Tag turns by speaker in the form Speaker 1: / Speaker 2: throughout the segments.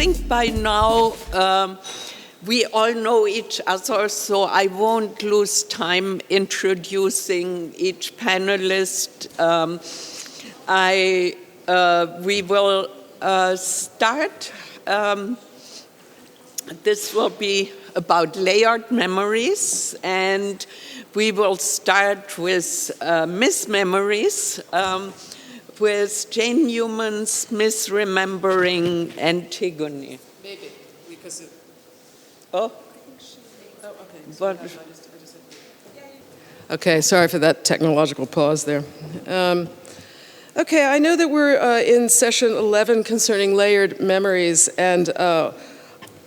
Speaker 1: think by now we all know each other, so I won't lose time introducing each panelist. We will start. This will be about layered memories, and we will start with mismemories, with Jane Newman's Misremembering Antigone.
Speaker 2: Maybe, because it...
Speaker 1: Oh?
Speaker 2: Oh, okay.
Speaker 1: But,
Speaker 2: okay, sorry for that technological pause there. Okay, I know that we're in session 11 concerning layered memories, and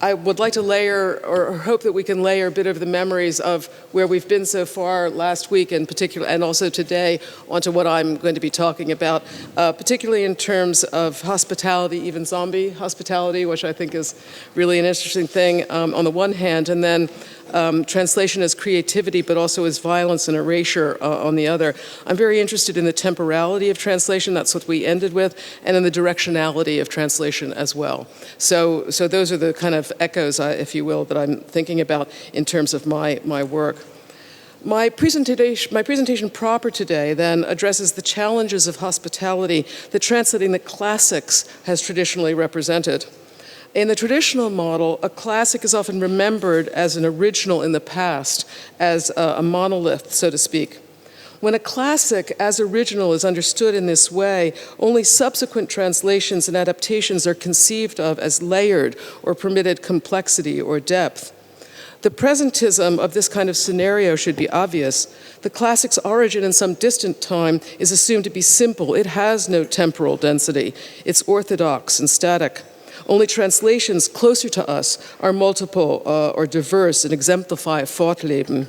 Speaker 2: I would like to layer, or hope that we can layer a bit of the memories of where we've been so far last week in particular, and also today, onto what I'm going to be talking about, particularly in terms of hospitality, even zombie hospitality, which I think is really an interesting thing on the one hand, and then translation as creativity, but also as violence and erasure on the other. I'm very interested in the temporality of translation, that's what we ended with, and in the directionality of translation as well. So those are the kind of echoes, if you will, that I'm thinking about in terms of my work. My presentation proper today then addresses the challenges of hospitality that translating the classics has traditionally represented. In the traditional model, a classic is often remembered as an original in the past, as a monolith, so to speak. When a classic as original is understood in this way, only subsequent translations and adaptations are conceived of as layered or permitted complexity or depth. The presentism of this kind of scenario should be obvious. The classic's origin in some distant time is assumed to be simple. It has no temporal density. It's orthodox and static. Only translations closer to us are multiple or diverse and exemplify fortleben.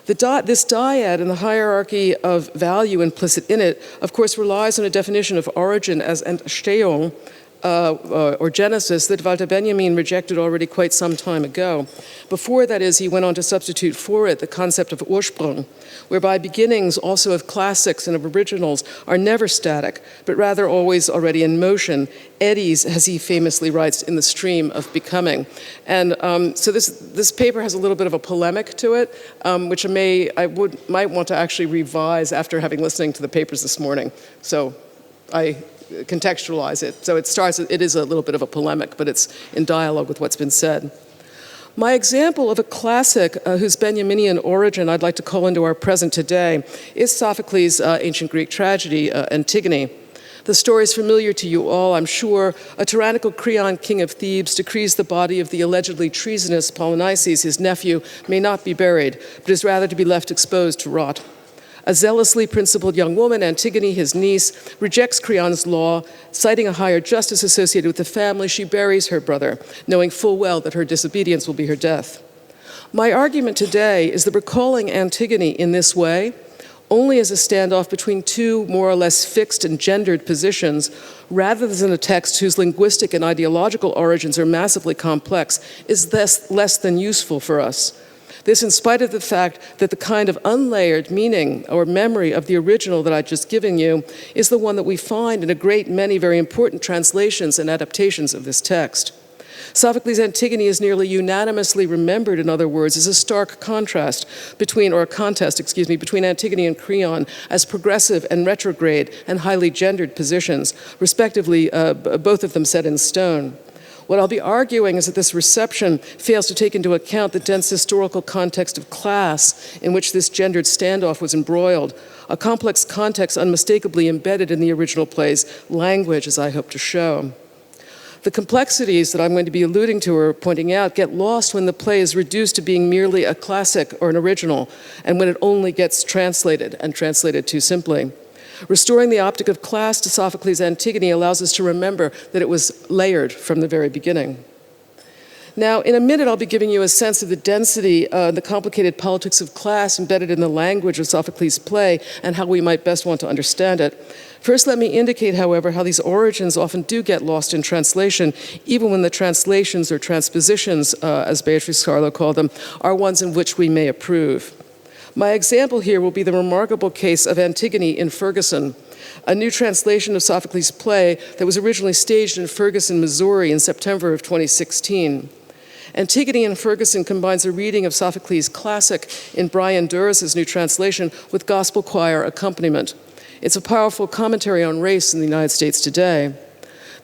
Speaker 2: This dyad in the hierarchy of value implicit in it, of course, relies on a definition of origin as Entstehung, or Genesis, that Walter Benjamin rejected already quite some time ago. Before, that is, he went on to substitute for it the concept of Ursprung, whereby beginnings also of classics and of originals are never static, but rather always already in motion, eddies, as he famously writes, in the stream of becoming. And so this paper has a little bit of a polemic to it, which I might want to actually revise after having listened to the papers this morning. So I contextualize it. So it is a little bit of a polemic, but it's in dialogue with what's been said. My example of a classic whose Benjaminian origin I'd like to call into our present today is Sophocles' ancient Greek tragedy, Antigone. The story is familiar to you all, I'm sure. A tyrannical Creon king of Thebes decrees the body of the allegedly treasonous Polynices, his nephew, may not be buried, but is rather to be left exposed to rot. A zealously principled young woman, Antigone, his niece, rejects Creon's law. Citing a higher justice associated with the family, she buries her brother, knowing full well that her disobedience will be her death. My argument today is that recalling Antigone in this way, only as a standoff between two more or less fixed and gendered positions, rather than a text whose linguistic and ideological origins are massively complex, is less than useful for us. This in spite of the fact that the kind of unlayered meaning or memory of the original that I've just given you is the one that we find in a great many very important translations and adaptations of this text. Sophocles' Antigone is nearly unanimously remembered, in other words, as a stark contrast between Antigone and Creon as progressive and retrograde and highly gendered positions, respectively, both of them set in stone. What I'll be arguing is that this reception fails to take into account the dense historical context of class in which this gendered standoff was embroiled, a complex context unmistakably embedded in the original play's language, as I hope to show. The complexities that I'm going to be alluding to or pointing out get lost when the play is reduced to being merely a classic or an original, and when it only gets translated, and translated too simply. Restoring the optic of class to Sophocles' Antigone allows us to remember that it was layered from the very beginning. Now, in a minute, I'll be giving you a sense of the density, the complicated politics of class embedded in the language of Sophocles' play and how we might best want to understand it. First, let me indicate, however, how these origins often do get lost in translation, even when the translations or transpositions, as Beatrice Carlo called them, are ones in which we may approve. My example here will be the remarkable case of Antigone in Ferguson, a new translation of Sophocles' play that was originally staged in Ferguson, Missouri in September of 2016. Antigone in Ferguson combines a reading of Sophocles' classic in Brian Durris's new translation with gospel choir accompaniment. It's a powerful commentary on race in the United States today.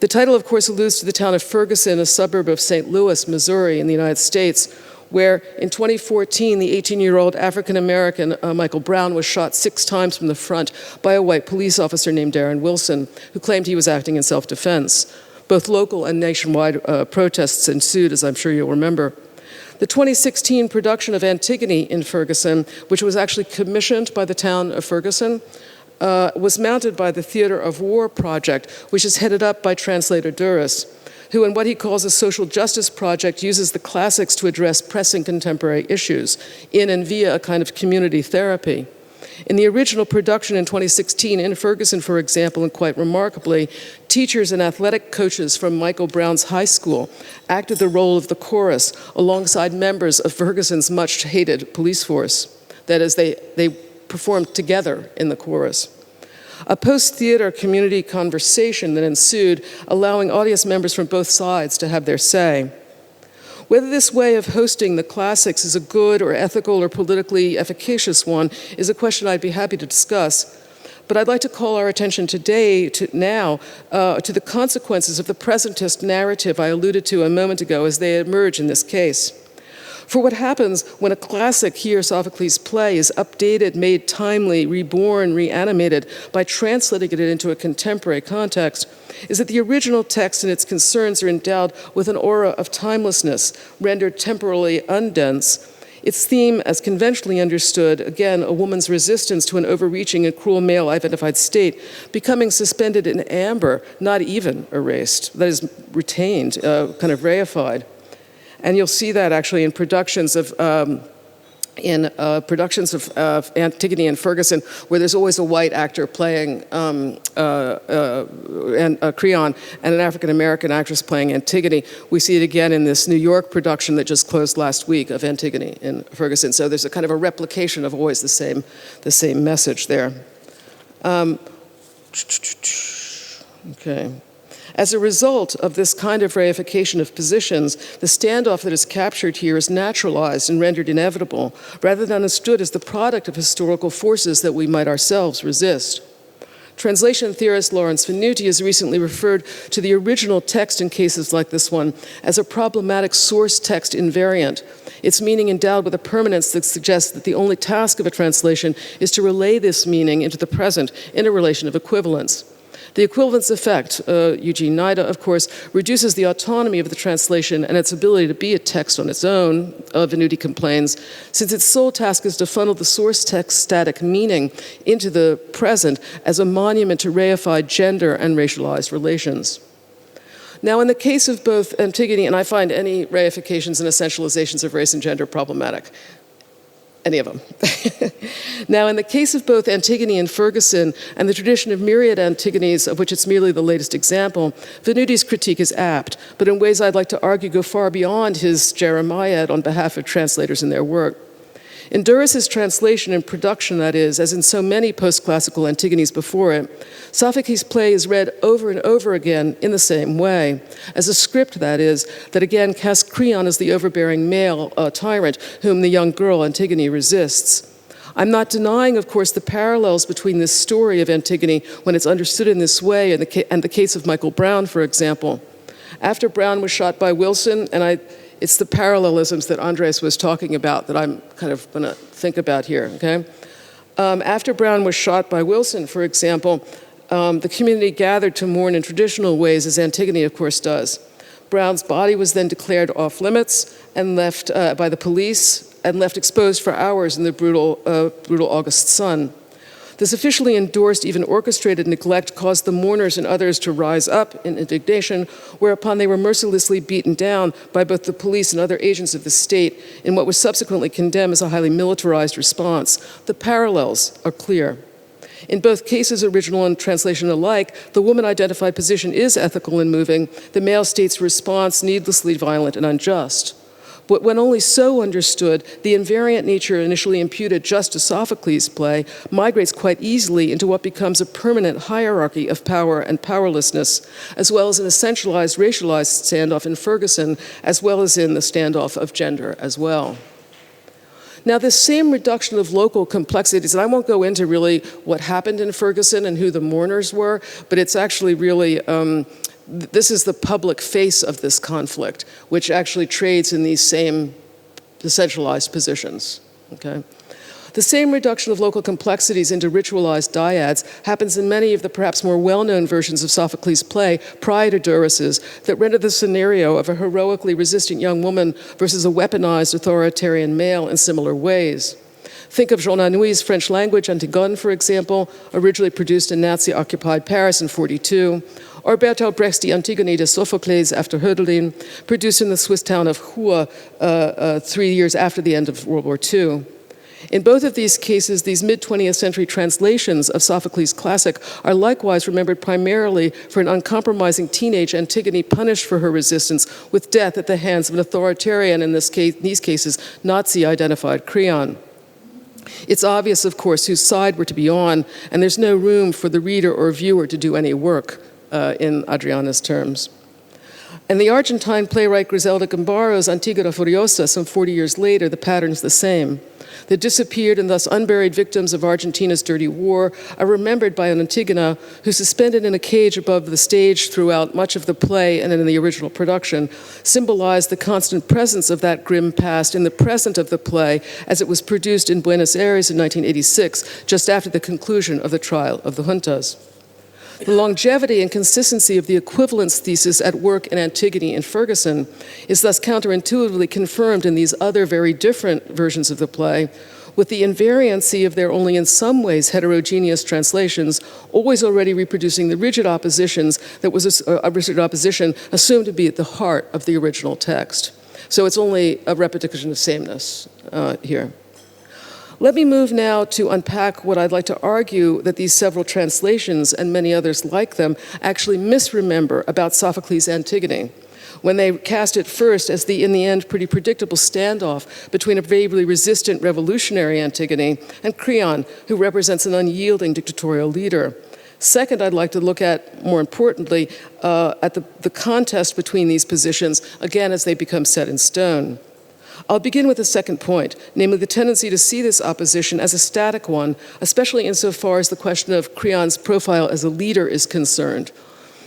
Speaker 2: The title, of course, alludes to the town of Ferguson, a suburb of St. Louis, Missouri, in the United States, where in 2014, the 18-year-old African-American Michael Brown was shot 6 times from the front by a white police officer named Darren Wilson, who claimed he was acting in self-defense. Both local and nationwide protests ensued, as I'm sure you'll remember. The 2016 production of Antigone in Ferguson, which was actually commissioned by the town of Ferguson, was mounted by the Theater of War Project, which is headed up by translator Durris, who in what he calls a social justice project uses the classics to address pressing contemporary issues in and via a kind of community therapy. In the original production in 2016 in Ferguson, for example, and quite remarkably, teachers and athletic coaches from Michael Brown's high school acted the role of the chorus alongside members of Ferguson's much hated police force. That is, they performed together in the chorus. A post-theater community conversation that ensued, allowing audience members from both sides to have their say. Whether this way of hosting the classics is a good or ethical or politically efficacious one is a question I'd be happy to discuss. But I'd like to call our attention today, to the consequences of the presentist narrative I alluded to a moment ago as they emerge in this case. For what happens when a classic, here Sophocles' play, is updated, made timely, reborn, reanimated by translating it into a contemporary context, is that the original text and its concerns are endowed with an aura of timelessness, rendered temporally undense. Its theme, as conventionally understood, again, a woman's resistance to an overreaching and cruel male-identified state, becoming suspended in amber, not even erased, that is, retained, kind of reified. And you'll see that actually in productions of Antigone and Ferguson, where there's always a white actor playing Creon and an African-American actress playing Antigone. We see it again in this New York production that just closed last week of Antigone in Ferguson. So there's a kind of a replication of always the same message there. Okay. As a result of this kind of reification of positions, the standoff that is captured here is naturalized and rendered inevitable, rather than understood as the product of historical forces that we might ourselves resist. Translation theorist Lawrence Venuti has recently referred to the original text in cases like this one as a problematic source text invariant, its meaning endowed with a permanence that suggests that the only task of a translation is to relay this meaning into the present in a relation of equivalence. The equivalence effect, Eugene Nida, of course, reduces the autonomy of the translation and its ability to be a text on its own, Venuti complains, since its sole task is to funnel the source text static meaning into the present as a monument to reified gender and racialized relations. Now, in the case of both Antigone, and I find any reifications and essentializations of race and gender problematic, any of them. Now, in the case of both Antigone and Ferguson, and the tradition of myriad Antigones, of which it's merely the latest example, Venuti's critique is apt, but in ways I'd like to argue go far beyond his Jeremiad on behalf of translators in their work. In Durris's translation and production, that is, as in so many post-classical Antigones before it, Sophocles' play is read over and over again in the same way, as a script, that is, that again casts Creon as the overbearing male tyrant whom the young girl Antigone resists. I'm not denying, of course, the parallels between this story of Antigone when it's understood in this way and the case of Michael Brown, for example. After Brown was shot by Wilson, and it's the parallelisms that Andres was talking about that I'm kind of going to think about here, okay? After Brown was shot by Wilson, for example, the community gathered to mourn in traditional ways, as Antigone, of course, does. Brown's body was then declared off limits and left by the police and left exposed for hours in the brutal August sun. This officially endorsed, even orchestrated neglect caused the mourners and others to rise up in indignation, whereupon they were mercilessly beaten down by both the police and other agents of the state in what was subsequently condemned as a highly militarized response. The parallels are clear. In both cases, original and translation alike, the woman-identified position is ethical and moving, the male state's response needlessly violent and unjust. but when only so understood, the invariant nature initially imputed just to Sophocles' play migrates quite easily into what becomes a permanent hierarchy of power and powerlessness, as well as an essentialized, racialized standoff in Ferguson, as well as in the standoff of gender as well. Now, this same reduction of local complexities, and I won't go into really what happened in Ferguson and who the mourners were, but it's actually really, this is the public face of this conflict, which actually trades in these same decentralized positions, okay? The same reduction of local complexities into ritualized dyads happens in many of the perhaps more well-known versions of Sophocles' play prior to Durris's that render the scenario of a heroically resistant young woman versus a weaponized authoritarian male in similar ways. Think of Jean Anouilh's French language Antigone, for example, originally produced in Nazi-occupied Paris in 1942, or Bertolt Brecht's The Antigone de Sophocles after Hölderlin, produced in the Swiss town of Chur 3 years after the end of World War II. In both of these cases, these mid-20th century translations of Sophocles' classic are likewise remembered primarily for an uncompromising teenage Antigone punished for her resistance with death at the hands of an authoritarian, in these cases, Nazi-identified Creon. It's obvious, of course, whose side we're to be on, and there's no room for the reader or viewer to do any work in Adriana's terms. And the Argentine playwright Griselda Gambaro's Antígona Furiosa, some 40 years later, the pattern's the same. The disappeared and thus unburied victims of Argentina's dirty war are remembered by an Antigona who, suspended in a cage above the stage throughout much of the play and in the original production, symbolized the constant presence of that grim past in the present of the play as it was produced in Buenos Aires in 1986, just after the conclusion of the trial of the juntas. The longevity and consistency of the equivalence thesis at work in Antigone and Ferguson is thus counterintuitively confirmed in these other very different versions of the play, with the invariancy of their only in some ways heterogeneous translations always already reproducing the rigid oppositions that was a rigid opposition assumed to be at the heart of the original text. So it's only a repetition of sameness here. Let me move now to unpack what I'd like to argue that these several translations and many others like them actually misremember about Sophocles' Antigone, when they cast it first as the, in the end, pretty predictable standoff between a bravely resistant revolutionary Antigone and Creon, who represents an unyielding dictatorial leader. Second, I'd like to look at, more importantly, at the contest between these positions, again, as they become set in stone. I'll begin with the second point, namely the tendency to see this opposition as a static one, especially insofar as the question of Creon's profile as a leader is concerned.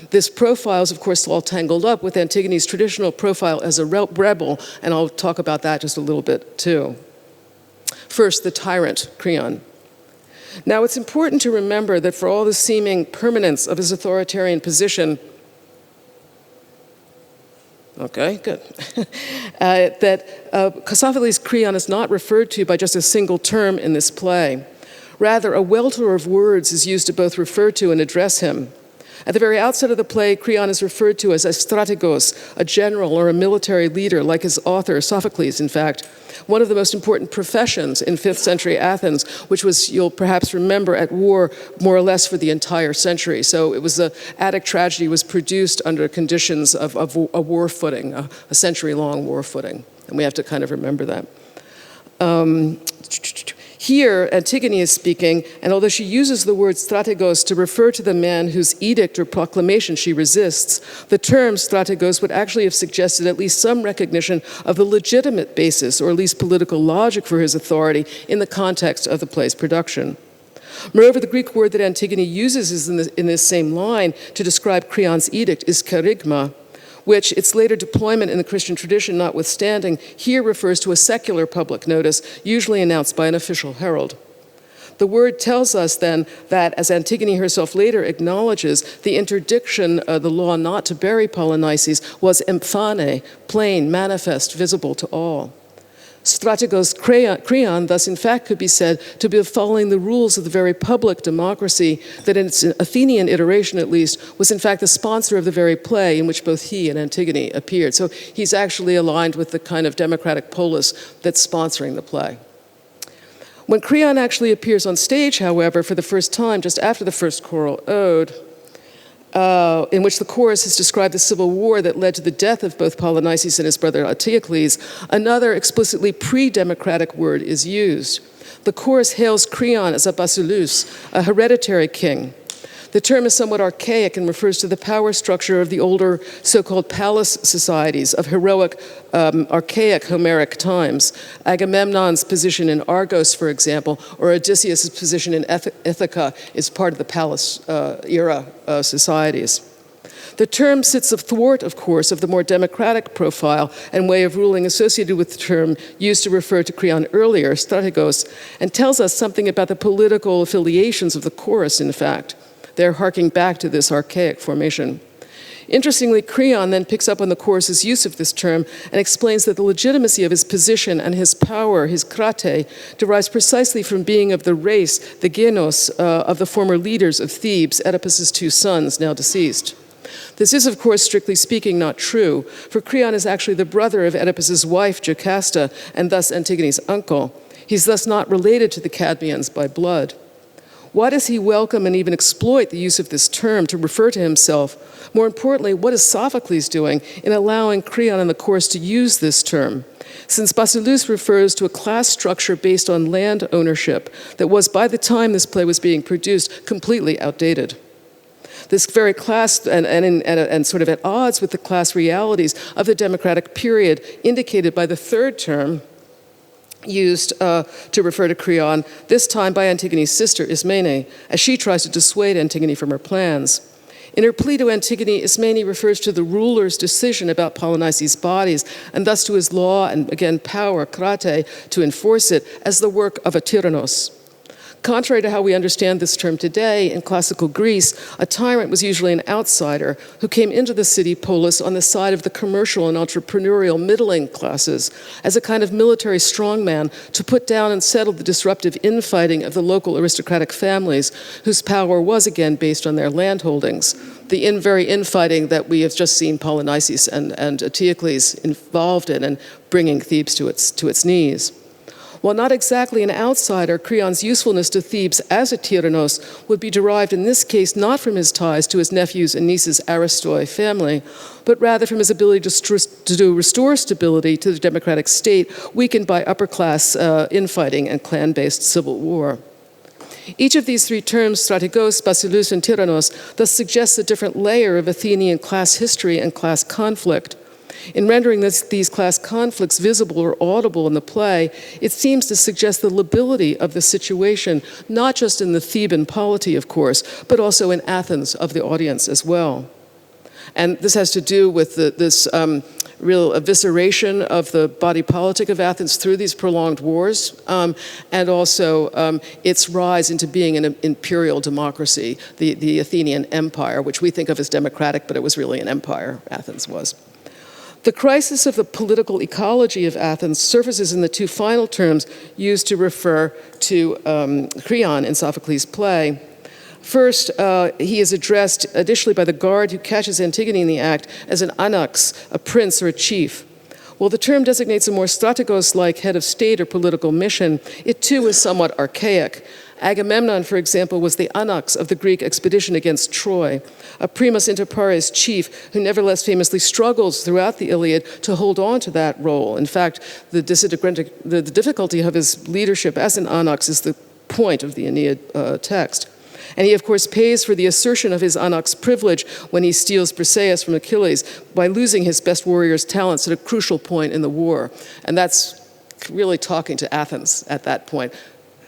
Speaker 2: This profile is, of course, all tangled up with Antigone's traditional profile as a rebel, and I'll talk about that just a little bit, too. First, the tyrant, Creon. Now, it's important to remember that for all the seeming permanence of his authoritarian position, okay, good. Sophocles' Creon is not referred to by just a single term in this play. Rather, a welter of words is used to both refer to and address him. At the very outset of the play, Creon is referred to as a strategos, a general or a military leader, like his author, Sophocles, in fact, one of the most important professions in 5th century Athens, which was, you'll perhaps remember, at war more or less for the entire century. So it was the Attic tragedy was produced under conditions of a war footing, a century-long war footing. And we have to kind of remember that. Here, Antigone is speaking, and although she uses the word strategos to refer to the man whose edict or proclamation she resists, the term strategos would actually have suggested at least some recognition of the legitimate basis, or at least political logic for his authority in the context of the play's production. Moreover, the Greek word that Antigone uses is in this same line to describe Creon's edict is kerygma, which its later deployment in the Christian tradition notwithstanding, here refers to a secular public notice, usually announced by an official herald. The word tells us then that, as Antigone herself later acknowledges, the interdiction, the law not to bury Polynices, was emphane, plain, manifest, visible to all. Strategos Creon, thus in fact could be said to be following the rules of the very public democracy that in its Athenian iteration at least was in fact the sponsor of the very play in which both he and Antigone appeared. So he's actually aligned with the kind of democratic polis that's sponsoring the play. When Creon actually appears on stage, however, for the first time just after the first choral ode, in which the chorus has described the civil war that led to the death of both Polynices and his brother Eteocles, another explicitly pre-democratic word is used. The chorus hails Creon as a basileus, a hereditary king. The term is somewhat archaic and refers to the power structure of the older so-called palace societies of heroic, archaic Homeric times. Agamemnon's position in Argos, for example, or Odysseus' position in Ithaca is part of the palace era societies. The term sits athwart, of course, of the more democratic profile and way of ruling associated with the term used to refer to Creon earlier, strategos, and tells us something about the political affiliations of the chorus, in fact. They're harking back to this archaic formation. Interestingly, Creon then picks up on the chorus's use of this term and explains that the legitimacy of his position and his power, his krate, derives precisely from being of the race, the genos, of the former leaders of Thebes, Oedipus's two sons, now deceased. This is, of course, strictly speaking, not true, for Creon is actually the brother of Oedipus's wife, Jocasta, and thus Antigone's uncle. He's thus not related to the Cadmeans by blood. Why does he welcome and even exploit the use of this term to refer to himself? More importantly, what is Sophocles doing in allowing Creon and the chorus to use this term? Since basileus refers to a class structure based on land ownership that was, by the time this play was being produced, completely outdated. This very class, and sort of at odds with the class realities of the democratic period, indicated by the third term, used to refer to Creon, this time by Antigone's sister, Ismene, as she tries to dissuade Antigone from her plans. In her plea to Antigone, Ismene refers to the ruler's decision about Polynices' bodies, and thus to his law and, again, power, krate, to enforce it, as the work of a tyrannos. Contrary to how we understand this term today, in classical Greece, a tyrant was usually an outsider who came into the city polis on the side of the commercial and entrepreneurial middling classes as a kind of military strongman to put down and settle the disruptive infighting of the local aristocratic families whose power was again based on their landholdings. The very infighting that we have just seen Polynices and Eteocles involved in and bringing Thebes to its knees. While not exactly an outsider, Creon's usefulness to Thebes as a tyrannos would be derived in this case not from his ties to his nephews and nieces' Aristoi family, but rather from his ability to restore stability to the democratic state weakened by upper-class infighting and clan-based civil war. Each of these three terms, strategos, basileus, and tyrannos, thus suggests a different layer of Athenian class history and class conflict. In rendering these class conflicts visible or audible in the play, it seems to suggest the lability of the situation, not just in the Theban polity, of course, but also in Athens of the audience as well. And this has to do with this real evisceration of the body politic of Athens through these prolonged wars, and also its rise into being an imperial democracy, the Athenian empire, which we think of as democratic, but it was really an empire, Athens was. The crisis of the political ecology of Athens surfaces in the two final terms used to refer to Creon in Sophocles' play. First, he is addressed additionally by the guard who catches Antigone in the act as an anax, a prince or a chief. While the term designates a more strategos-like head of state or political mission, it too is somewhat archaic. Agamemnon, for example, was the anax of the Greek expedition against Troy, a primus inter pares chief who nevertheless famously struggles throughout the Iliad to hold on to that role. In fact, the difficulty of his leadership as an anax is the point of the Aeneid text. And he, of course, pays for the assertion of his anax privilege when he steals Briseis from Achilles by losing his best warrior's talents at a crucial point in the war. And that's really talking to Athens at that point.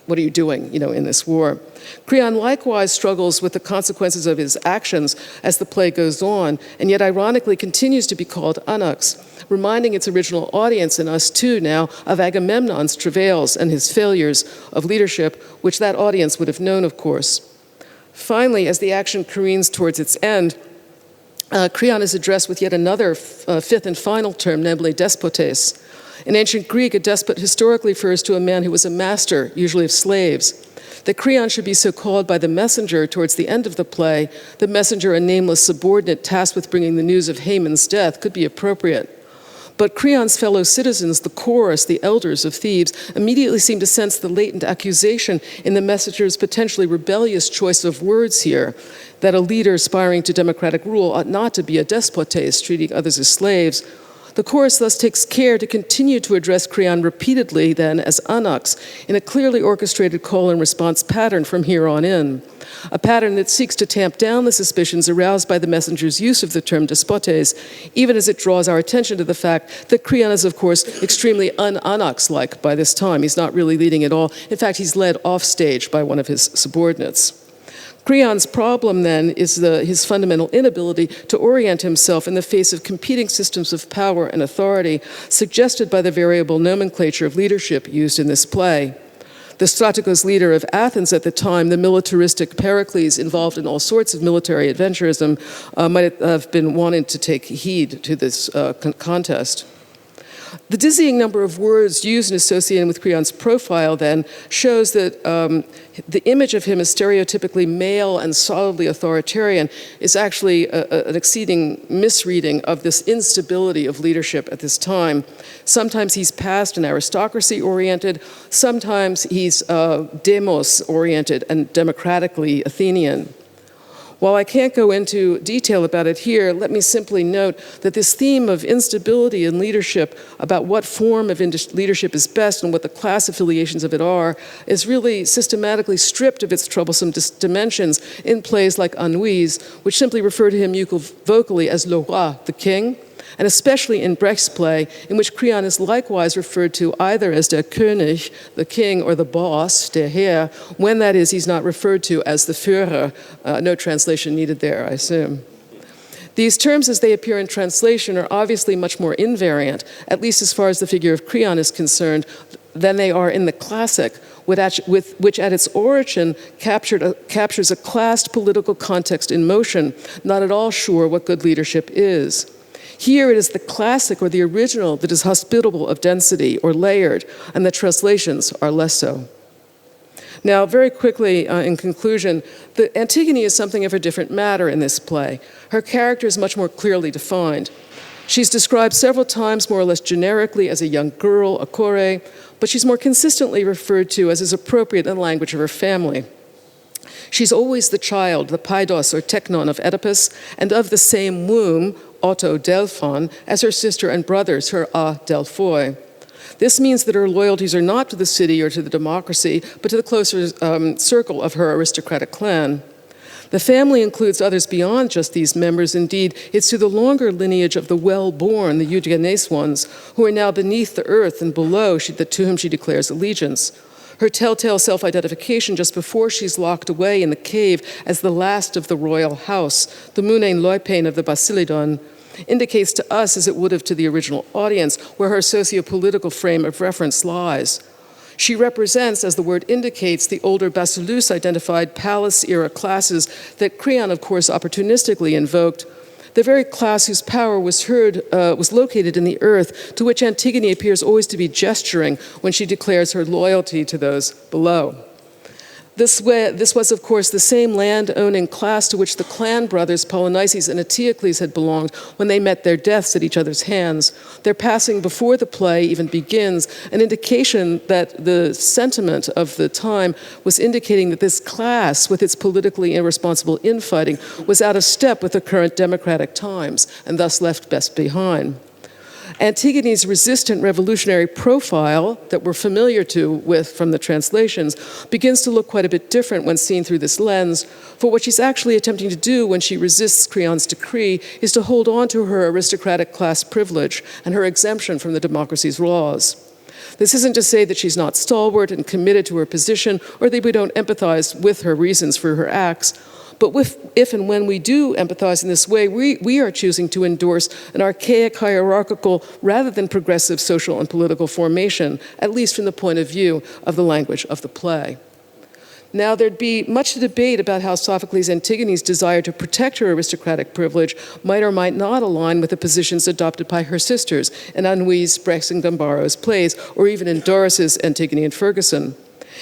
Speaker 2: What are you doing, in this war? Creon likewise struggles with the consequences of his actions as the play goes on, and yet ironically continues to be called anax, reminding its original audience and us too now of Agamemnon's travails and his failures of leadership, which that audience would have known, of course. Finally, as the action careens towards its end, Creon is addressed with yet another fifth and final term, namely despotes. In ancient Greek, a despot historically refers to a man who was a master, usually of slaves. That Creon should be so called by the messenger towards the end of the play, the messenger, a nameless subordinate tasked with bringing the news of Haman's death, could be appropriate. But Creon's fellow citizens, the chorus, the elders of Thebes, immediately seem to sense the latent accusation in the messenger's potentially rebellious choice of words here, that a leader aspiring to democratic rule ought not to be a despotes, treating others as slaves. The chorus thus takes care to continue to address Creon repeatedly then as anax in a clearly orchestrated call and response pattern from here on in, a pattern that seeks to tamp down the suspicions aroused by the messenger's use of the term despotes, even as it draws our attention to the fact that Creon is, of course, extremely un-anax-like by this time. He's not really leading at all. In fact, he's led off stage by one of his subordinates. Creon's problem, then, is his fundamental inability to orient himself in the face of competing systems of power and authority suggested by the variable nomenclature of leadership used in this play. The strategos leader of Athens at the time, the militaristic Pericles, involved in all sorts of military adventurism, might have been wanting to take heed to this contest. The dizzying number of words used and associated with Creon's profile, then, shows that the image of him as stereotypically male and solidly authoritarian is actually an exceeding misreading of this instability of leadership at this time. Sometimes he's past and aristocracy-oriented, sometimes he's demos-oriented and democratically Athenian. While I can't go into detail about it here, let me simply note that this theme of instability in leadership, about what form of leadership is best and what the class affiliations of it are, is really systematically stripped of its troublesome dimensions in plays like Anuise, which simply refer to him vocally as le roi, the king, and especially in Brecht's play, in which Creon is likewise referred to either as der König, the king, or the boss, der Herr, when that is, he's not referred to as the Führer. No translation needed there, I assume. These terms, as they appear in translation, are obviously much more invariant, at least as far as the figure of Creon is concerned, than they are in the classic, which at its origin captures a classed political context in motion, not at all sure what good leadership is. Here it is the classic or the original that is hospitable of density or layered, and the translations are less so. Now, very quickly, in conclusion, the Antigone is something of a different matter in this play. Her character is much more clearly defined. She's described several times more or less generically as a young girl, a chore, but she's more consistently referred to as is appropriate in the language of her family. She's always the child, the paidos or teknon of Oedipus, and of the same womb, Otto Delphon, as her sister and brothers, her A Delphoi. This means that her loyalties are not to the city or to the democracy, but to the closer circle of her aristocratic clan. The family includes others beyond just these members. Indeed, it's to the longer lineage of the well-born, the Eugenes ones, who are now beneath the earth and below, to whom she declares allegiance. Her telltale self-identification just before she's locked away in the cave as the last of the royal house, the Munen Loipen of the Basilidon, indicates to us, as it would have to the original audience, where her socio-political frame of reference lies. She represents, as the word indicates, the older Basilus-identified palace-era classes that Creon, of course, opportunistically invoked, the very class whose power was located in the earth, to which Antigone appears always to be gesturing when she declares her loyalty to those below. This was, of course, the same land-owning class to which the clan brothers Polynices and Eteocles had belonged when they met their deaths at each other's hands. Their passing before the play even begins, an indication that the sentiment of the time was indicating that this class, with its politically irresponsible infighting, was out of step with the current democratic times, and thus left best behind. Antigone's resistant revolutionary profile that we're familiar with from the translations begins to look quite a bit different when seen through this lens, for what she's actually attempting to do when she resists Creon's decree is to hold on to her aristocratic class privilege and her exemption from the democracy's laws. This isn't to say that she's not stalwart and committed to her position or that we don't empathize with her reasons for her acts, but if and when we do empathize in this way, we are choosing to endorse an archaic, hierarchical, rather than progressive social and political formation, at least from the point of view of the language of the play. Now, there'd be much to debate about how Sophocles' Antigone's desire to protect her aristocratic privilege might or might not align with the positions adopted by her sisters in Anuise, Brecht's, and Gambaro's plays, or even in Doris's Antigone and Ferguson.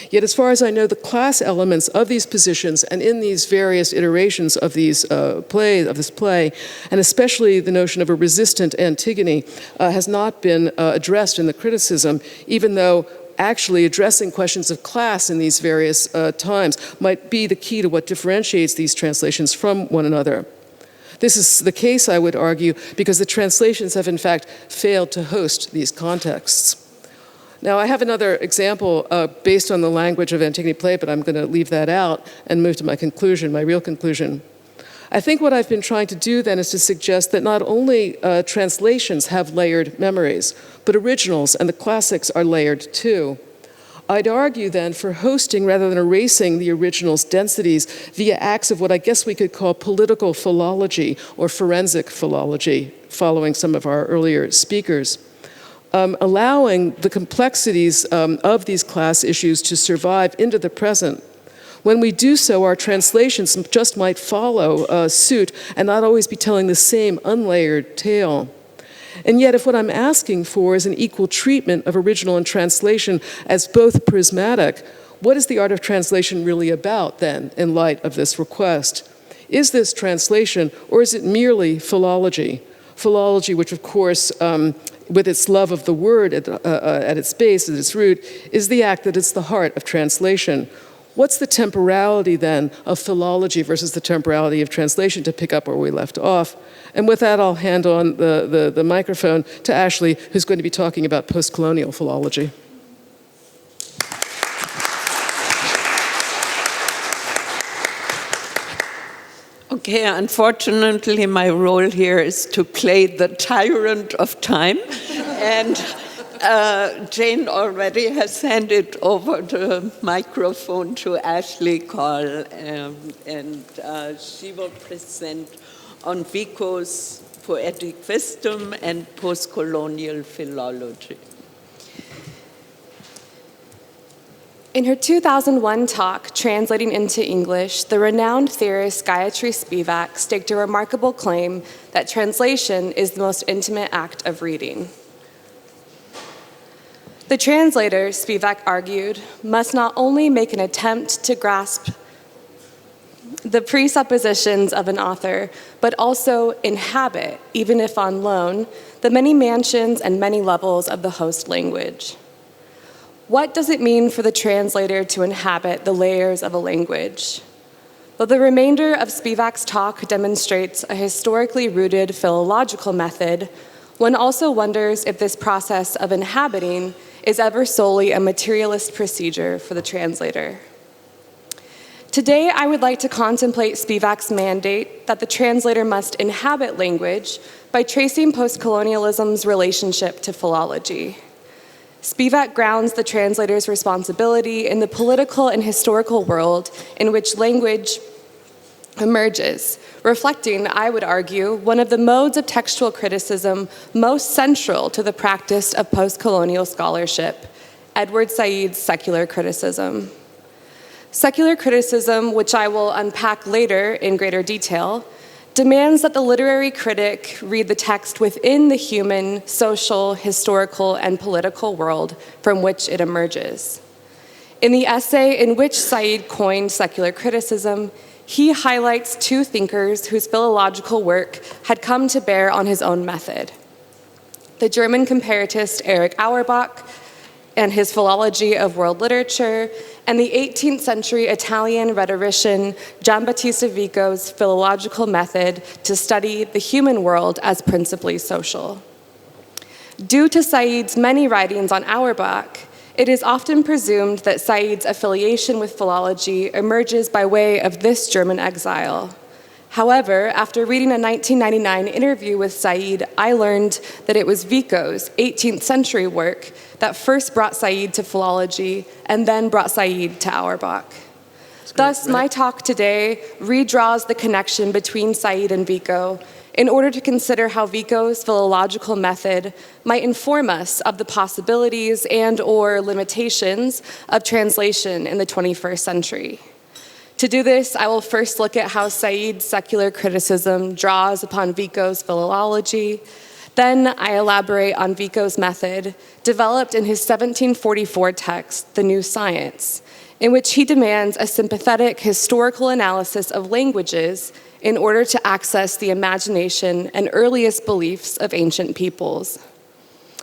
Speaker 2: Yet as far as I know, the class elements of these positions and in these various iterations of this play, and especially the notion of a resistant Antigone, has not been addressed in the criticism, even though actually addressing questions of class in these various times might be the key to what differentiates these translations from one another. This is the case, I would argue, because the translations have in fact failed to host these contexts. Now, I have another example based on the language of Antigone play, but I'm going to leave that out and move to my conclusion, my real conclusion. I think what I've been trying to do then is to suggest that not only translations have layered memories, but originals and the classics are layered too. I'd argue then for hosting rather than erasing the original's densities via acts of what I guess we could call political philology or forensic philology, following some of our earlier speakers. Allowing the complexities of these class issues to survive into the present. When we do so, our translations just might follow suit and not always be telling the same unlayered tale. And yet, if what I'm asking for is an equal treatment of original and translation as both prismatic, what is the art of translation really about then, in light of this request? Is this translation, or is it merely philology? Philology, which of course, with its love of the word at its base, at its root, is the act that is the heart of translation. What's the temporality then of philology versus the temporality of translation, to pick up where we left off? And with that, I'll hand on the microphone to Ashley, who's going to be talking about post-colonial philology.
Speaker 1: Okay, unfortunately, my role here is to play the tyrant of time. And Jane already has handed over the microphone to Ashley Call, and she will present on Vico's poetic wisdom and post-colonial philology.
Speaker 3: In her 2001 talk, translating into English, the renowned theorist Gayatri Spivak staked a remarkable claim that translation is the most intimate act of reading. The translator, Spivak argued, must not only make an attempt to grasp the presuppositions of an author, but also inhabit, even if on loan, the many mansions and many levels of the host language. What does it mean for the translator to inhabit the layers of a language? Though the remainder of Spivak's talk demonstrates a historically rooted philological method, one also wonders if this process of inhabiting is ever solely a materialist procedure for the translator. Today, I would like to contemplate Spivak's mandate that the translator must inhabit language by tracing post-colonialism's relationship to philology. Spivak grounds the translator's responsibility in the political and historical world in which language emerges, reflecting, I would argue, one of the modes of textual criticism most central to the practice of post-colonial scholarship, Edward Said's secular criticism. Secular criticism, which I will unpack later in greater detail, demands that the literary critic read the text within the human, social, historical, and political world from which it emerges. In the essay in which Said coined secular criticism, he highlights two thinkers whose philological work had come to bear on his own method: the German comparatist Erich Auerbach and his philology of world literature, and the 18th century Italian rhetorician Giambattista Vico's philological method to study the human world as principally social. Due to Said's many writings on Auerbach, it is often presumed that Said's affiliation with philology emerges by way of this German exile. However, after reading a 1999 interview with Said, I learned that it was Vico's 18th century work that first brought Said to philology and then brought Said to Auerbach. Thus, my talk today redraws the connection between Said and Vico in order to consider how Vico's philological method might inform us of the possibilities and/or limitations of translation in the 21st century. To do this, I will first look at how Said's secular criticism draws upon Vico's philology. Then I elaborate on Vico's method, developed in his 1744 text, The New Science, in which he demands a sympathetic historical analysis of languages in order to access the imagination and earliest beliefs of ancient peoples.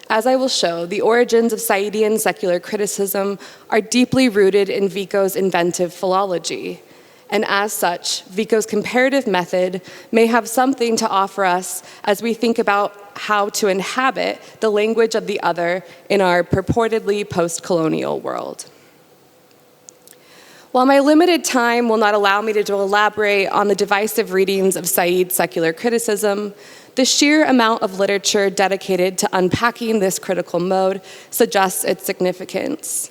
Speaker 3: As I will show, the origins of Saidian secular criticism are deeply rooted in Vico's inventive philology, and as such, Vico's comparative method may have something to offer us as we think about how to inhabit the language of the other in our purportedly post-colonial world. While my limited time will not allow me to elaborate on the divisive readings of Said's secular criticism, the sheer amount of literature dedicated to unpacking this critical mode suggests its significance.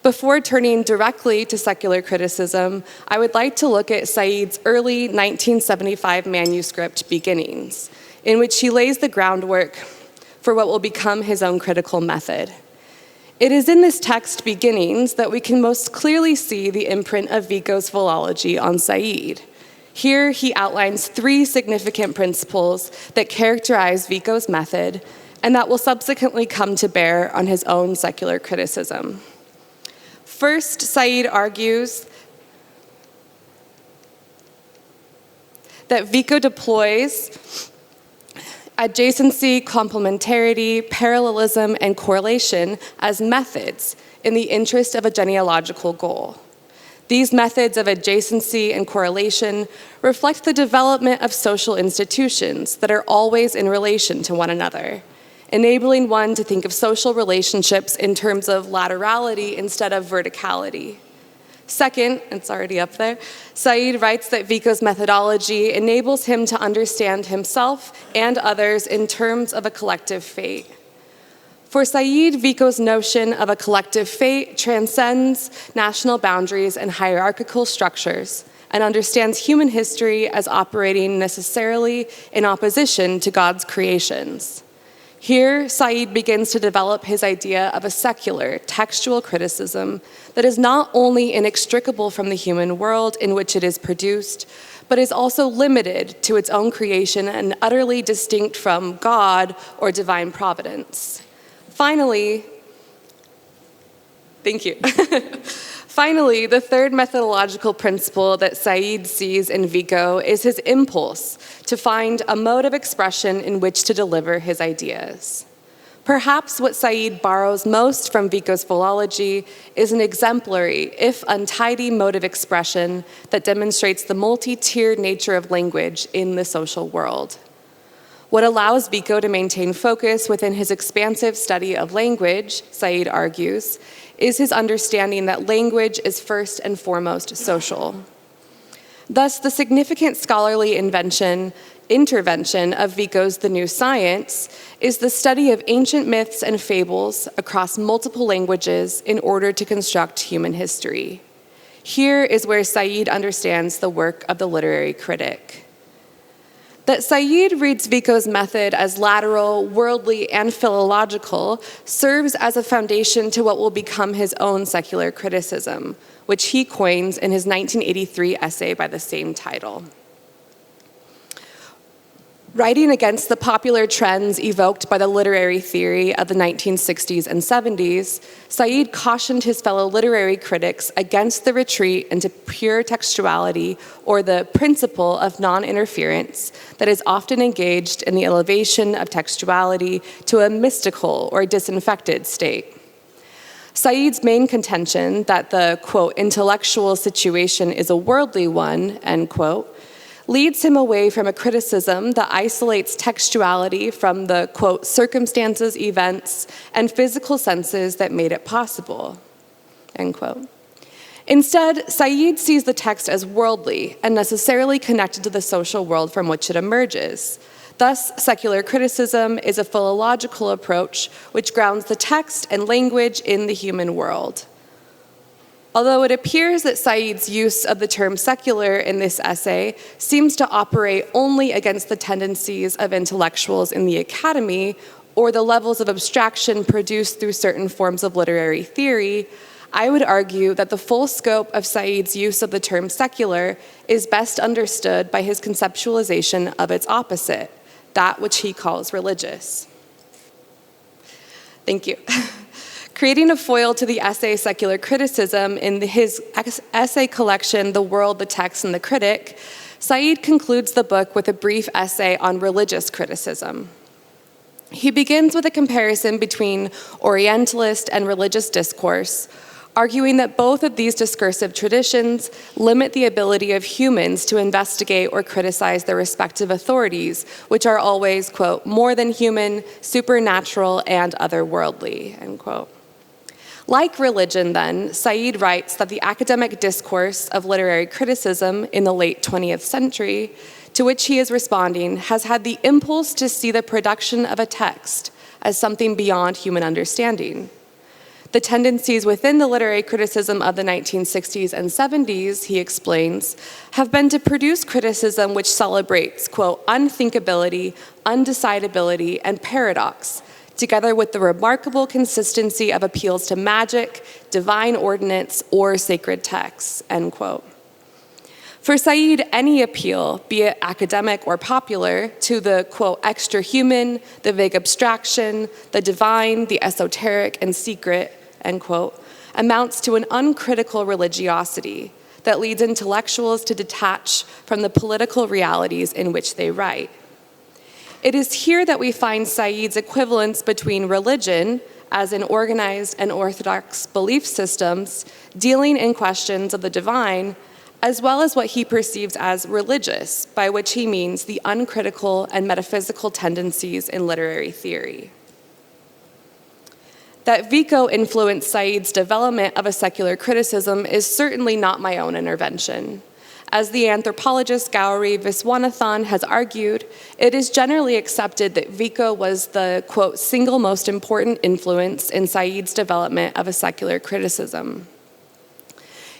Speaker 3: Before turning directly to secular criticism, I would like to look at Said's early 1975 manuscript, Beginnings, in which he lays the groundwork for what will become his own critical method. It is in this text, Beginnings, that we can most clearly see the imprint of Vico's philology on Said. Here, he outlines 3 significant principles that characterize Vico's method and that will subsequently come to bear on his own secular criticism. First, Said argues that Vico deploys adjacency, complementarity, parallelism, and correlation as methods in the interest of a genealogical goal. These methods of adjacency and correlation reflect the development of social institutions that are always in relation to one another, enabling one to think of social relationships in terms of laterality instead of verticality. Second, it's already up there, Said writes that Vico's methodology enables him to understand himself and others in terms of a collective fate. For Said, Vico's notion of a collective fate transcends national boundaries and hierarchical structures and understands human history as operating necessarily in opposition to God's creations. Here, Said begins to develop his idea of a secular, textual criticism that is not only inextricable from the human world in which it is produced, but is also limited to its own creation and utterly distinct from God or divine providence. Finally, thank you. Finally, the third methodological principle that Said sees in Vico is his impulse to find a mode of expression in which to deliver his ideas. Perhaps what Said borrows most from Vico's philology is an exemplary, if untidy, mode of expression that demonstrates the multi-tiered nature of language in the social world. What allows Vico to maintain focus within his expansive study of language, Said argues, is his understanding that language is first and foremost social. Thus, the significant scholarly intervention of Vico's The New Science is the study of ancient myths and fables across multiple languages in order to construct human history. Here is where Said understands the work of the literary critic. That Said reads Vico's method as lateral, worldly, and philological serves as a foundation to what will become his own secular criticism, which he coins in his 1983 essay by the same title. Writing against the popular trends evoked by the literary theory of the 1960s and 70s, Said cautioned his fellow literary critics against the retreat into pure textuality or the principle of non-interference that is often engaged in the elevation of textuality to a mystical or disinfected state. Said's main contention that the, quote, intellectual situation is a worldly one, end quote, leads him away from a criticism that isolates textuality from the, quote, circumstances, events, and physical senses that made it possible, end quote. Instead, Said sees the text as worldly and necessarily connected to the social world from which it emerges. Thus, secular criticism is a philological approach which grounds the text and language in the human world. Although it appears that Said's use of the term secular in this essay seems to operate only against the tendencies of intellectuals in the academy or the levels of abstraction produced through certain forms of literary theory, I would argue that the full scope of Said's use of the term secular is best understood by his conceptualization of its opposite, that which he calls religious. Thank you. Creating a foil to the essay Secular Criticism in his essay collection, The World, the Text, and the Critic, Said concludes the book with a brief essay on religious criticism. He begins with a comparison between Orientalist and religious discourse, arguing that both of these discursive traditions limit the ability of humans to investigate or criticize their respective authorities, which are always, quote, more than human, supernatural, and otherworldly, end quote. Like religion, then, Said writes that the academic discourse of literary criticism in the late 20th century, to which he is responding, has had the impulse to see the production of a text as something beyond human understanding. The tendencies within the literary criticism of the 1960s and 70s, he explains, have been to produce criticism which celebrates, quote, unthinkability, undecidability, and paradox, together with the remarkable consistency of appeals to magic, divine ordinance, or sacred texts, end quote. For Said, any appeal, be it academic or popular, to the, quote, extra-human, the vague abstraction, the divine, the esoteric, and secret, end quote, amounts to an uncritical religiosity that leads intellectuals to detach from the political realities in which they write. It is here that we find Said's equivalence between religion, as in organized and orthodox belief systems, dealing in questions of the divine, as well as what he perceives as religious, by which he means the uncritical and metaphysical tendencies in literary theory. That Vico influenced Said's development of a secular criticism is certainly not my own intervention. As the anthropologist Gauri Viswanathan has argued, it is generally accepted that Vico was the, quote, single most important influence in Said's development of a secular criticism.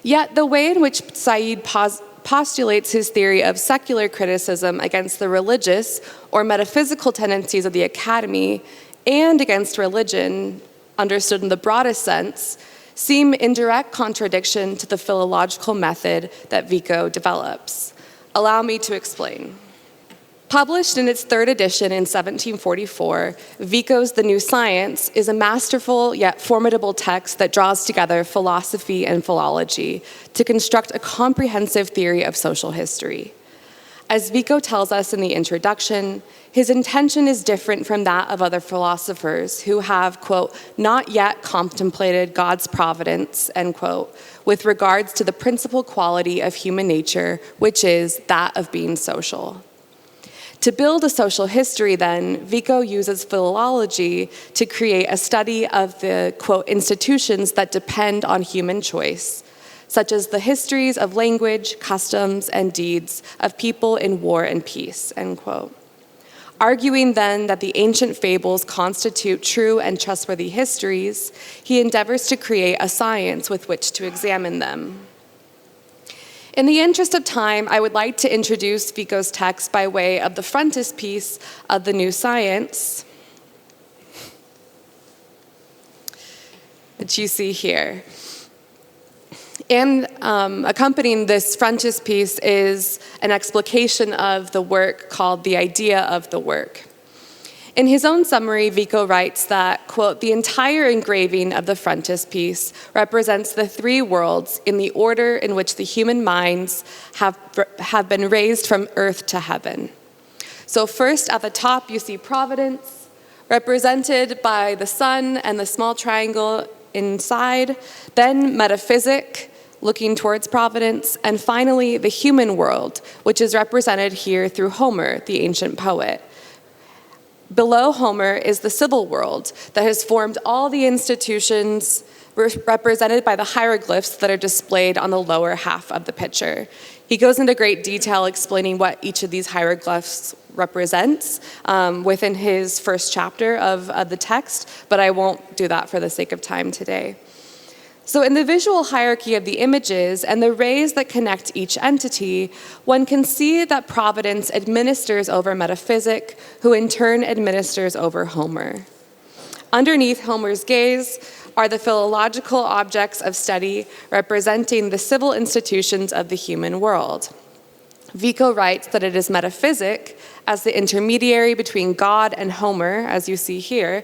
Speaker 3: Yet the way in which Said postulates his theory of secular criticism against the religious or metaphysical tendencies of the academy and against religion, understood in the broadest sense, seem in direct contradiction to the philological method that Vico develops. Allow me to explain. Published in its third edition in 1744, Vico's The New Science is a masterful yet formidable text that draws together philosophy and philology to construct a comprehensive theory of social history. As Vico tells us in the introduction, his intention is different from that of other philosophers who have, quote, not yet contemplated God's providence, end quote, with regards to the principal quality of human nature, which is that of being social. To build a social history, then, Vico uses philology to create a study of the, quote, institutions that depend on human choice, such as the histories of language, customs, and deeds of people in war and peace, end quote. Arguing then that the ancient fables constitute true and trustworthy histories, he endeavors to create a science with which to examine them. In the interest of time, I would like to introduce Vico's text by way of the frontispiece of The New Science, which you see here. And accompanying this frontispiece is an explication of the work called The Idea of the Work. In his own summary, Vico writes that, quote, the entire engraving of the frontispiece represents the three worlds in the order in which the human minds have been raised from earth to heaven. So first at the top you see providence, represented by the sun and the small triangle inside, then metaphysic, looking towards providence, and finally the human world, which is represented here through Homer, the ancient poet. Below Homer is the civil world that has formed all the institutions represented by the hieroglyphs that are displayed on the lower half of the picture. He goes into great detail explaining what each of these hieroglyphs represents within his first chapter of the text, but I won't do that for the sake of time today. So in the visual hierarchy of the images and the rays that connect each entity, one can see that providence administers over metaphysic, who in turn administers over Homer. Underneath Homer's gaze are the philological objects of study representing the civil institutions of the human world. Vico writes that it is metaphysic, as the intermediary between God and Homer, as you see here,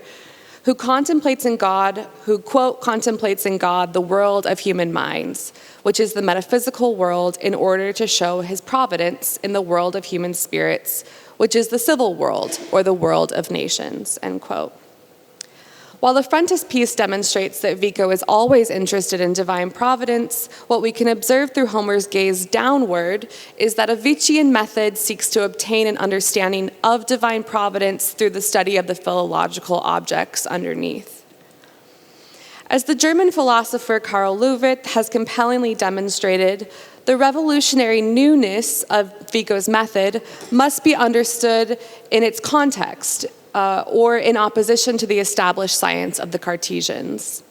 Speaker 3: who contemplates in God, who, quote, contemplates in God the world of human minds, which is the metaphysical world, in order to show his providence in the world of human spirits, which is the civil world, or the world of nations, end quote. While the frontispiece demonstrates that Vico is always interested in divine providence, what we can observe through Homer's gaze downward is that a Vician method seeks to obtain an understanding of divine providence through the study of the philological objects underneath. As the German philosopher Karl Löwith has compellingly demonstrated, the revolutionary newness of Vico's method must be understood in its context, or in opposition to the established science of the Cartesians.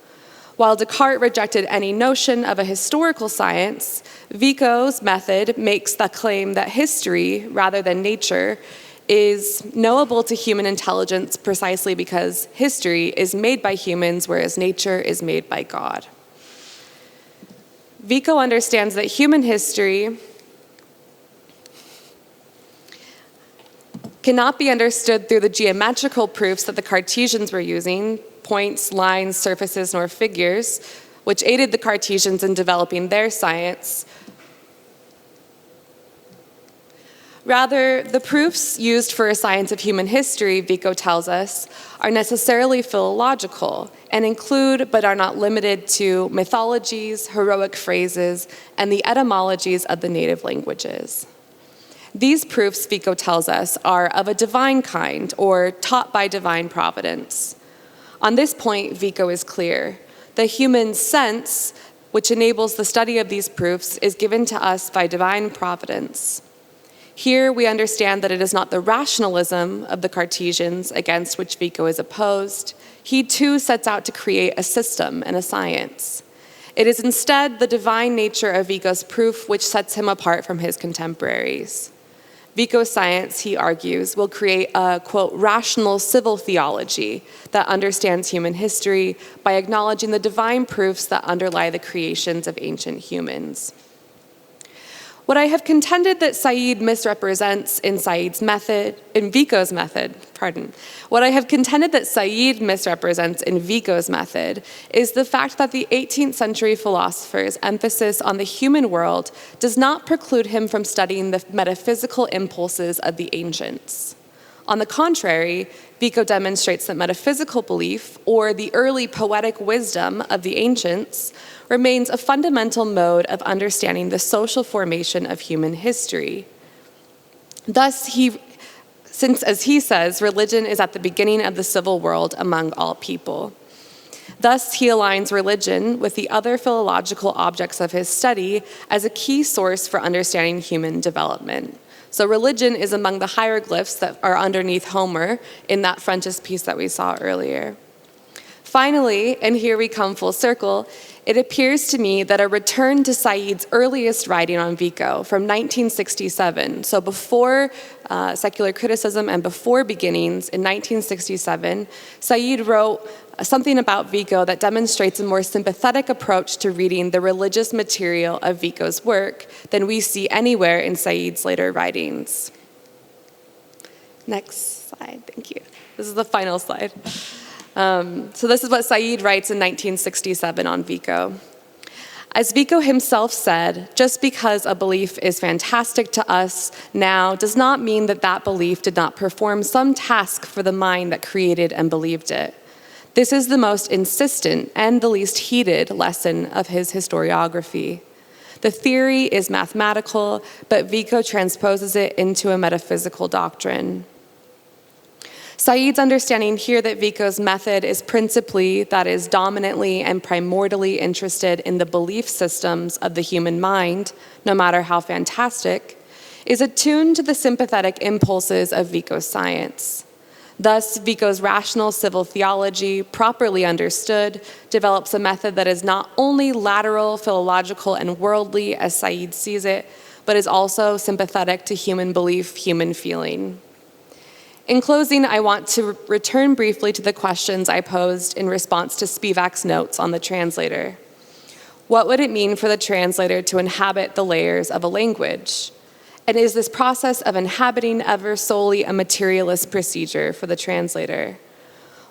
Speaker 3: While Descartes rejected any notion of a historical science, Vico's method makes the claim that history, rather than nature, is knowable to human intelligence precisely because history is made by humans, whereas nature is made by God. Vico understands that human history cannot be understood through the geometrical proofs that the Cartesians were using, points, lines, surfaces, nor figures, which aided the Cartesians in developing their science. Rather, the proofs used for a science of human history, Vico tells us, are necessarily philological and include, but are not limited to, mythologies, heroic phrases, and the etymologies of the native languages. These proofs, Vico tells us, are of a divine kind, or taught by divine providence. On this point, Vico is clear. The human sense, which enables the study of these proofs, is given to us by divine providence. Here we understand that it is not the rationalism of the Cartesians against which Vico is opposed. He too sets out to create a system and a science. It is instead the divine nature of Vico's proof which sets him apart from his contemporaries. Vico's science, he argues, will create a, quote, rational civil theology that understands human history by acknowledging the divine proofs that underlie the creations of ancient humans. What I have contended that Said misrepresents in Vico's method, what I have contended that Said misrepresents in Vico's method is the fact that the 18th century philosopher's emphasis on the human world does not preclude him from studying the metaphysical impulses of the ancients. On the contrary, Vico demonstrates that metaphysical belief, or the early poetic wisdom of the ancients, remains a fundamental mode of understanding the social formation of human history. Thus, since, as he says, religion is at the beginning of the civil world among all people. Thus, he aligns religion with the other philological objects of his study as a key source for understanding human development. So religion is among the hieroglyphs that are underneath Homer in that frontispiece that we saw earlier. Finally, and here we come full circle, it appears to me that a return to Said's earliest writing on Vico from 1967, so before secular criticism and before beginnings in 1967, Said wrote something about Vico that demonstrates a more sympathetic approach to reading the religious material of Vico's work than we see anywhere in Said's later writings. Next slide, thank you. This is the final slide. So this is what Said writes in 1967 on Vico. As Vico himself said, just because a belief is fantastic to us now does not mean that that belief did not perform some task for the mind that created and believed it. This is the most insistent and the least heated lesson of his historiography. The theory is mathematical, but Vico transposes it into a metaphysical doctrine. Said's understanding here that Vico's method is principally, that is, dominantly and primordially interested in the belief systems of the human mind, no matter how fantastic, is attuned to the sympathetic impulses of Vico's science. Thus, Vico's rational civil theology, properly understood, develops a method that is not only lateral, philological, and worldly, as Said sees it, but is also sympathetic to human belief, human feeling. In closing, I want to return briefly to the questions I posed in response to Spivak's notes on the translator. What would it mean for the translator to inhabit the layers of a language? And is this process of inhabiting ever solely a materialist procedure for the translator?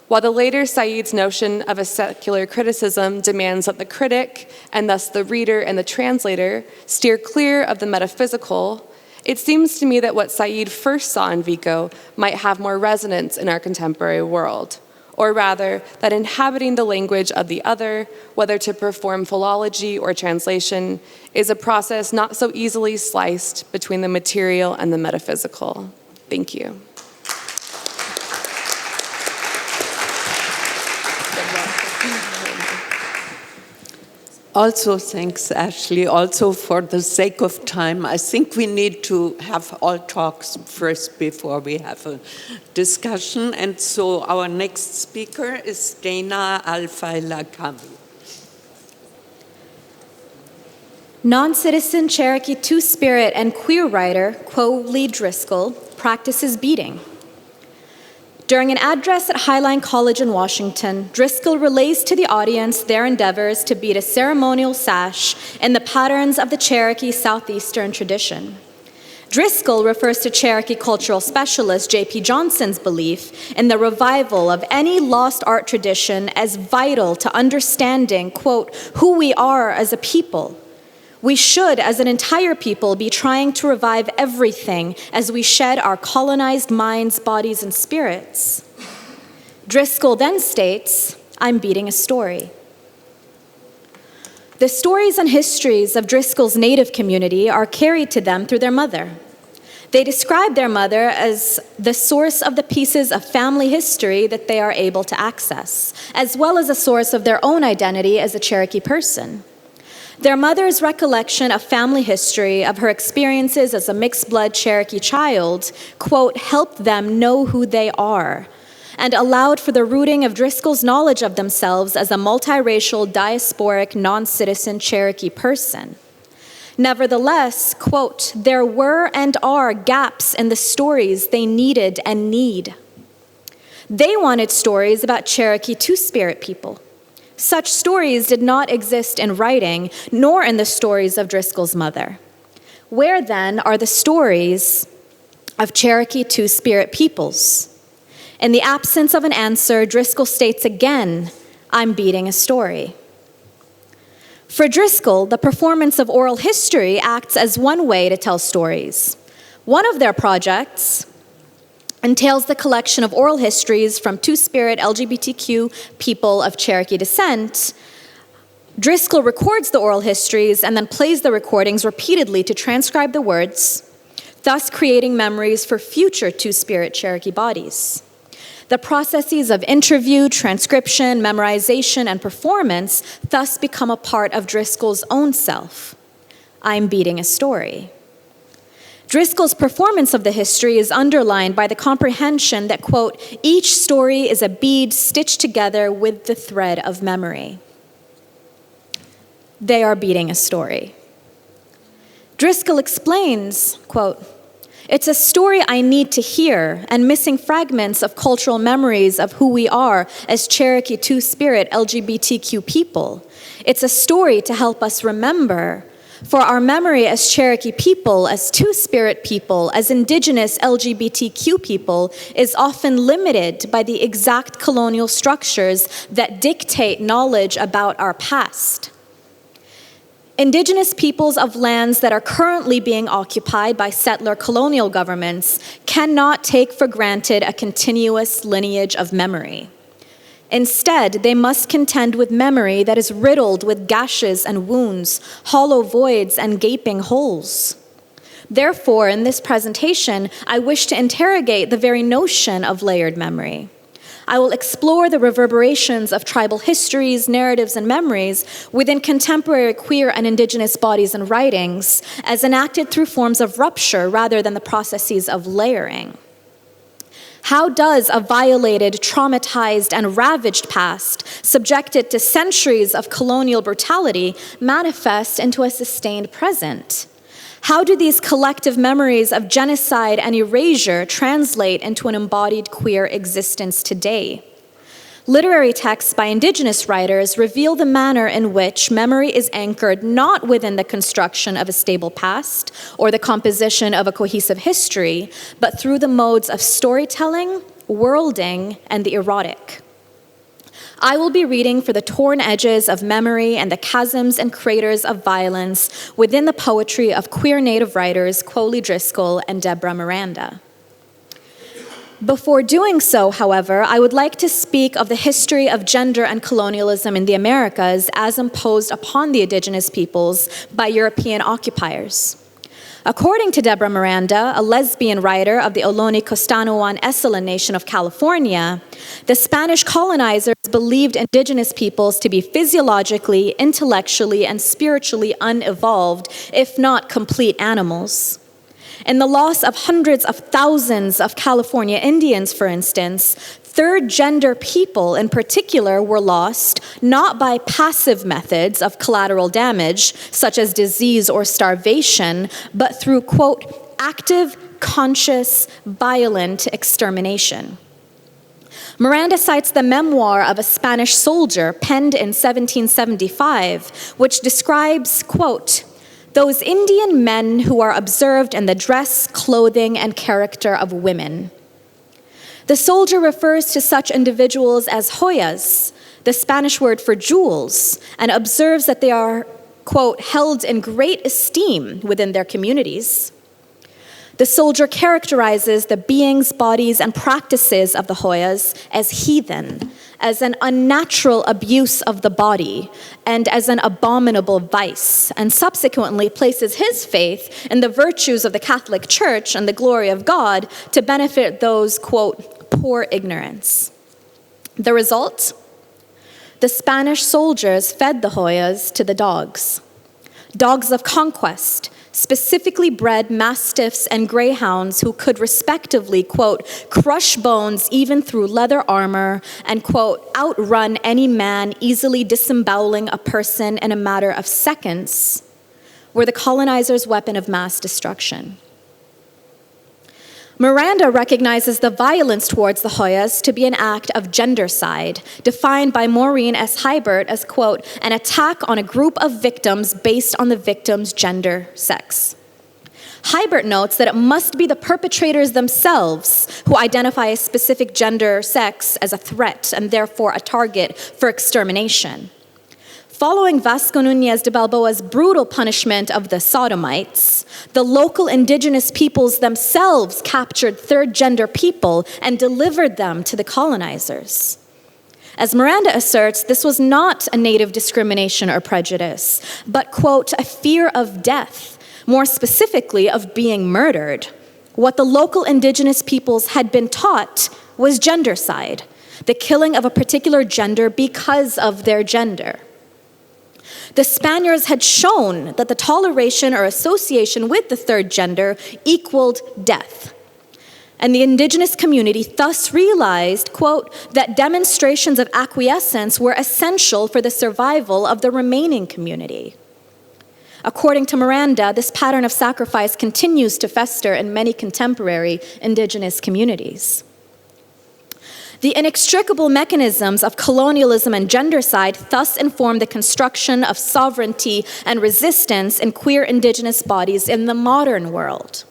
Speaker 3: While the later Said's notion of a secular criticism demands that the critic, and thus the reader and the translator, steer clear of the metaphysical, it seems to me that what Said first saw in Vico might have more resonance in our contemporary world. Or rather, that inhabiting the language of the other, whether to perform philology or translation, is a process not so easily sliced between the material and the metaphysical. Thank you.
Speaker 1: Also, thanks, Ashley. Also, for the sake of time, I think we need to have all talks first before we have a discussion. And so our next speaker is Dana Alfay-Lakawi.
Speaker 4: Non-citizen Cherokee Two-Spirit and queer writer Quo Lee Driscoll practices beating. During an address at Highline College in Washington, Driscoll relays to the audience their endeavors to beat a ceremonial sash in the patterns of the Cherokee Southeastern tradition. Driscoll refers to Cherokee cultural specialist J.P. Johnson's belief in the revival of any lost art tradition as vital to understanding, quote, who we are as a people. We should, as an entire people, be trying to revive everything as we shed our colonized minds, bodies, and spirits. Driscoll then states, I'm beating a story. The stories and histories of Driscoll's native community are carried to them through their mother. They describe their mother as the source of the pieces of family history that they are able to access, as well as a source of their own identity as a Cherokee person. Their mother's recollection of family history, of her experiences as a mixed-blood Cherokee child, quote, helped them know who they are, and allowed for the rooting of Driscoll's knowledge of themselves as a multiracial, diasporic, non-citizen Cherokee person. Nevertheless, quote, there were and are gaps in the stories they needed and need. They wanted stories about Cherokee Two-Spirit people. Such stories did not exist in writing, nor in the stories of Driscoll's mother. Where then are the stories of Cherokee Two-Spirit peoples? In the absence of an answer, Driscoll states again, I'm beating a story. For Driscoll, the performance of oral history acts as one way to tell stories. One of their projects entails the collection of oral histories from Two-Spirit LGBTQ people of Cherokee descent. Driscoll records the oral histories and then plays the recordings repeatedly to transcribe the words, thus creating memories for future Two-Spirit Cherokee bodies. The processes of interview, transcription, memorization, and performance thus become a part of Driscoll's own self. I'm beating a story. Driscoll's performance of the history is underlined by the comprehension that, quote, each story is a bead stitched together with the thread of memory. They are beating a story. Driscoll explains, quote, it's a story I need to hear and missing fragments of cultural memories of who we are as Cherokee Two-Spirit LGBTQ people. It's a story to help us remember. For our memory as Cherokee people, as Two-Spirit people, as indigenous LGBTQ people is often limited by the exact colonial structures that dictate knowledge about our past. Indigenous peoples of lands that are currently being occupied by settler colonial governments cannot take for granted a continuous lineage of memory. Instead, they must contend with memory that is riddled with gashes and wounds, hollow voids and gaping holes. Therefore, in this presentation, I wish to interrogate the very notion of layered memory. I will explore the reverberations of tribal histories, narratives, and memories within contemporary queer and indigenous bodies and writings as enacted through forms of rupture rather than the processes of layering. How does a violated, traumatized, and ravaged past, subjected to centuries of colonial brutality, manifest into a sustained present? How do these collective memories of genocide and erasure translate into an embodied queer existence today? Literary texts by indigenous writers reveal the manner in which memory is anchored not within the construction of a stable past or the composition of a cohesive history, but through the modes of storytelling, worlding, and the erotic. I will be reading for the torn edges of memory and the chasms and craters of violence within the poetry of queer Native writers Coley Driscoll and Deborah Miranda. Before doing so, however, I would like to speak of the history of gender and colonialism in the Americas as imposed upon the indigenous peoples by European occupiers. According to Deborah Miranda, a lesbian writer of the Ohlone Costanoan Esselen Nation of California, the Spanish colonizers believed indigenous peoples to be physiologically, intellectually, and spiritually unevolved, if not complete animals. In the loss of hundreds of thousands of California Indians, for instance, third gender people in particular were lost not by passive methods of collateral damage, such as disease or starvation, but through, quote, active, conscious, violent extermination. Miranda cites the memoir of a Spanish soldier penned in 1775, which describes, quote, those Indian men who are observed in the dress, clothing, and character of women. The soldier refers to such individuals as joyas, the Spanish word for jewels, and observes that they are, quote, held in great esteem within their communities. The soldier characterizes the beings, bodies, and practices of the joyas as heathen, as an unnatural abuse of the body, and as an abominable vice, and subsequently places his faith in the virtues of the Catholic Church and the glory of God to benefit those, quote, poor ignorance. The result? The Spanish soldiers fed the joyas to the dogs of conquest, specifically bred mastiffs and greyhounds who could respectively, quote, crush bones even through leather armor and, quote, outrun any man easily disemboweling a person in a matter of seconds, were the colonizers' weapon of mass destruction. Miranda recognizes the violence towards the joyas to be an act of gendercide, defined by Maureen S. Hibert as, quote, an attack on a group of victims based on the victim's gender, sex. Hibert notes that it must be the perpetrators themselves who identify a specific gender, sex, as a threat and therefore a target for extermination. Following Vasco Núñez de Balboa's brutal punishment of the sodomites, the local indigenous peoples themselves captured third gender people and delivered them to the colonizers. As Miranda asserts, this was not a native discrimination or prejudice, but, quote, a fear of death, more specifically of being murdered. What the local indigenous peoples had been taught was gendercide, the killing of a particular gender because of their gender. The Spaniards had shown that the toleration or association with the third gender equaled death. And the indigenous community thus realized, quote, that demonstrations of acquiescence were essential for the survival of the remaining community. According to Miranda, this pattern of sacrifice continues to fester in many contemporary indigenous communities. The inextricable mechanisms of colonialism and gendercide thus inform the construction of sovereignty and resistance in queer indigenous bodies in the modern world.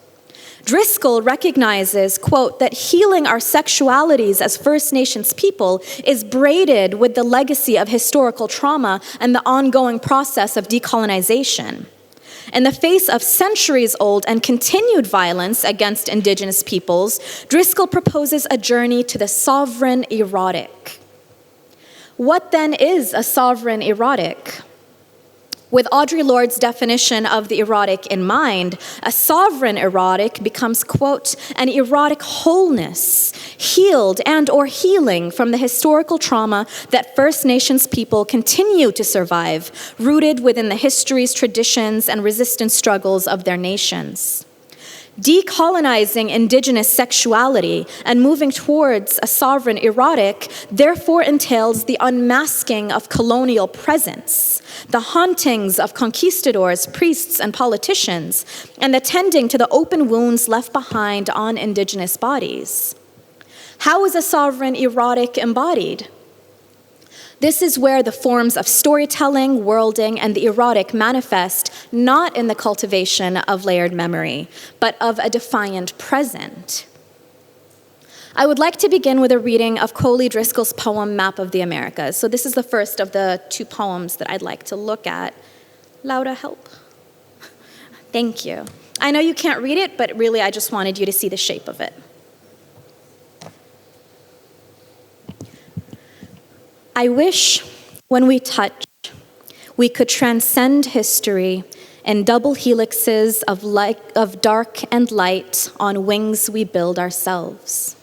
Speaker 4: Driscoll recognizes, quote, that healing our sexualities as First Nations people is braided with the legacy of historical trauma and the ongoing process of decolonization. In the face of centuries-old and continued violence against indigenous peoples, Driscoll proposes a journey to the sovereign erotic. What then is a sovereign erotic? With Audre Lorde's definition of the erotic in mind, a sovereign erotic becomes, quote, an erotic wholeness, healed and or healing from the historical trauma that First Nations people continue to survive, rooted within the histories, traditions, and resistance struggles of their nations. Decolonizing indigenous sexuality and moving towards a sovereign erotic therefore entails the unmasking of colonial presence, the hauntings of conquistadors, priests, and politicians, and the tending to the open wounds left behind on indigenous bodies. How is a sovereign erotic embodied? This is where the forms of storytelling, worlding, and the erotic manifest not in the cultivation of layered memory, but of a defiant present. I would like to begin with a reading of Coley Driscoll's poem, Map of the Americas. So this is the first of the two poems that I'd like to look at. Laura, help. Thank you. I know you can't read it, but really I just wanted you to see the shape of it. I wish when we touch, we could transcend history in double helixes of dark and light on wings we build ourselves.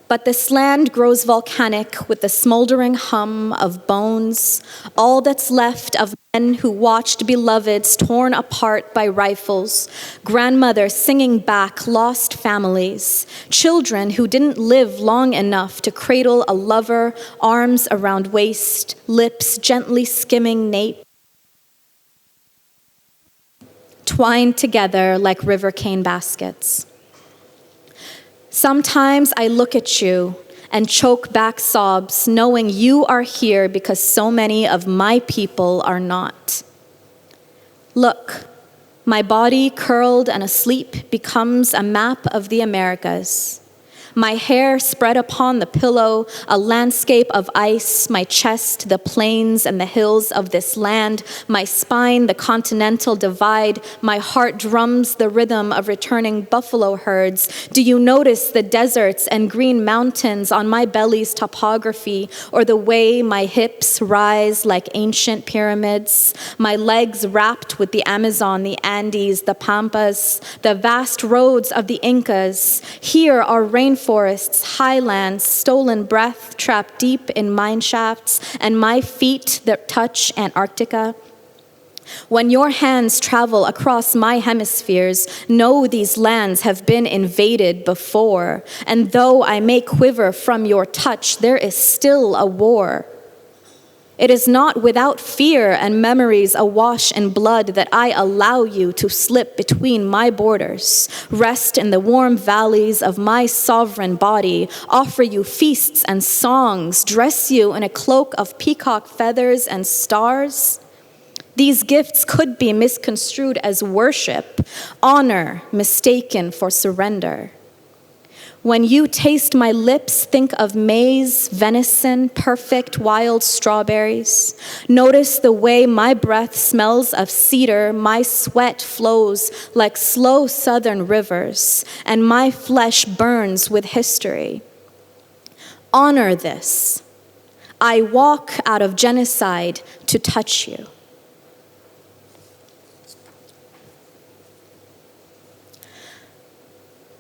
Speaker 4: But this land grows volcanic with the smoldering hum of bones, all that's left of men who watched beloveds torn apart by rifles, grandmothers singing back lost families, children who didn't live long enough to cradle a lover, arms around waist, lips gently skimming nape, twined together like river cane baskets. Sometimes I look at you and choke back sobs, knowing you are here because so many of my people are not. Look, my body curled and asleep becomes a map of the Americas. My hair spread upon the pillow, a landscape of ice, my chest, the plains and the hills of this land, my spine, the continental divide, my heart drums the rhythm of returning buffalo herds. Do you notice the deserts and green mountains on my belly's topography, or the way my hips rise like ancient pyramids, my legs wrapped with the Amazon, the Andes, the Pampas, the vast roads of the Incas? Here are rainforests, highlands, stolen breath trapped deep in mine shafts, and my feet that touch Antarctica. When your hands travel across my hemispheres, know these lands have been invaded before, and though I may quiver from your touch, there is still a war. It is not without fear and memories awash in blood that I allow you to slip between my borders, rest in the warm valleys of my sovereign body, offer you feasts and songs, dress you in a cloak of peacock feathers and stars. These gifts could be misconstrued as worship, honor mistaken for surrender. When you taste my lips, think of maize, venison, perfect wild strawberries. Notice the way my breath smells of cedar, my sweat flows like slow southern rivers, and my flesh burns with history. Honor this. I walk out of genocide to touch you.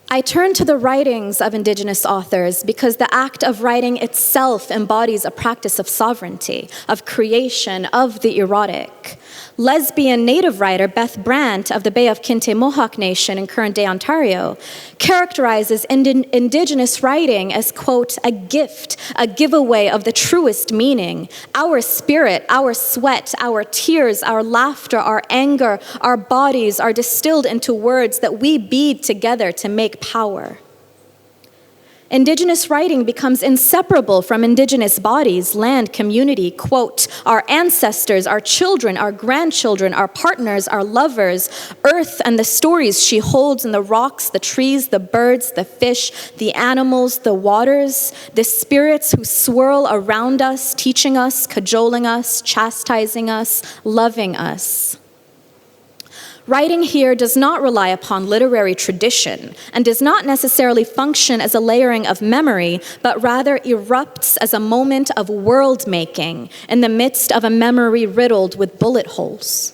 Speaker 4: I turn to the writings of Indigenous authors because the act of writing itself embodies a practice of sovereignty, of creation, of the erotic. Lesbian Native writer Beth Brandt of the Bay of Kinte Mohawk Nation in current-day Ontario characterizes Indigenous writing as, quote, a gift, a giveaway of the truest meaning. Our spirit, our sweat, our tears, our laughter, our anger, our bodies are distilled into words that we bead together to make power. Indigenous writing becomes inseparable from Indigenous bodies, land, community, quote, our ancestors, our children, our grandchildren, our partners, our lovers, earth and the stories she holds in the rocks, the trees, the birds, the fish, the animals, the waters, the spirits who swirl around us, teaching us, cajoling us, chastising us, loving us. Writing here does not rely upon literary tradition and does not necessarily function as a layering of memory, but rather erupts as a moment of world-making in the midst of a memory riddled with bullet holes.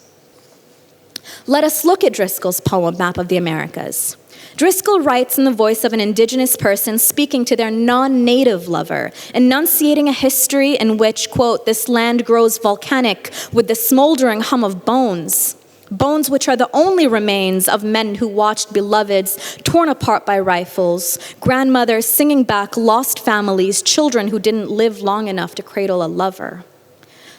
Speaker 4: Let us look at Driscoll's poem, Map of the Americas. Driscoll writes in the voice of an Indigenous person speaking to their non-native lover, enunciating a history in which, quote, this land grows volcanic with the smoldering hum of bones which are the only remains of men who watched beloveds torn apart by rifles, grandmothers singing back lost families, children who didn't live long enough to cradle a lover.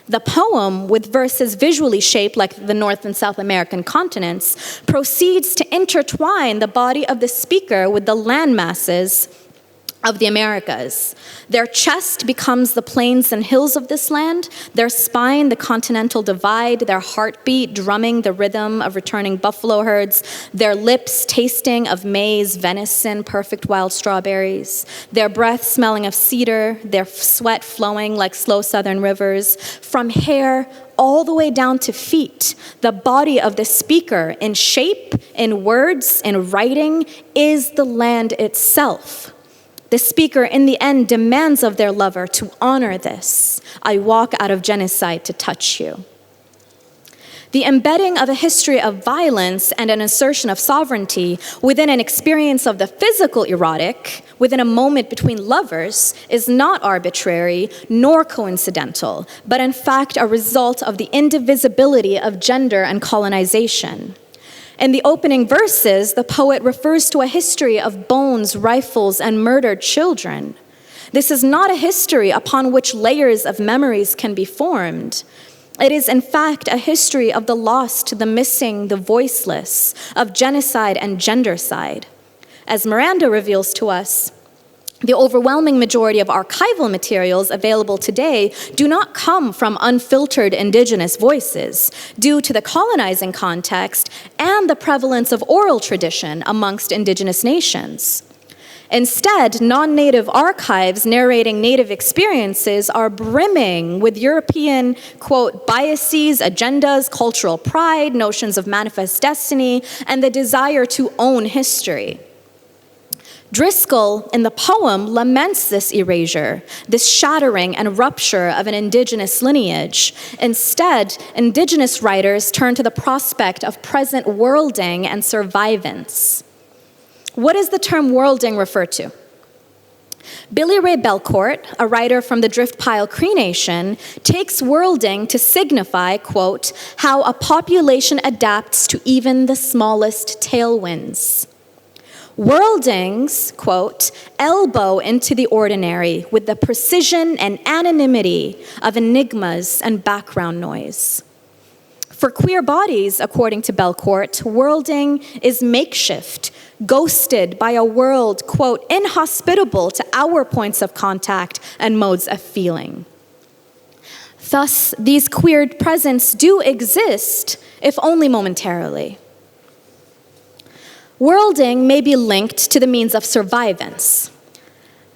Speaker 4: The poem, with verses visually shaped like the North and South American continents, proceeds to intertwine the body of the speaker with the land masses of the Americas. Their chest becomes the plains and hills of this land, their spine the continental divide, their heartbeat drumming the rhythm of returning buffalo herds, their lips tasting of maize, venison, perfect wild strawberries, their breath smelling of cedar, their sweat flowing like slow southern rivers. From hair all the way down to feet, the body of the speaker in shape, in words, in writing, is the land itself. The speaker, in the end, demands of their lover to honor this. I walk out of genocide to touch you. The embedding of a history of violence and an assertion of sovereignty within an experience of the physical erotic, within a moment between lovers, is not arbitrary nor coincidental, but in fact a result of the indivisibility of gender and colonization. In the opening verses, the poet refers to a history of bones, rifles, and murdered children. This is not a history upon which layers of memories can be formed. It is, in fact, a history of the lost, the missing, the voiceless, of genocide and gendercide. As Miranda reveals to us, the overwhelming majority of archival materials available today do not come from unfiltered indigenous voices due to the colonizing context and the prevalence of oral tradition amongst indigenous nations. Instead, non-native archives narrating native experiences are brimming with European, quote, biases, agendas, cultural pride, notions of manifest destiny, and the desire to own history. Driscoll, in the poem, laments this erasure, this shattering and rupture of an indigenous lineage. Instead, indigenous writers turn to the prospect of present worlding and survivance. What does the term worlding refer to? Billy Ray Belcourt, a writer from the Driftpile Cree Nation, takes worlding to signify, quote, how a population adapts to even the smallest tailwinds. Worldings, quote, elbow into the ordinary with the precision and anonymity of enigmas and background noise. For queer bodies, according to Belcourt, worlding is makeshift, ghosted by a world, quote, inhospitable to our points of contact and modes of feeling. Thus, these queer presents do exist, if only momentarily. Worlding may be linked to the means of survivance.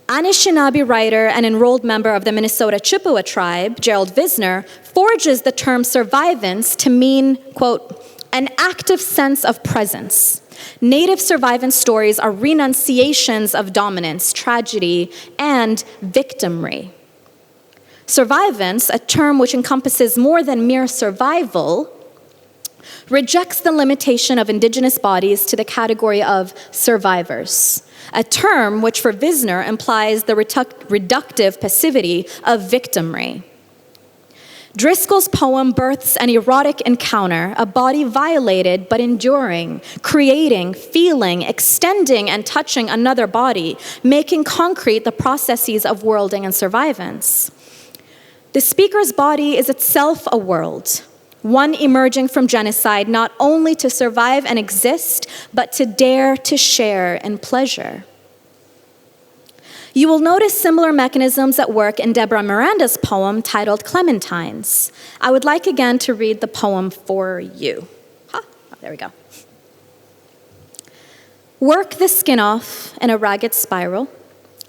Speaker 4: Anishinaabe writer and enrolled member of the Minnesota Chippewa tribe, Gerald Visner, forges the term survivance to mean, quote, an active sense of presence. Native survivance stories are renunciations of dominance, tragedy, and victimry. Survivance, a term which encompasses more than mere survival, rejects the limitation of indigenous bodies to the category of survivors, a term which for Visner implies the reductive passivity of victimry. Driscoll's poem births an erotic encounter, a body violated but enduring, creating, feeling, extending, and touching another body, making concrete the processes of worlding and survivance. The speaker's body is itself a world, one emerging from genocide not only to survive and exist, but to dare to share in pleasure. You will notice similar mechanisms at work in Deborah Miranda's poem titled Clementines. I would like again to read the poem for you. There we go. Work the skin off in a ragged spiral.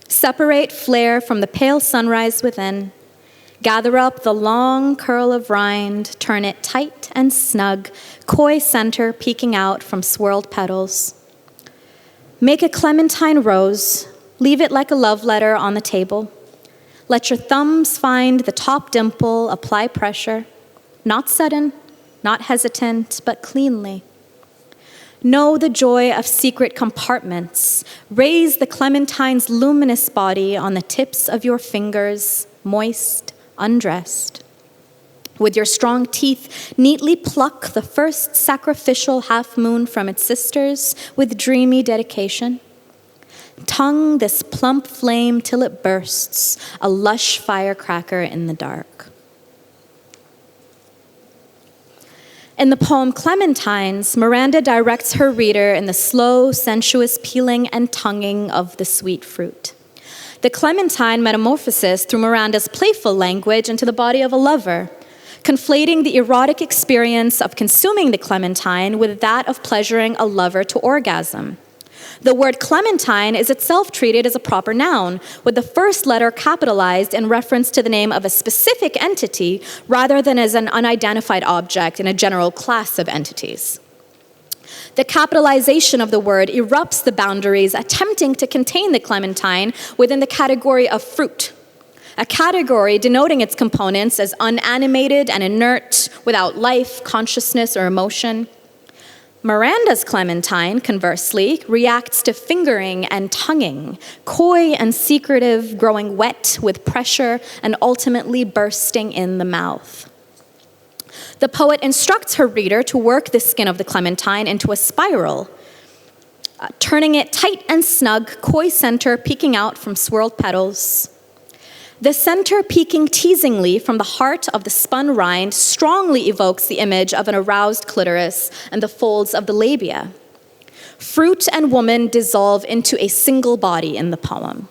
Speaker 4: Separate flare from the pale sunrise within. Gather up the long curl of rind, turn it tight and snug, coy center peeking out from swirled petals. Make a clementine rose, leave it like a love letter on the table. Let your thumbs find the top dimple, apply pressure, not sudden, not hesitant, but cleanly. Know the joy of secret compartments. Raise the clementine's luminous body on the tips of your fingers, moist, undressed. With your strong teeth, neatly pluck the first sacrificial half moon from its sisters with dreamy dedication. Tongue this plump flame till it bursts, a lush firecracker in the dark. In the poem Clementines, Miranda directs her reader in the slow, sensuous peeling and tonguing of the sweet fruit. The Clementine metamorphoses through Miranda's playful language into the body of a lover, conflating the erotic experience of consuming the Clementine with that of pleasuring a lover to orgasm. The word Clementine is itself treated as a proper noun, with the first letter capitalized in reference to the name of a specific entity rather than as an unidentified object in a general class of entities. The capitalization of the word erupts the boundaries, attempting to contain the Clementine within the category of fruit, a category denoting its components as unanimated and inert, without life, consciousness, or emotion. Miranda's Clementine, conversely, reacts to fingering and tonguing, coy and secretive, growing wet with pressure, and ultimately bursting in the mouth. The poet instructs her reader to work the skin of the Clementine into a spiral, turning it tight and snug, coy center peeking out from swirled petals. The center peeking teasingly from the heart of the spun rind strongly evokes the image of an aroused clitoris and the folds of the labia. Fruit and woman dissolve into a single body in the poem.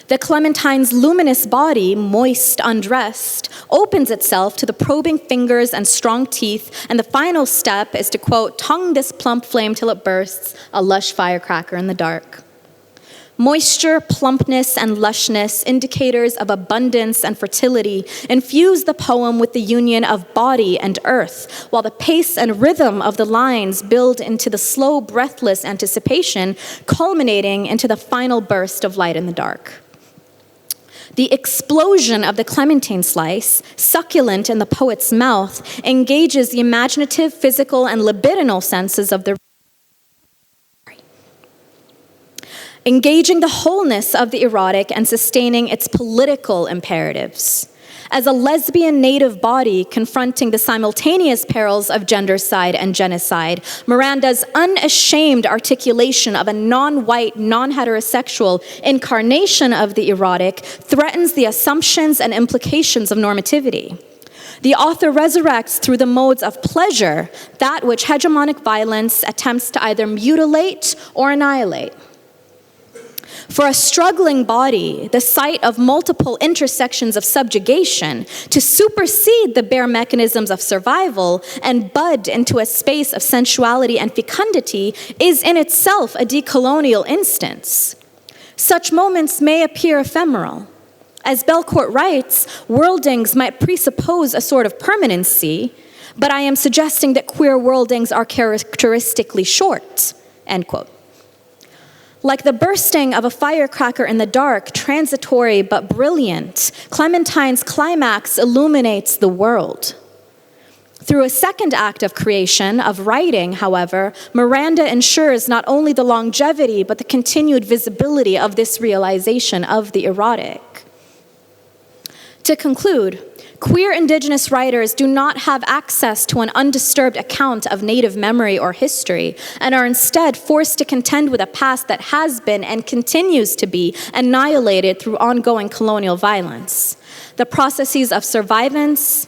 Speaker 4: The Clementine's luminous body, moist, undressed, opens itself to the probing fingers and strong teeth, and the final step is to, quote, tongue this plump flame till it bursts, a lush firecracker in the dark. Moisture, plumpness, and lushness, indicators of abundance and fertility, infuse the poem with the union of body and earth, while the pace and rhythm of the lines build into the slow, breathless anticipation, culminating into the final burst of light in the dark. The explosion of the clementine slice, succulent in the poet's mouth, engages the imaginative, physical, and libidinal senses of the engaging the wholeness of the erotic and sustaining its political imperatives. As a lesbian native body confronting the simultaneous perils of gendercide and genocide, Miranda's unashamed articulation of a non-white, non-heterosexual incarnation of the erotic threatens the assumptions and implications of normativity. The author resurrects through the modes of pleasure that which hegemonic violence attempts to either mutilate or annihilate. For a struggling body, the sight of multiple intersections of subjugation to supersede the bare mechanisms of survival and bud into a space of sensuality and fecundity is in itself a decolonial instance. Such moments may appear ephemeral. As Belcourt writes, worldings might presuppose a sort of permanency, but I am suggesting that queer worldings are characteristically short, end quote. Like the bursting of a firecracker in the dark, transitory but brilliant, Clementine's climax illuminates the world. Through a second act of creation, of writing, however, Miranda ensures not only the longevity but the continued visibility of this realization of the erotic. To conclude, queer Indigenous writers do not have access to an undisturbed account of Native memory or history, and are instead forced to contend with a past that has been and continues to be annihilated through ongoing colonial violence. The processes of survivance,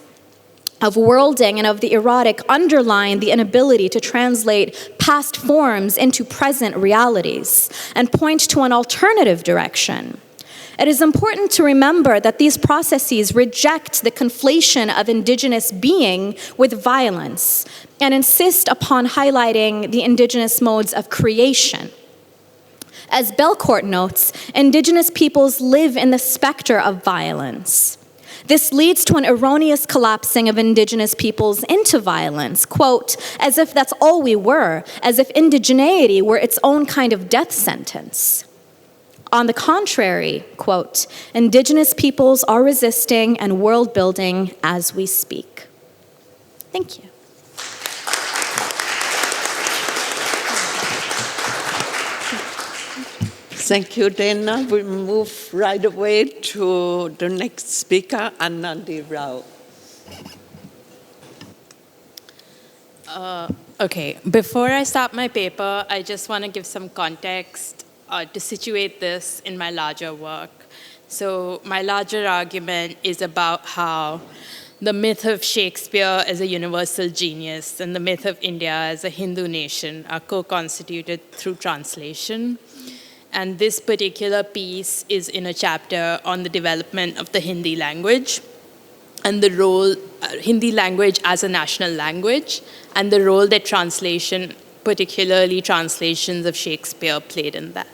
Speaker 4: of worlding, and of the erotic underline the inability to translate past forms into present realities and point to an alternative direction. It is important to remember that these processes reject the conflation of Indigenous being with violence and insist upon highlighting the Indigenous modes of creation. As Belcourt notes, Indigenous peoples live in the specter of violence. This leads to an erroneous collapsing of Indigenous peoples into violence, quote, as if that's all we were, as if indigeneity were its own kind of death sentence. On the contrary, quote, Indigenous peoples are resisting and world building as we speak. Thank you.
Speaker 1: Thank you, Dana. We move right away to the next speaker, Anandi Rao.
Speaker 5: Okay, before I start my paper, I just want to give some context to situate this in my larger work. So my larger argument is about how the myth of Shakespeare as a universal genius and the myth of India as a Hindu nation are co-constituted through translation. and this particular piece is in a chapter on the development of the Hindi language and the role, Hindi language as a national language, and the role that translation, particularly translations of Shakespeare, played in that.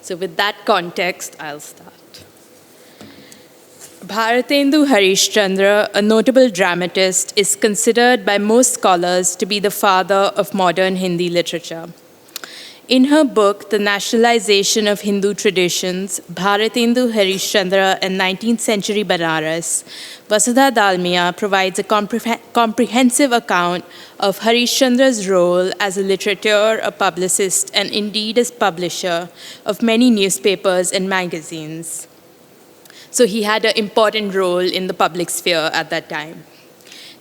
Speaker 5: So with that context, I'll start. Bharatendu Harishchandra, a notable dramatist, is considered by most scholars to be the father of modern Hindi literature. In her book, The Nationalization of Hindu Traditions, Bharatendu Harishchandra and 19th Century Banaras, Vasudha Dalmia provides a comprehensive account of Harishchandra's role as a litterateur, a publicist, and indeed as publisher of many newspapers and magazines. So he had an important role in the public sphere at that time.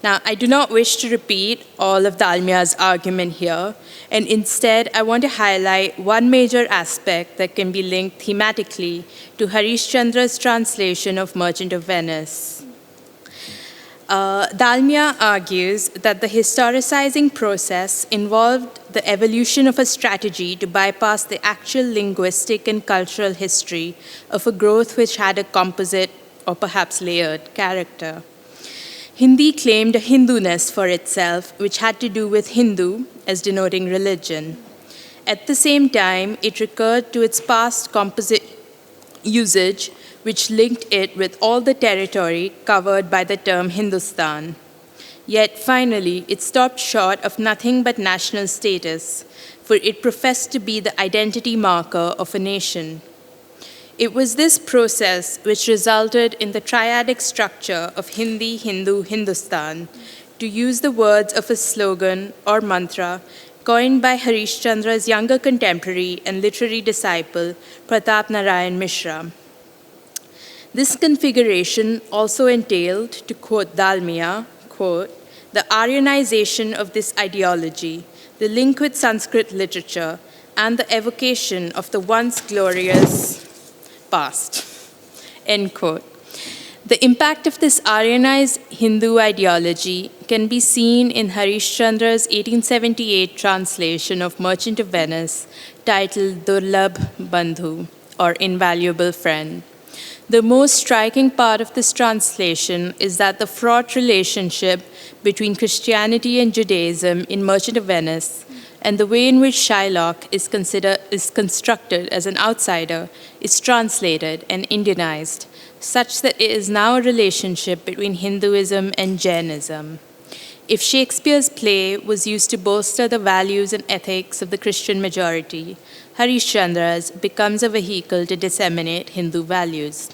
Speaker 5: Now, I do not wish to repeat all of Dalmia's argument here, and instead I want to highlight one major aspect that can be linked thematically to Harishchandra's translation of Merchant of Venice. Dalmia argues that the historicizing process involved the evolution of a strategy to bypass the actual linguistic and cultural history of a growth which had a composite or perhaps layered character. Hindi claimed a Hinduness for itself, which had to do with Hindu as denoting religion. At the same time, it recurred to its past composite usage, which linked it with all the territory covered by the term Hindustan. Yet finally, it stopped short of nothing but national status, for it professed to be the identity marker of a nation. It was this process which resulted in the triadic structure of Hindi, Hindu, Hindustan, to use the words of a slogan or mantra coined by Harishchandra's younger contemporary and literary disciple, Pratap Narayan Mishra. This configuration also entailed, to quote Dalmia, quote, the Aryanization of this ideology, the link with Sanskrit literature, and the evocation of the once glorious past, end quote. The impact of this Aryanized Hindu ideology can be seen in Harishchandra's 1878 translation of Merchant of Venice, titled Durlabh Bandhu, or Invaluable Friend. The most striking part of this translation is that the fraught relationship between Christianity and Judaism in Merchant of Venice and the way in which Shylock is constructed as an outsider is translated and Indianized, such that it is now a relationship between Hinduism and Jainism. If Shakespeare's play was used to bolster the values and ethics of the Christian majority, Harishchandra's becomes a vehicle to disseminate Hindu values.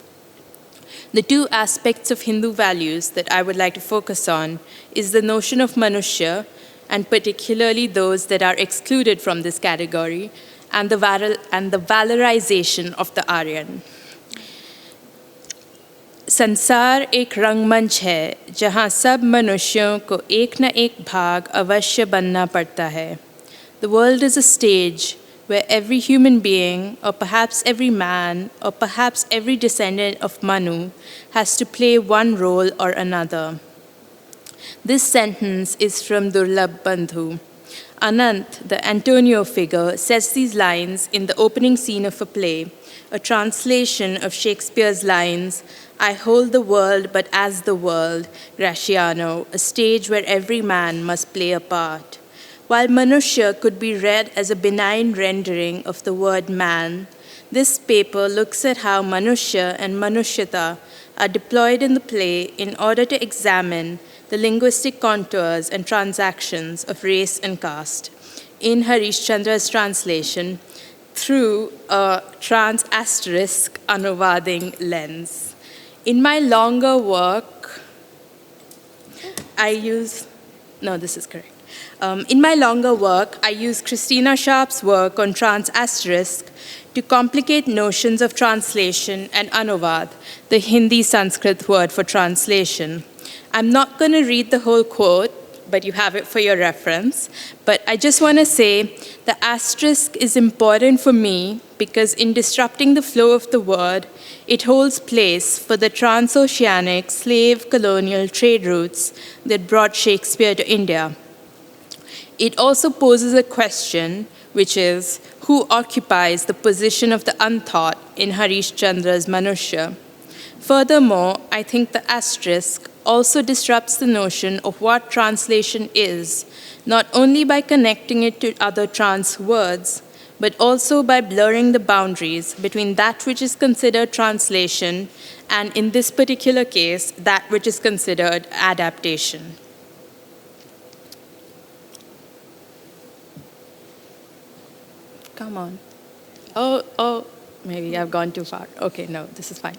Speaker 5: The two aspects of Hindu values that I would like to focus on is the notion of Manushya, and particularly those that are excluded from this category, and the valorization of the Aryan. संसार एक रंगमंच है जहाँ सब मनुष्यों को एक न एक भाग अवश्य बनना पड़ता है. The world is a stage where every human being, or perhaps every man, or perhaps every descendant of Manu, has to play one role or another. This sentence is from Durlabh Bandhu. Anant, the Antonio figure, says these lines in the opening scene of a play, a translation of Shakespeare's lines, I hold the world but as the world, Gratiano, a stage where every man must play a part. While Manushya could be read as a benign rendering of the word man, this paper looks at how Manushya and Manushyata are deployed in the play in order to examine the linguistic contours and transactions of race and caste in Harishchandra's translation through a trans-asterisk anuvading lens. In my longer work, I use Christina Sharp's work on trans-asterisk to complicate notions of translation and anuvad, the Hindi-Sanskrit word for translation. I'm not going to read the whole quote, but you have it for your reference. But I just want to say the asterisk is important for me because in disrupting the flow of the word, it holds place for the transoceanic slave colonial trade routes that brought Shakespeare to India. It also poses a question, which is, who occupies the position of the untaught in Harish Chandra's Manushya? Furthermore, I think the asterisk also disrupts the notion of what translation is, not only by connecting it to other trans words, but also by blurring the boundaries between that which is considered translation and, in this particular case, that which is considered adaptation. Come on. Oh, maybe I've gone too far. Okay, no, this is fine.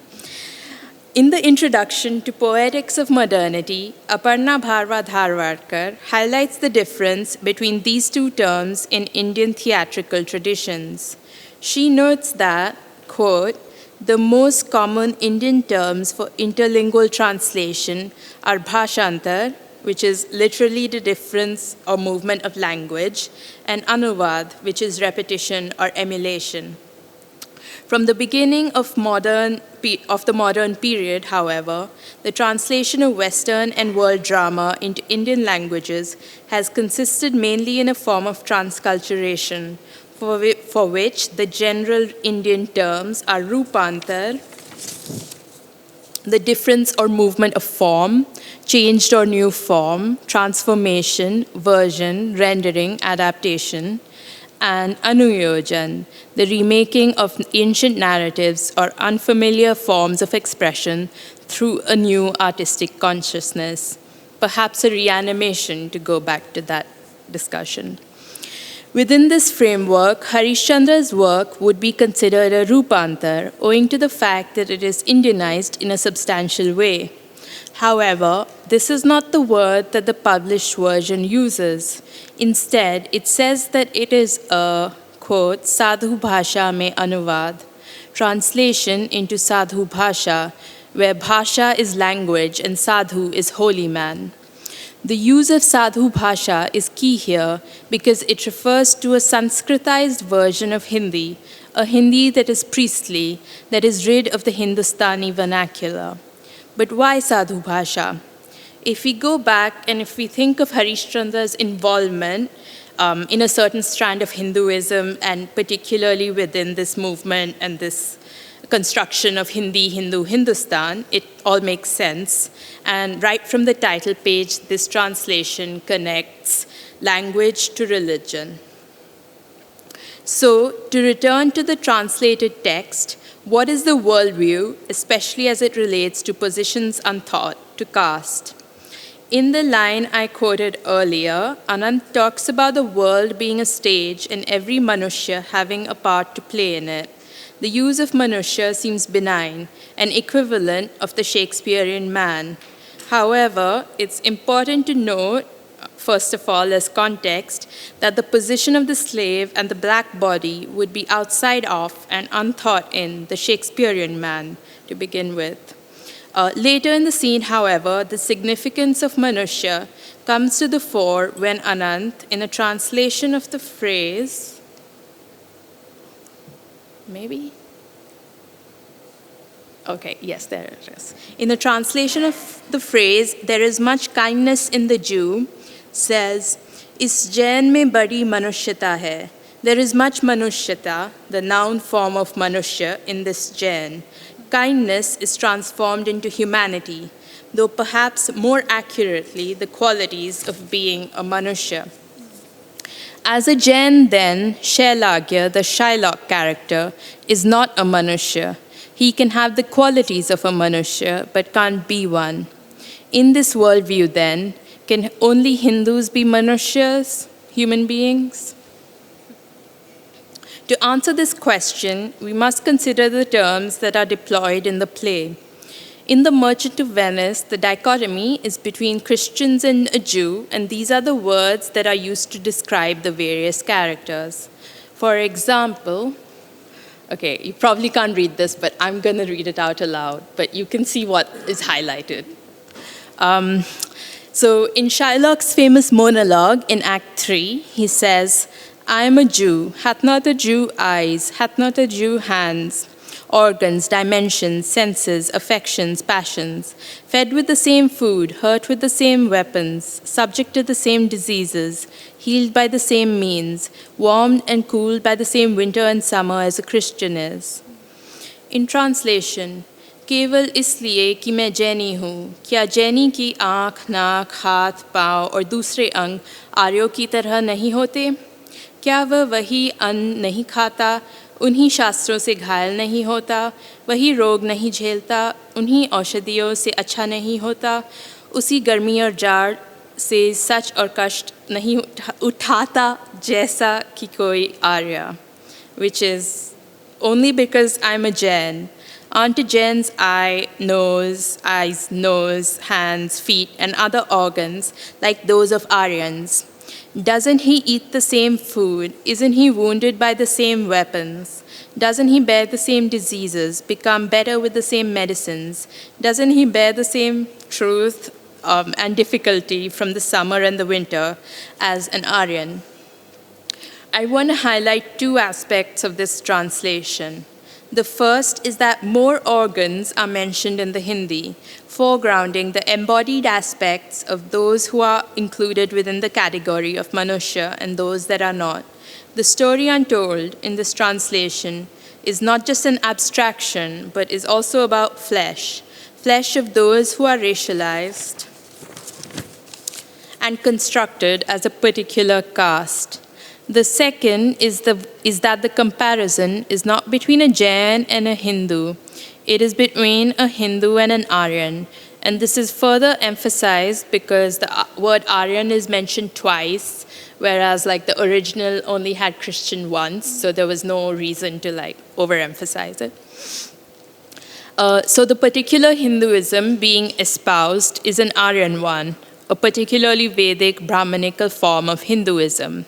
Speaker 5: In the introduction to Poetics of Modernity, Aparna Bharwa Dharwarkar highlights the difference between these two terms in Indian theatrical traditions. She notes that, quote, the most common Indian terms for interlingual translation are bhashantar, which is literally the difference or movement of language, and anuvad, which is repetition or emulation. From the beginning of the modern period, however, the translation of Western and world drama into Indian languages has consisted mainly in a form of transculturation, for which the general Indian terms are rupantar, the difference or movement of form, changed or new form, transformation, version, rendering, adaptation, and anuyojan, the remaking of ancient narratives or unfamiliar forms of expression through a new artistic consciousness, perhaps a reanimation, to go back to that discussion. Within this framework, Harish Chandra's work would be considered a rupantar, owing to the fact that it is Indianized in a substantial way. However, this is not the word that the published version uses. Instead, it says that it is a, quote, sadhu bhasha mein anuvad, translation into sadhu bhasha, where bhasha is language and sadhu is holy man. The use of sadhu bhasha is key here because it refers to a Sanskritized version of Hindi, a Hindi that is priestly, that is rid of the Hindustani vernacular. But why sadhu bhasha? If we go back and if we think of Harish Chandra's involvement in a certain strand of Hinduism, and particularly within this movement and this construction of Hindi, Hindu, Hindustan, it all makes sense. And right from the title page, this translation connects language to religion. So, to return to the translated text, what is the worldview, especially as it relates to positions untaught, to caste? In the line I quoted earlier, Anant talks about the world being a stage and every Manushya having a part to play in it. The use of Manushya seems benign, an equivalent of the Shakespearean man. However, it's important to note, first of all, as context, that the position of the slave and the black body would be outside of and untaught in the Shakespearean man, to begin with. Later in the scene, however, the significance of Manushya comes to the fore when Anant, in a translation of the phrase, maybe? Okay, yes, there it is. In the translation of the phrase, there is much kindness in the Jew, says, Is Jain mein badi manushyata hai. There is much manushyata, the noun form of manushya, in this Jain. Kindness is transformed into humanity, though perhaps more accurately, the qualities of being a manushya. As a Jain, then, Shailagya, the Shylock character, is not a manushya. He can have the qualities of a manushya, but can't be one. In this worldview, then, can only Hindus be manushyas, human beings? To answer this question, we must consider the terms that are deployed in the play. In The Merchant of Venice, the dichotomy is between Christians and a Jew, and these are the words that are used to describe the various characters. For example, okay, you probably can't read this, but I'm going to read it out aloud, but you can see what is highlighted. So in Shylock's famous monologue in Act 3, he says, I am a Jew, hath not a Jew eyes, hath not a Jew hands? organs, dimensions, senses, affections, passions, fed with the same food, hurt with the same weapons, subject to the same diseases, healed by the same means, warmed and cooled by the same winter and summer as a Christian is. In translation, केवल इसलिए कि मैं जैनी हूँ, क्या जैनी की आँख, नाक, हाथ, पाँव और दूसरे अंग आर्यों की तरह नहीं होते? क्या वह वही अन्न नहीं खाता, उन्हीं शास्त्रों से घायल नहीं होता, वही रोग नहीं झेलता, उन्हीं औषधियों से अच्छा नहीं होता, उसी गर्मी और जाड़ से सच और कष्ट नहीं उठाता जैसा कि कोई आर्य? Which is, only because I'm a Jain, aren't a Jain's eyes, nose, hands, feet, and other organs like those of Aryans? Doesn't he eat the same food? Isn't he wounded by the same weapons? Doesn't he bear the same diseases, become better with the same medicines? Doesn't he bear the same truth and difficulty from the summer and the winter as an Aryan? I want to highlight two aspects of this translation. The first is that more organs are mentioned in the Hindi, foregrounding the embodied aspects of those who are included within the category of Manushya and those that are not. The story untold in this translation is not just an abstraction, but is also about flesh, flesh of those who are racialized and constructed as a particular caste. The second is that the comparison is not between a Jain and a Hindu. It is between a Hindu and an Aryan. And this is further emphasized because the word Aryan is mentioned twice, whereas like the original only had Christian once, so there was no reason to like overemphasize it. So the particular Hinduism being espoused is an Aryan one, a particularly Vedic Brahmanical form of Hinduism.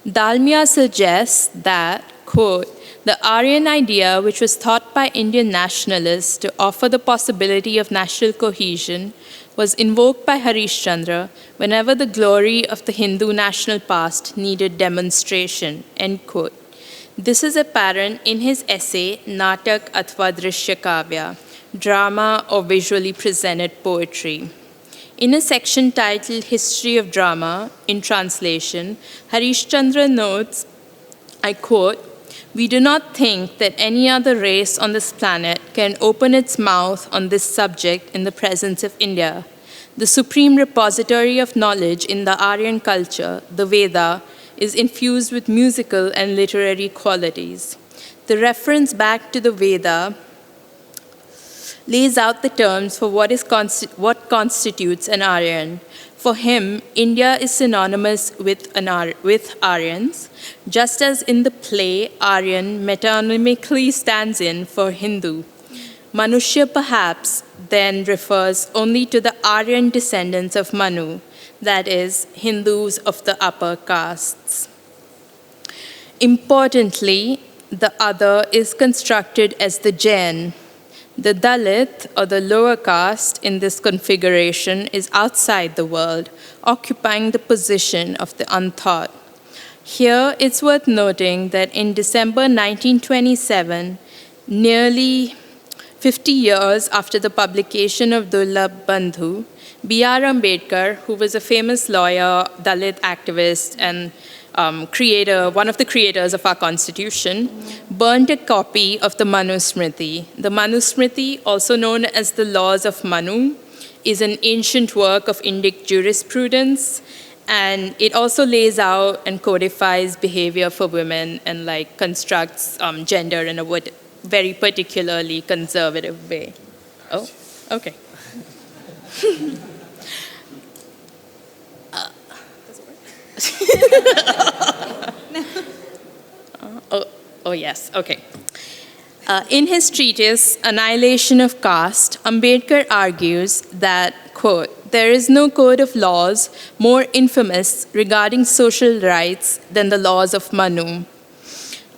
Speaker 5: Dalmia suggests that, quote, the Aryan idea, which was thought by Indian nationalists to offer the possibility of national cohesion, was invoked by Harishchandra whenever the glory of the Hindu national past needed demonstration, end quote. This is apparent in his essay, Natak Athva Drishya Kavya, drama or visually presented poetry. In a section titled History of Drama, in translation, Harishchandra notes, I quote, "We do not think that any other race on this planet can open its mouth on this subject in the presence of India. The supreme repository of knowledge in the Aryan culture, the Veda, is infused with musical and literary qualities. The reference back to the Veda lays out the terms for what constitutes an Aryan. For him, India is synonymous with Aryans, just as in the play, Aryan metonymically stands in for Hindu. Manushya perhaps then refers only to the Aryan descendants of Manu, that is, Hindus of the upper castes. Importantly, the other is constructed as the Jain. The Dalit, or the lower caste in this configuration, is outside the world, occupying the position of the untaught. Here, it's worth noting that in December 1927, nearly 50 years after the publication of Durlabh Bandhu, B.R. Ambedkar, who was a famous lawyer, Dalit activist, and one of the creators of our constitution, burnt a copy of the Manu Smriti. The Manu Smriti, also known as the Laws of Manu, is an ancient work of Indic jurisprudence, and it also lays out and codifies behavior for women and like constructs gender in a very particularly conservative way. Oh, okay. Oh, yes, okay. In his treatise, Annihilation of Caste, Ambedkar argues that, quote, there is no code of laws more infamous regarding social rights than the laws of Manu,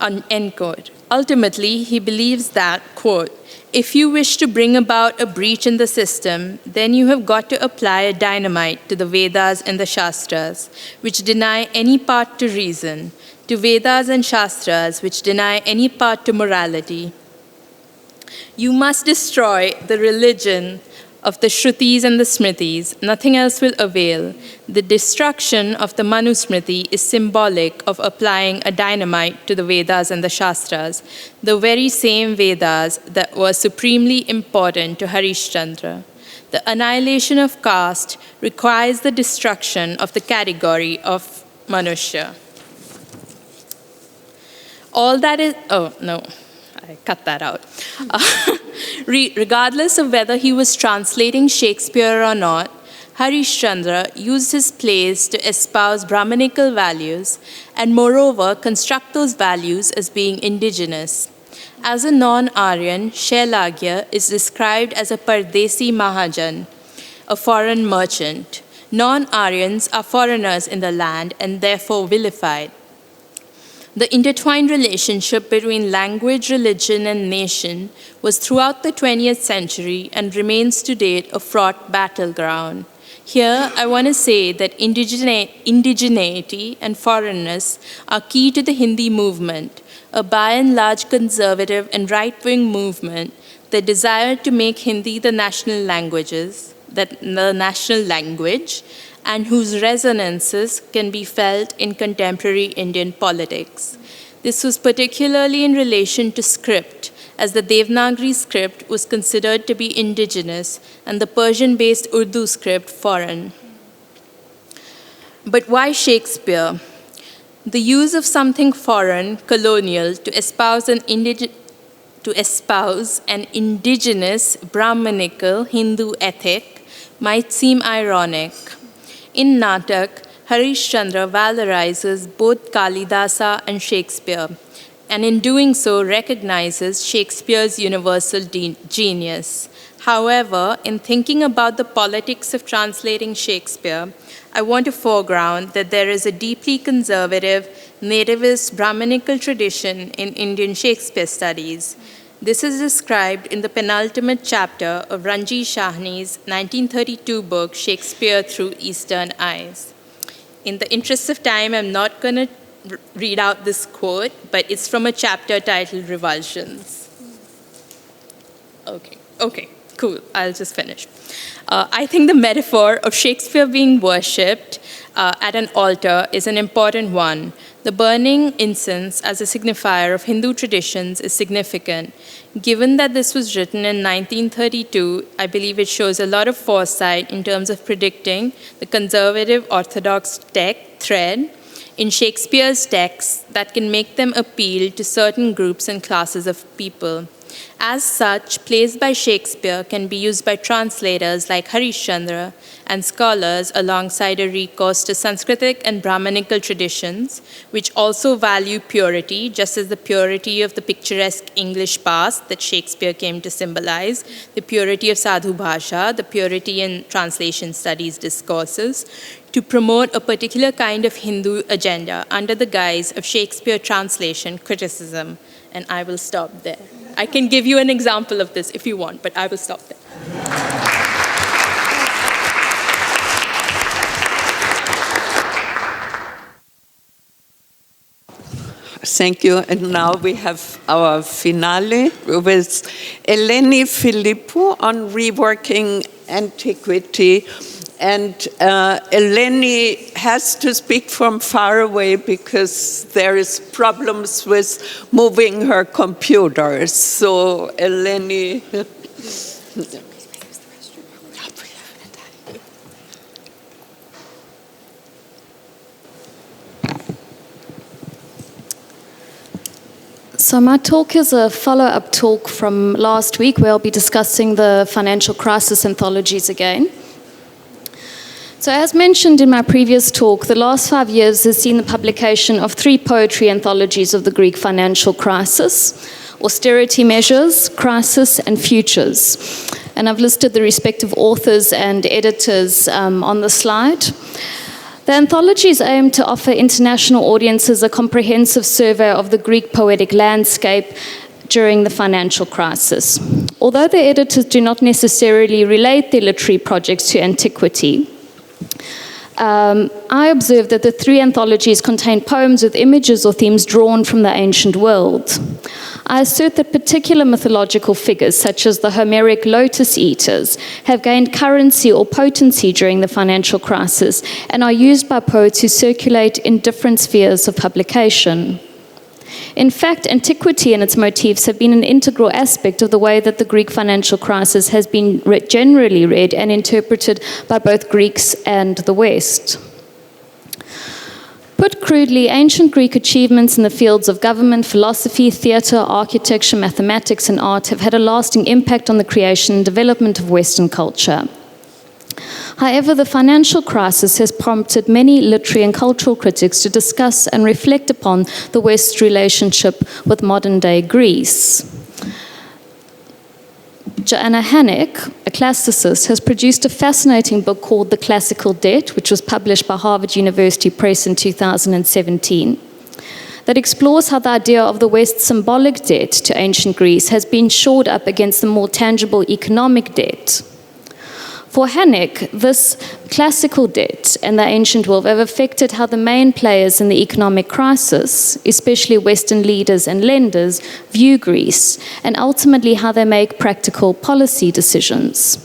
Speaker 5: end quote. Ultimately, he believes that, quote, if you wish to bring about a breach in the system, then you have got to apply a dynamite to the Vedas and the Shastras, which deny any part to reason, to Vedas and Shastras, which deny any part to morality. You must destroy the religion of the Shrutis and the Smritis. Nothing else will avail. The destruction of the Manusmriti is symbolic of applying a dynamite to the Vedas and the Shastras, the very same Vedas that were supremely important to Harishchandra. The annihilation of caste requires the destruction of the category of Manushya. All that is, oh no, I cut that out. Regardless of whether he was translating Shakespeare or not, Harishchandra used his plays to espouse Brahmanical values and moreover construct those values as being indigenous. As a non-Aryan, Shailagya is described as a Pardesi Mahajan, a foreign merchant. Non-Aryans are foreigners in the land and therefore vilified. The intertwined relationship between language, religion, and nation was throughout the 20th century and remains to date a fraught battleground. Here, I want to say that indigeneity and foreignness are key to the Hindi movement, a by and large conservative and right-wing movement that desired to make Hindi the national language, and whose resonances can be felt in contemporary Indian politics. This was particularly in relation to script, as the Devanagari script was considered to be indigenous and the Persian-based Urdu script foreign. But why Shakespeare? The use of something foreign, colonial, to espouse an indigenous, Brahmanical Hindu ethic might seem ironic. In Natak, Harishchandra valorizes both Kalidasa and Shakespeare, and in doing so recognizes Shakespeare's universal genius. However, in thinking about the politics of translating Shakespeare, I want to foreground that there is a deeply conservative, nativist, Brahmanical tradition in Indian Shakespeare studies. This is described in the penultimate chapter of Ranjit Shahni's 1932 book, Shakespeare Through Eastern Eyes. In the interest of time, I'm not going to read out this quote, but it's from a chapter titled Revulsions. Okay, cool, I'll just finish. I think the metaphor of Shakespeare being worshipped at an altar is an important one. The burning incense as a signifier of Hindu traditions is significant. Given that this was written in 1932, I believe it shows a lot of foresight in terms of predicting the conservative orthodox thread in Shakespeare's texts that can make them appeal to certain groups and classes of people. As such, plays by Shakespeare can be used by translators like Harishchandra and scholars alongside a recourse to Sanskritic and Brahmanical traditions, which also value purity, just as the purity of the picturesque English past that Shakespeare came to symbolize, the purity of Sadhu Bhasha, the purity in translation studies discourses, to promote a particular kind of Hindu agenda under the guise of Shakespeare translation criticism. And I will stop there. I can give you an example of this if you want, but I will stop there.
Speaker 1: Thank you. And now we have our finale with Eleni Philippou on reworking antiquity. And Eleni has to speak from far away because there is problems with moving her computer. So Eleni.
Speaker 6: So my talk is a follow-up talk from last week where I'll be discussing the financial crisis anthologies again. So as mentioned in my previous talk, the last 5 years has seen the publication of 3 poetry anthologies of the Greek financial crisis: Austerity Measures, Crisis, and Futures. And I've listed the respective authors and editors on the slide. The anthologies aim to offer international audiences a comprehensive survey of the Greek poetic landscape during the financial crisis. Although the editors do not necessarily relate their literary projects to antiquity, I observed that the 3 anthologies contain poems with images or themes drawn from the ancient world. I assert that particular mythological figures, such as the Homeric lotus eaters, have gained currency or potency during the financial crisis and are used by poets who circulate in different spheres of publication. In fact, antiquity and its motifs have been an integral aspect of the way that the Greek financial crisis has been generally read and interpreted by both Greeks and the West. Put crudely, ancient Greek achievements in the fields of government, philosophy, theatre, architecture, mathematics, and art have had a lasting impact on the creation and development of Western culture. However, the financial crisis has prompted many literary and cultural critics to discuss and reflect upon the West's relationship with modern-day Greece. Joanna Haneke, a classicist, has produced a fascinating book called The Classical Debt, which was published by Harvard University Press in 2017, that explores how the idea of the West's symbolic debt to ancient Greece has been shored up against the more tangible economic debt. For Haneke, this classical debt and the ancient world have affected how the main players in the economic crisis, especially Western leaders and lenders, view Greece, and ultimately how they make practical policy decisions.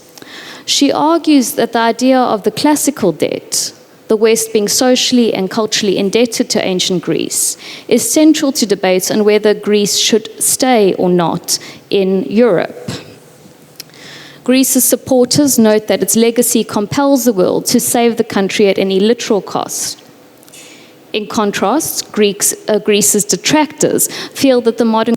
Speaker 6: She argues that the idea of the classical debt, the West being socially and culturally indebted to ancient Greece, is central to debates on whether Greece should stay or not in Europe. Greece's supporters note that its legacy compels the world to save the country at any literal cost. In contrast, Greece's detractors feel that the modern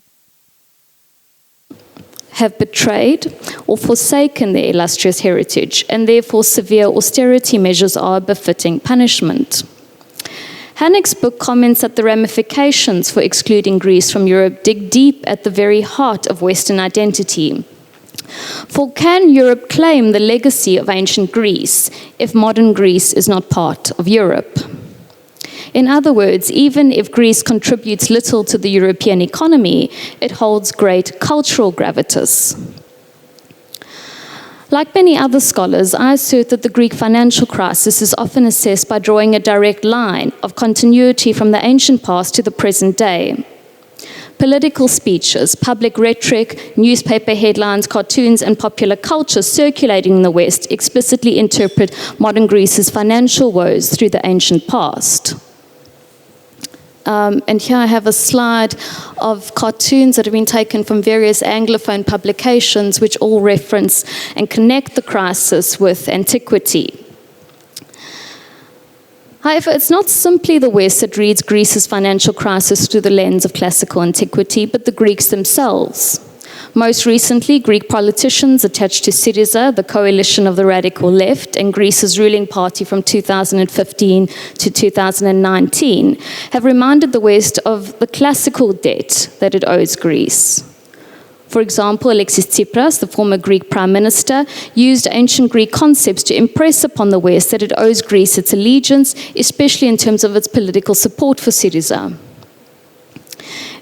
Speaker 6: have betrayed or forsaken their illustrious heritage, and therefore severe austerity measures are a befitting punishment. Haneke's book comments that the ramifications for excluding Greece from Europe dig deep at the very heart of Western identity. For can Europe claim the legacy of ancient Greece if modern Greece is not part of Europe? In other words, even if Greece contributes little to the European economy, it holds great cultural gravitas. Like many other scholars, I assert that the Greek financial crisis is often assessed by drawing a direct line of continuity from the ancient past to the present day. Political speeches, public rhetoric, newspaper headlines, cartoons, and popular culture circulating in the West explicitly interpret modern Greece's financial woes through the ancient past. And here I have a slide of cartoons that have been taken from various Anglophone publications which all reference and connect the crisis with antiquity. However, it's not simply the West that reads Greece's financial crisis through the lens of classical antiquity, but the Greeks themselves. Most recently, Greek politicians attached to Syriza, the coalition of the radical left, and Greece's ruling party from 2015 to 2019, have reminded the West of the classical debt that it owes Greece. For example, Alexis Tsipras, the former Greek prime minister, used ancient Greek concepts to impress upon the West that it owes Greece its allegiance, especially in terms of its political support for Syriza.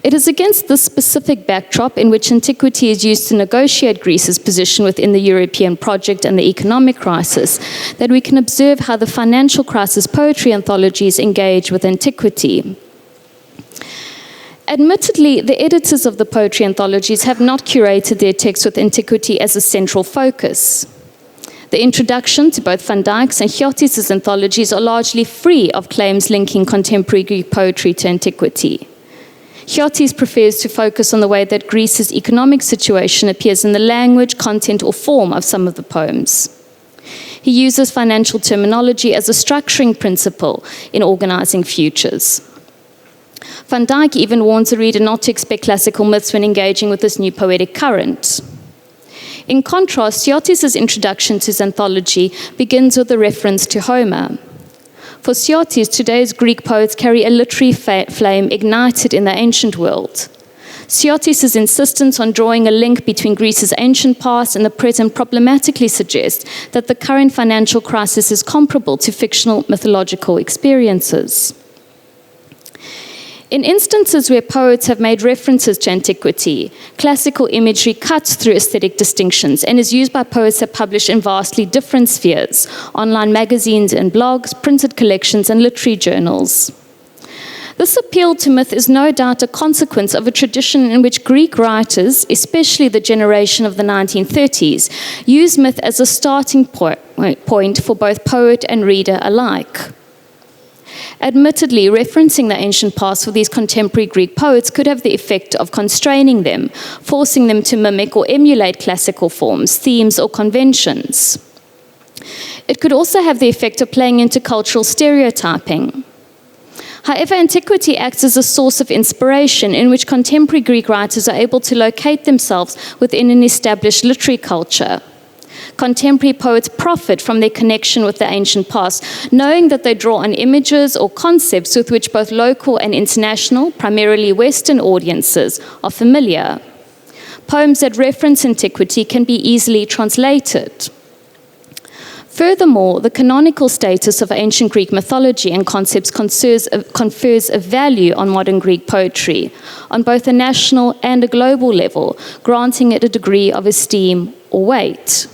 Speaker 6: It is against this specific backdrop in which antiquity is used to negotiate Greece's position within the European project and the economic crisis that we can observe how the financial crisis poetry anthologies engage with antiquity. Admittedly, the editors of the poetry anthologies have not curated their texts with antiquity as a central focus. The introduction to both Van Dijk's and Chiotis' anthologies are largely free of claims linking contemporary Greek poetry to antiquity. Chiotis prefers to focus on the way that Greece's economic situation appears in the language, content, or form of some of the poems. He uses financial terminology as a structuring principle in organizing futures. Van Dijk even warns the reader not to expect classical myths when engaging with this new poetic current. In contrast, Chiotis' introduction to his anthology begins with a reference to Homer. For Chiotis, today's Greek poets carry a literary flame ignited in the ancient world. Chiotis' insistence on drawing a link between Greece's ancient past and the present problematically suggests that the current financial crisis is comparable to fictional mythological experiences. In instances where poets have made references to antiquity, classical imagery cuts through aesthetic distinctions and is used by poets that publish in vastly different spheres: online magazines and blogs, printed collections, and literary journals. This appeal to myth is no doubt a consequence of a tradition in which Greek writers, especially the generation of the 1930s, use myth as a starting point for both poet and reader alike. Admittedly, referencing the ancient past for these contemporary Greek poets could have the effect of constraining them, forcing them to mimic or emulate classical forms, themes, or conventions. It could also have the effect of playing into cultural stereotyping. However, antiquity acts as a source of inspiration in which contemporary Greek writers are able to locate themselves within an established literary culture. Contemporary poets profit from their connection with the ancient past, knowing that they draw on images or concepts with which both local and international, primarily Western audiences, are familiar. Poems that reference antiquity can be easily translated. Furthermore, the canonical status of ancient Greek mythology and concepts confers a value on modern Greek poetry, on both a national and a global level, granting it a degree of esteem or weight.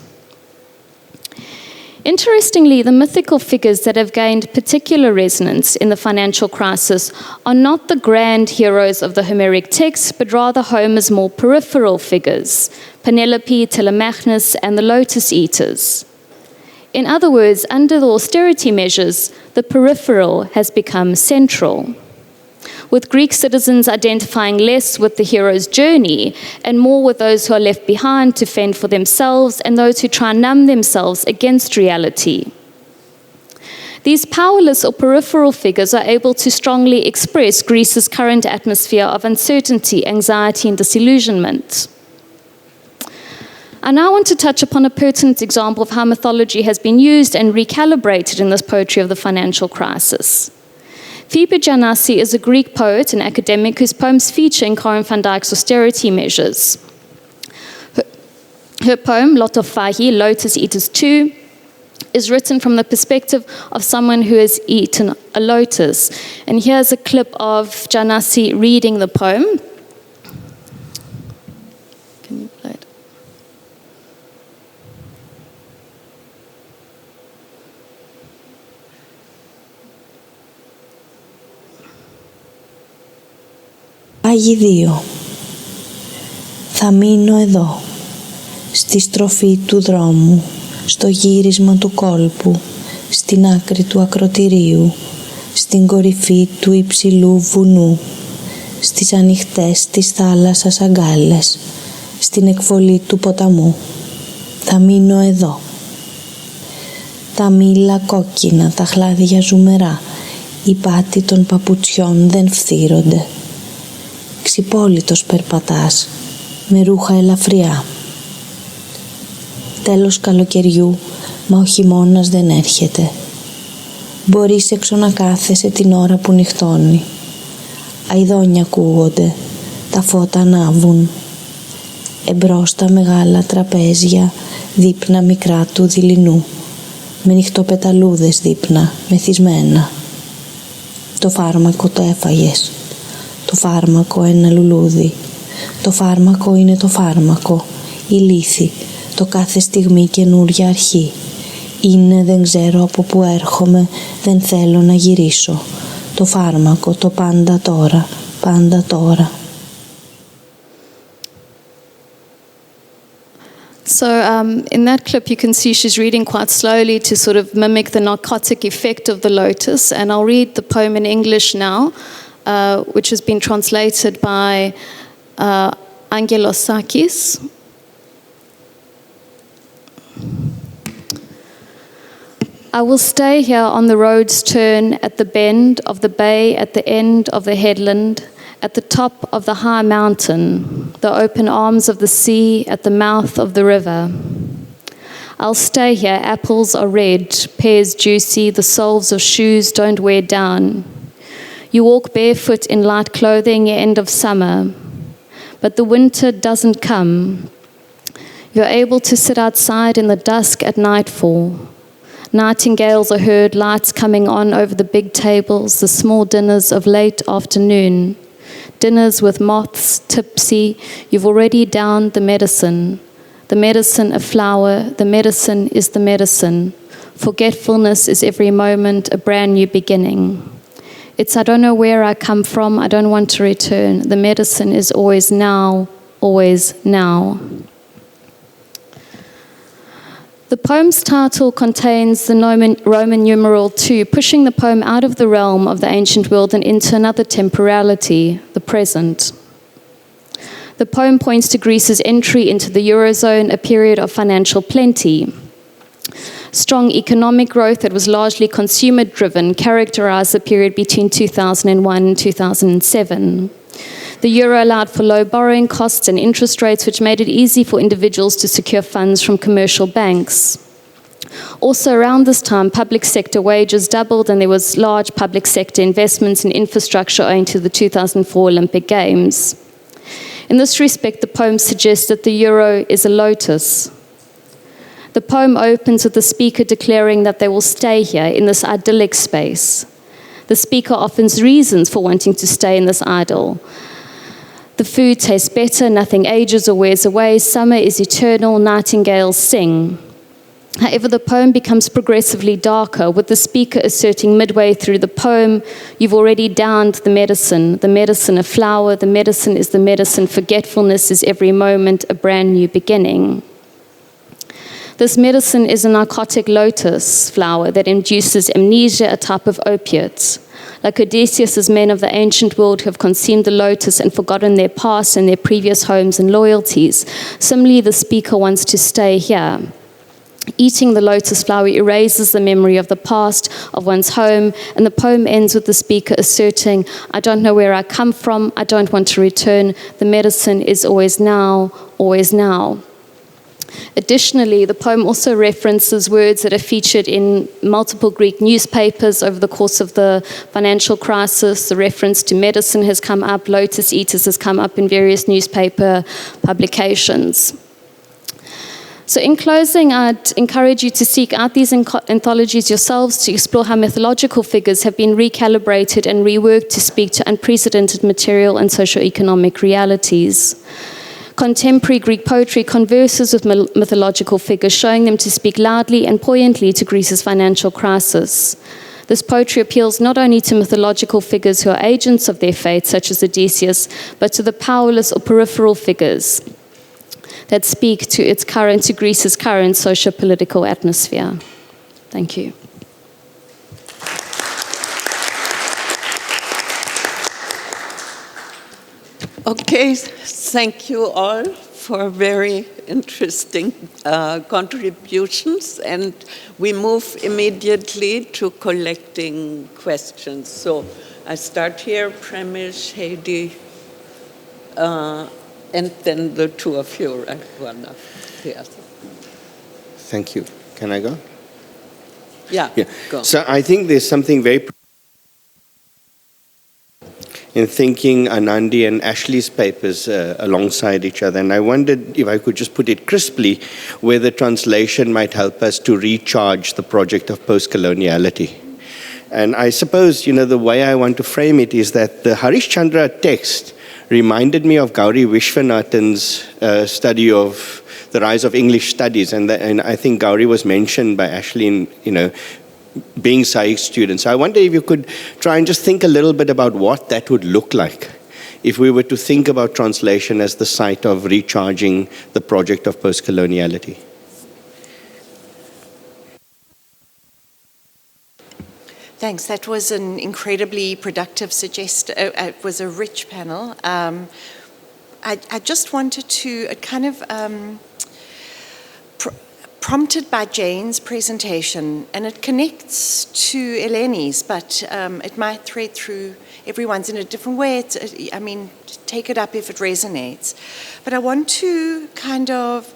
Speaker 6: Interestingly, the mythical figures that have gained particular resonance in the financial crisis are not the grand heroes of the Homeric text, but rather Homer's more peripheral figures, Penelope, Telemachus, and the Lotus Eaters. In other words, under the austerity measures, the peripheral has become central, with Greek citizens identifying less with the hero's journey and more with those who are left behind to fend for themselves and those who try and numb themselves against reality. These powerless or peripheral figures are able to strongly express Greece's current atmosphere of uncertainty, anxiety, and disillusionment. I now want to touch upon a pertinent example of how mythology has been used and recalibrated in this poetry of the financial crisis. Phoebe Janassi is a Greek poet and academic whose poems feature in Corin van Dijk's austerity measures. Her poem, Lotophahi, Lotus Eaters 2, is written from the perspective of someone who has eaten a lotus. And here's a clip of Janassi reading the poem. Can you play it?
Speaker 7: Πάγι 2. Θα μείνω εδώ, στη στροφή του δρόμου, στο γύρισμα του κόλπου, στην άκρη του ακροτηρίου, στην κορυφή του υψηλού βουνού, στις ανοιχτές της θάλασσας αγκάλες, στην εκβολή του ποταμού. Θα μείνω εδώ. Τα μήλα κόκκινα, τα χλάδια ζουμερά, οι πάτοι των παπουτσιών δεν φθύρονται. Ξυπόλυτος περπατάς, με ρούχα ελαφριά. Τέλος καλοκαιριού, μα ο χειμώνας δεν έρχεται. Μπορείς έξω να κάθεσαι την ώρα που νυχτώνει. Αηδόνια ακούγονται, τα φώτα ανάβουν. Εμπρός τα μεγάλα τραπέζια, δείπνα μικρά του δειλινού, με νυχτοπεταλούδες δείπνα, μεθυσμένα. Το φάρμακο το έφαγες. Το φάρμακο ένα λουλούδι. Το φάρμακο είναι το φάρμακο, η λύθη, το κάθε στιγμή καινούρια αρχή. Είναι δεν ξέρω από που έρχομαι, δεν θέλω να γυρίσω. Το φάρμακο, το πάντα τώρα, πάντα τώρα.
Speaker 6: So in that clip, you can see she's reading quite slowly to sort of mimic the narcotic effect of the lotus. And I'll read the poem in English now, which has been translated by Angelos Sakis. I will stay here on the road's turn, at the bend of the bay, at the end of the headland, at the top of the high mountain, the open arms of the sea, at the mouth of the river. I'll stay here, apples are red, pears juicy, the soles of shoes don't wear down. You walk barefoot in light clothing, end of summer, but the winter doesn't come. You're able to sit outside in the dusk at nightfall. Nightingales are heard, lights coming on over the big tables, the small dinners of late afternoon. Dinners with moths, tipsy, you've already downed the medicine. The medicine a flower, the medicine is the medicine. Forgetfulness is every moment a brand new beginning. It's I don't know where I come from, I don't want to return. The medicine is always now, always now. The poem's title contains the Roman numeral 2, pushing the poem out of the realm of the ancient world and into another temporality, the present. The poem points to Greece's entry into the Eurozone, a period of financial plenty. Strong economic growth that was largely consumer-driven characterized the period between 2001 and 2007. The euro allowed for low borrowing costs and interest rates, which made it easy for individuals to secure funds from commercial banks. Also around this time, public sector wages doubled and there was large public sector investments in infrastructure owing to the 2004 Olympic Games. In this respect, the poem suggests that the euro is a lotus. The poem opens with the speaker declaring that they will stay here in this idyllic space. The speaker offers reasons for wanting to stay in this idyll. The food tastes better, nothing ages or wears away, summer is eternal, nightingales sing. However, the poem becomes progressively darker, with the speaker asserting midway through the poem, you've already downed the medicine a flower, the medicine is the medicine, forgetfulness is every moment a brand new beginning. This medicine is a narcotic lotus flower that induces amnesia, a type of opiate. Like Odysseus' men of the ancient world who have consumed the lotus and forgotten their past and their previous homes and loyalties, similarly the speaker wants to stay here. Eating the lotus flower erases the memory of the past, of one's home, and the poem ends with the speaker asserting, I don't know where I come from, I don't want to return, the medicine is always now, always now. Additionally, the poem also references words that are featured in multiple Greek newspapers over the course of the financial crisis. The reference to medicine has come up, lotus eaters has come up in various newspaper publications. So in closing, I'd encourage you to seek out these anthologies yourselves to explore how mythological figures have been recalibrated and reworked to speak to unprecedented material and socio-economic realities. Contemporary Greek poetry converses with mythological figures, showing them to speak loudly and poignantly to Greece's financial crisis. This poetry appeals not only to mythological figures who are agents of their fate, such as Odysseus, but to the powerless or peripheral figures that speak to Greece's current socio-political atmosphere. Thank you.
Speaker 1: Okay, thank you all for very interesting contributions, and we move immediately to collecting questions. So I start here, Premish, Heidi, and then the two of you, right? One of the other.
Speaker 8: Thank you. Can I go?
Speaker 1: Yeah, go.
Speaker 8: So I think there's something very in thinking Anandi and Ashley's papers alongside each other. And I wondered if I could just put it crisply, whether translation might help us to recharge the project of post-coloniality. And I suppose, the way I want to frame it is that the Harish Chandra text reminded me of Gauri Vishwanathan's study of the rise of English studies. And I think Gauri was mentioned by Ashley in, being SAIC students. So I wonder if you could try and just think a little bit about what that would look like if we were to think about translation as the site of recharging the project of post-coloniality.
Speaker 9: Thanks. That was an incredibly productive suggestion. It was a rich panel. I just wanted to kind of prompted by Jane's presentation, and it connects to Eleni's, but it might thread through everyone's in a different way. Take it up if it resonates. But I want to kind of,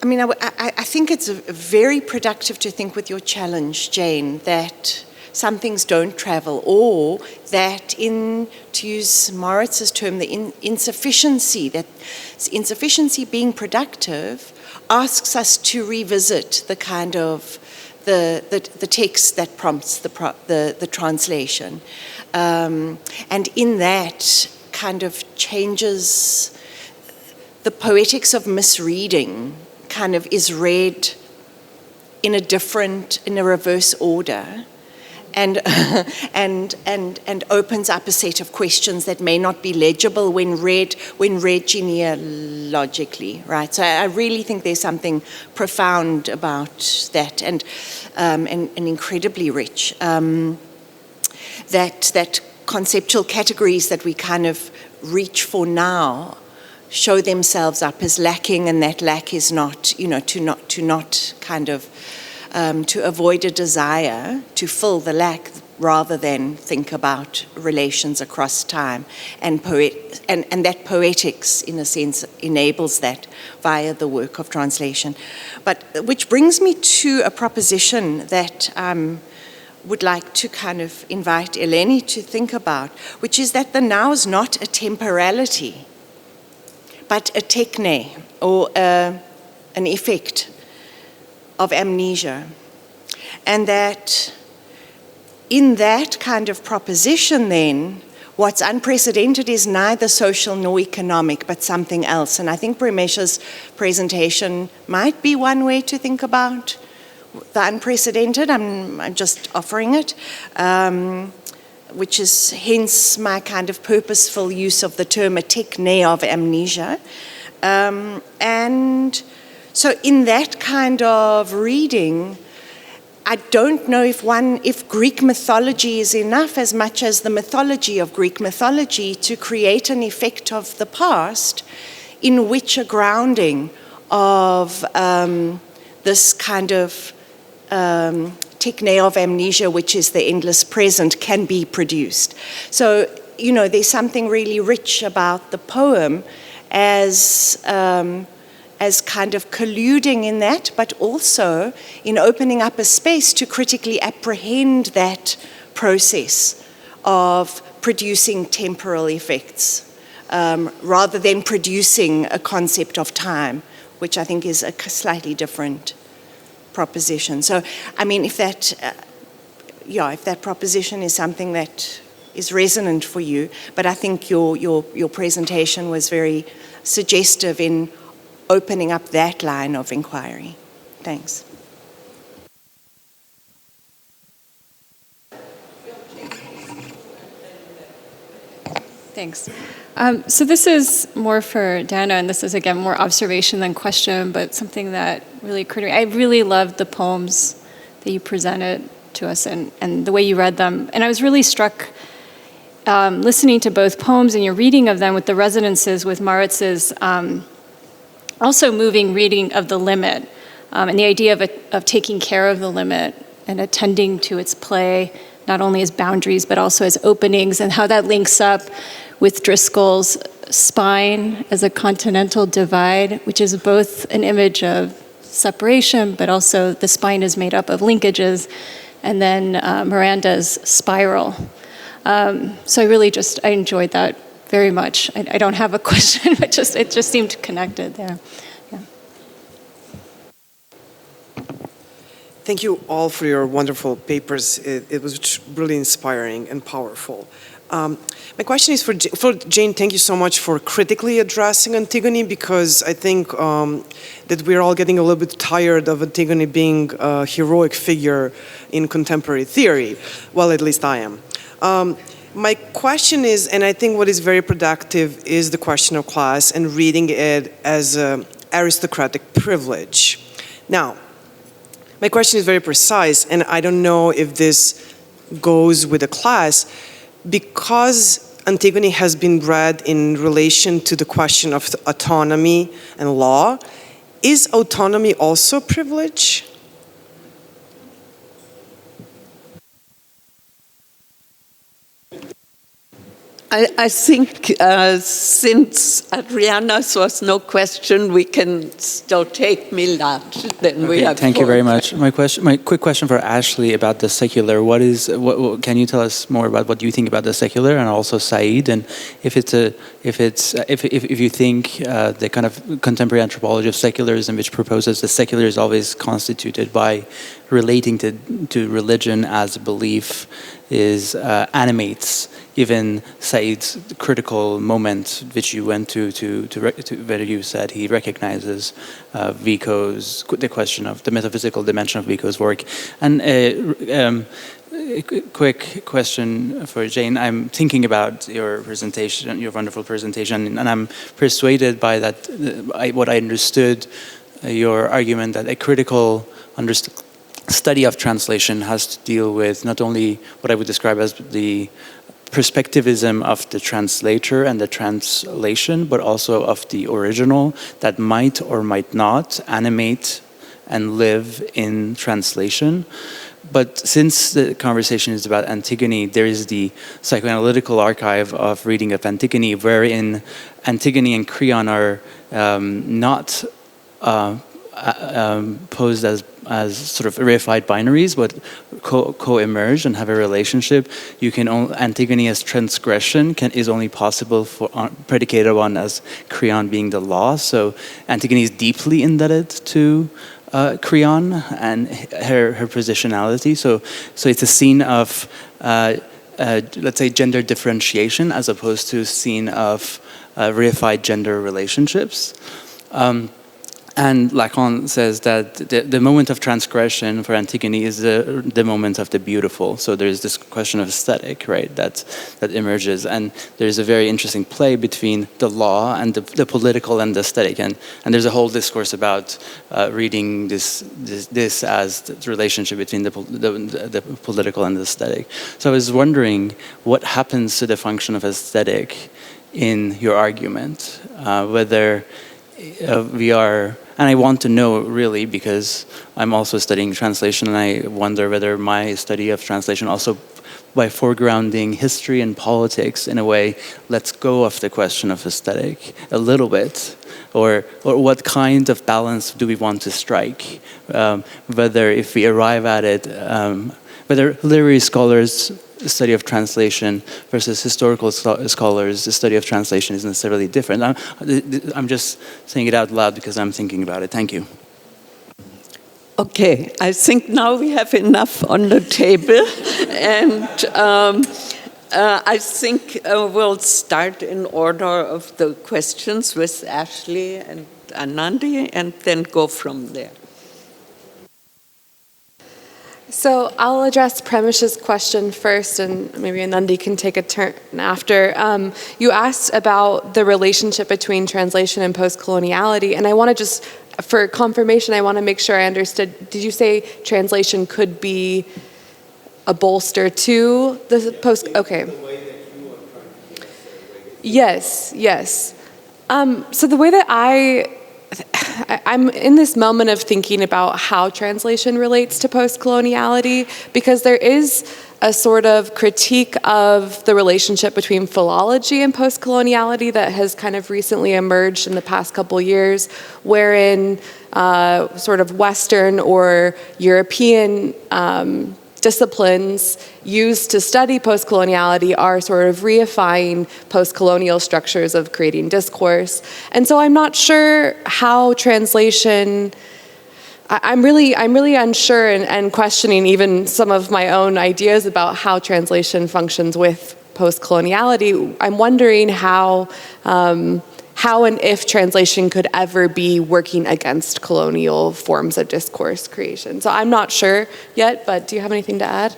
Speaker 9: I think it's very productive to think with your challenge, Jane, that some things don't travel, or that to use Moritz's term, the insufficiency being productive asks us to revisit the kind of the text that prompts the translation, and in that kind of changes the poetics of misreading. Kind of is read in a reverse order, and, and opens up a set of questions that may not be legible when read genealogically, right? So I really think there's something profound about that, and incredibly rich. That conceptual categories that we kind of reach for now show themselves up as lacking, and that lack is not, to avoid a desire to fill the lack, rather than think about relations across time, and that poetics, in a sense, enables that via the work of translation. But which brings me to a proposition that would like to kind of invite Eleni to think about, which is that the now is not a temporality, but a techne, or an effect of amnesia. And that in that kind of proposition then, what's unprecedented is neither social nor economic, but something else. And I think Premesh's presentation might be one way to think about the unprecedented. I'm just offering it, which is hence my kind of purposeful use of the term a techne of amnesia. And so in that kind of reading, I don't know if Greek mythology is enough, as much as the mythology of Greek mythology, to create an effect of the past in which a grounding of this kind of techne of amnesia, which is the endless present, can be produced. So, there's something really rich about the poem as kind of colluding in that, but also in opening up a space to critically apprehend that process of producing temporal effects, rather than producing a concept of time, which I think is a slightly different proposition. So, I mean, if that proposition is something that is resonant for you, but I think your presentation was very suggestive in opening up that line of inquiry. Thanks.
Speaker 10: Thanks. So this is more for Dana, and this is, again, more observation than question, but something that really occurred to me. I really loved the poems that you presented to us and the way you read them. And I was really struck listening to both poems and your reading of them with the resonances with Maritz's also moving reading of the limit, and the idea of taking care of the limit and attending to its play, not only as boundaries, but also as openings, and how that links up with Driscoll's spine as a continental divide, which is both an image of separation, but also the spine is made up of linkages, and then Miranda's spiral. So I enjoyed that very much. I don't have a question, but it just seemed connected there. Yeah.
Speaker 11: Thank you all for your wonderful papers. It was really inspiring and powerful. My question is for Jane. Thank you so much for critically addressing Antigone, because I think that we're all getting a little bit tired of Antigone being a heroic figure in contemporary theory. Well, at least I am. My question is, and I think what is very productive is the question of class and reading it as an aristocratic privilege. Now, my question is very precise, and I don't know if this goes with the class, because Antigone has been read in relation to the question of autonomy and law. Is autonomy also privilege?
Speaker 1: I think since Adriana's was no question, we can still take Milad. Then we have.
Speaker 12: Thank you very much. My quick question for Ashley about the secular. What can you tell us more about what you think about the secular and also Said, and if you think the kind of contemporary anthropology of secularism, which proposes the secular is always constituted by relating to religion as a belief, animates even Said's critical moment, which you went to where you said he recognizes the question of the metaphysical dimension of Vico's work. And quick question for Jane. I'm thinking about your presentation, your wonderful presentation, and I'm persuaded by that, what I understood, your argument that a critical study of translation has to deal with not only what I would describe as the perspectivism of the translator and the translation, but also of the original that might or might not animate and live in translation. But since the conversation is about Antigone, there is the psychoanalytical archive of reading of Antigone, wherein Antigone and Creon are not posed as sort of reified binaries, but co-emerge and have a relationship. Antigone as transgression is only possible for predicated on as Creon being the law. So Antigone is deeply indebted to Creon and her positionality. So it's a scene of let's say gender differentiation as opposed to a scene of reified gender relationships. And Lacan says that the moment of transgression for Antigone is the moment of the beautiful. So there's this question of aesthetic, right, that emerges. And there's a very interesting play between the law and the political and the aesthetic. And there's a whole discourse about reading this as the relationship between the political and the aesthetic. So I was wondering what happens to the function of aesthetic in your argument, whether we are, and I want to know really because I'm also studying translation, and I wonder whether my study of translation also, by foregrounding history and politics in a way, lets go of the question of aesthetic a little bit, or what kind of balance do we want to strike, whether if we arrive at it, whether literary scholars' study of translation versus historical scholars' the study of translation is necessarily different. I'm just saying it out loud because I'm thinking about it. Thank you.
Speaker 1: Okay, I think now we have enough on the table, and I think we'll start in order of the questions with Ashley and Anandi, and then go from there.
Speaker 3: So I'll address Premish's question first, and maybe Anandi can take a turn after. You asked about the relationship between translation and post-coloniality, and I want to just, for confirmation, I want to make sure I understood. Did you say translation could be a bolster to the post? Okay. Yes, yes. So the way that I'm in this moment of thinking about how translation relates to post-coloniality, because there is a sort of critique of the relationship between philology and post-coloniality that has kind of recently emerged in the past couple years, wherein sort of Western or European disciplines used to study post-coloniality are sort of reifying post-colonial structures of creating discourse. And so I'm not sure how translation, I'm really unsure and questioning even some of my own ideas about how translation functions with post-coloniality. I'm wondering how and if translation could ever be working against colonial forms of discourse creation. So I'm not sure yet, but do you have anything to add?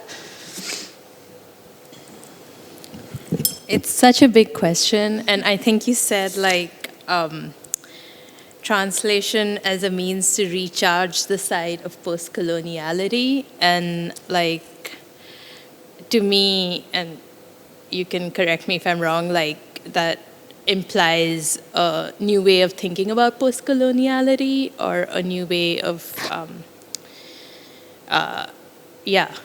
Speaker 5: It's such a big question, and I think you said translation as a means to recharge the side of post-coloniality, and to me, and you can correct me if I'm wrong, that implies a new way of thinking about post-coloniality, or a new way of, a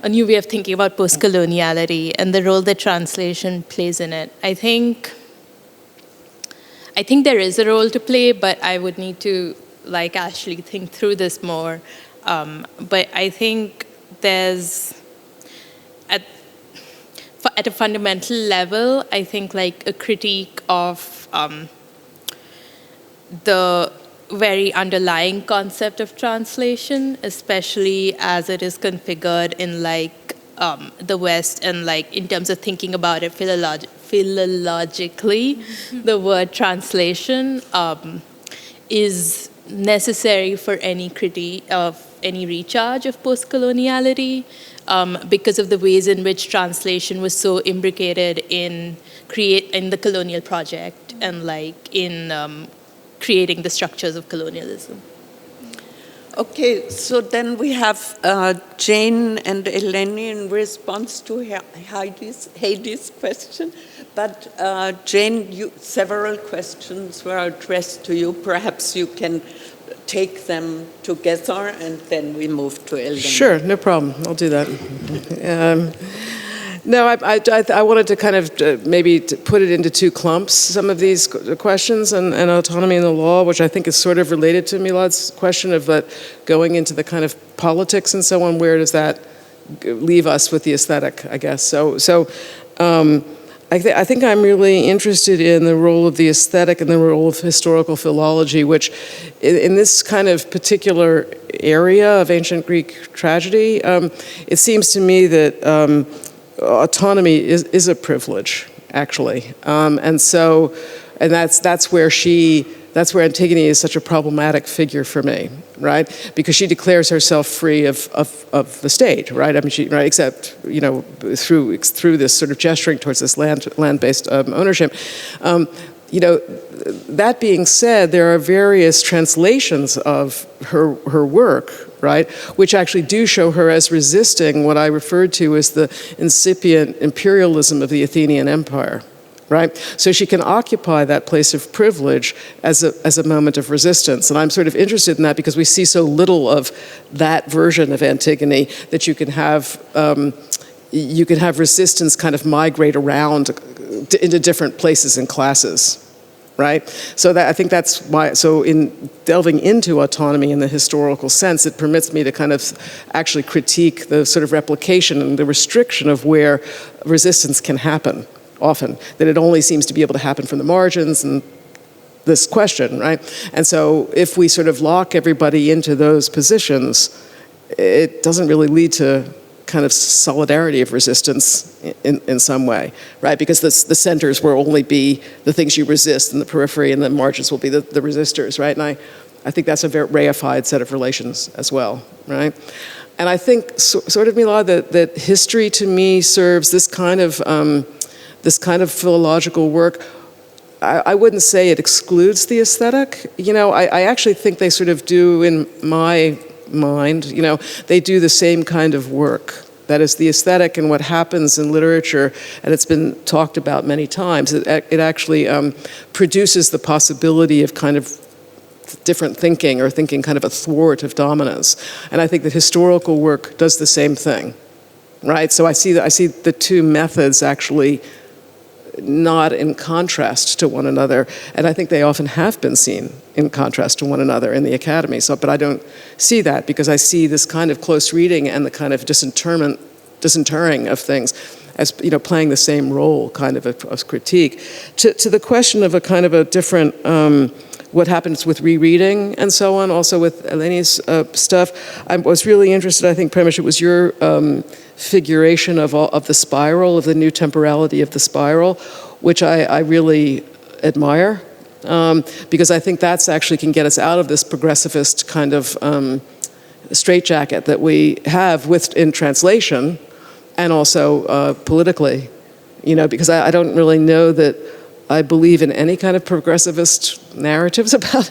Speaker 5: new way of thinking about post-coloniality and the role that translation plays in it. I think there is a role to play, but I would need to, like Ashley, think through this more. But I think there's, at a fundamental level, I think a critique of the very underlying concept of translation, especially as it is configured in the West, and in terms of thinking about it philologically, the word translation is necessary for any critique of any recharge of post-coloniality because of the ways in which translation was so imbricated in the colonial project and like in creating the structures of colonialism.
Speaker 1: Okay, so then we have Jane and Eleni in response to Heidi's question. But Jane, several questions were addressed to you. Perhaps you can take them together and then we move to Eleni.
Speaker 2: Sure, no problem. I'll do that. No, I wanted to kind of maybe put it into two clumps, some of these questions, and autonomy in the law, which I think is sort of related to Milad's question of that going into the kind of politics and so on. Where does that leave us with the aesthetic, I guess? So I think I'm really interested in the role of the aesthetic and the role of historical philology, which in this kind of particular area of ancient Greek tragedy, it seems to me that autonomy is a privilege, actually, and that's where Antigone is such a problematic figure for me, right? Because she declares herself free of the state, right? I mean, except through this sort of gesturing towards this land-based ownership. That being said, there are various translations of her work, right, which actually do show her as resisting what I referred to as the incipient imperialism of the Athenian Empire, right? So she can occupy that place of privilege as a moment of resistance. And I'm sort of interested in that because we see so little of that version of Antigone that you can have resistance kind of migrate around into different places and classes. Right? So I think that's why, so in delving into autonomy in the historical sense, it permits me to kind of actually critique the sort of replication and the restriction of where resistance can happen often, that it only seems to be able to happen from the margins and this question, right? And so if we sort of lock everybody into those positions, it doesn't really lead to kind of solidarity of resistance in some way, right? Because the centers will only be the things you resist, and the periphery and the margins will be the resistors, right? And I think that's a very reified set of relations as well, right? And I think sort of, Milad, that history to me serves this kind of philological work. I wouldn't say it excludes the aesthetic. I actually think they sort of do in my mind, they do the same kind of work. That is the aesthetic and what happens in literature, and it's been talked about many times. It actually produces the possibility of kind of different thinking or thinking kind of athwart of dominance. And I think that historical work does the same thing, right? So I see the two methods actually not in contrast to one another, and I think they often have been seen in contrast to one another in the academy. But I don't see that because I see this kind of close reading and the kind of disinterring of things as playing the same role, kind of critique. To the question of a kind of a different what happens with rereading and so on, also with Eleni's stuff. I was really interested. I think, Premish, it was your figuration of the spiral, of the new temporality of the spiral, which I really admire, because I think that's actually can get us out of this progressivist kind of straitjacket that we have in translation and also politically, because I don't really know that I believe in any kind of progressivist narratives about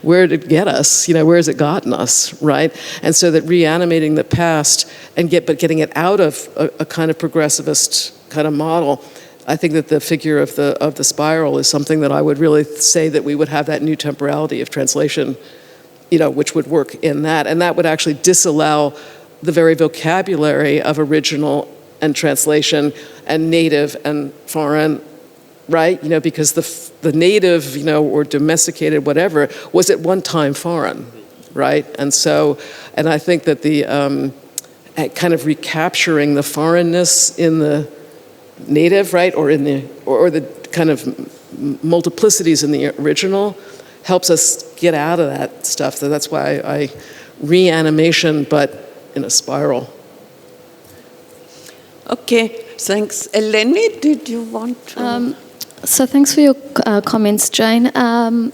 Speaker 2: where did it get us, where has it gotten us, right? And so that reanimating the past and getting it out of a kind of progressivist kind of model, I think that the figure of the spiral is something that I would really say that we would have that new temporality of translation, which would work in that, and that would actually disallow the very vocabulary of original and translation and native and foreign. Right, because the native, or domesticated, whatever, was at one time foreign, right? And I think that the kind of recapturing the foreignness in the native, right, or the kind of multiplicities in the original, helps us get out of that stuff. So that's why I reanimation, but in a spiral.
Speaker 1: Okay, thanks. Eleni, did you want to?
Speaker 6: So thanks for your comments, Jane. I'm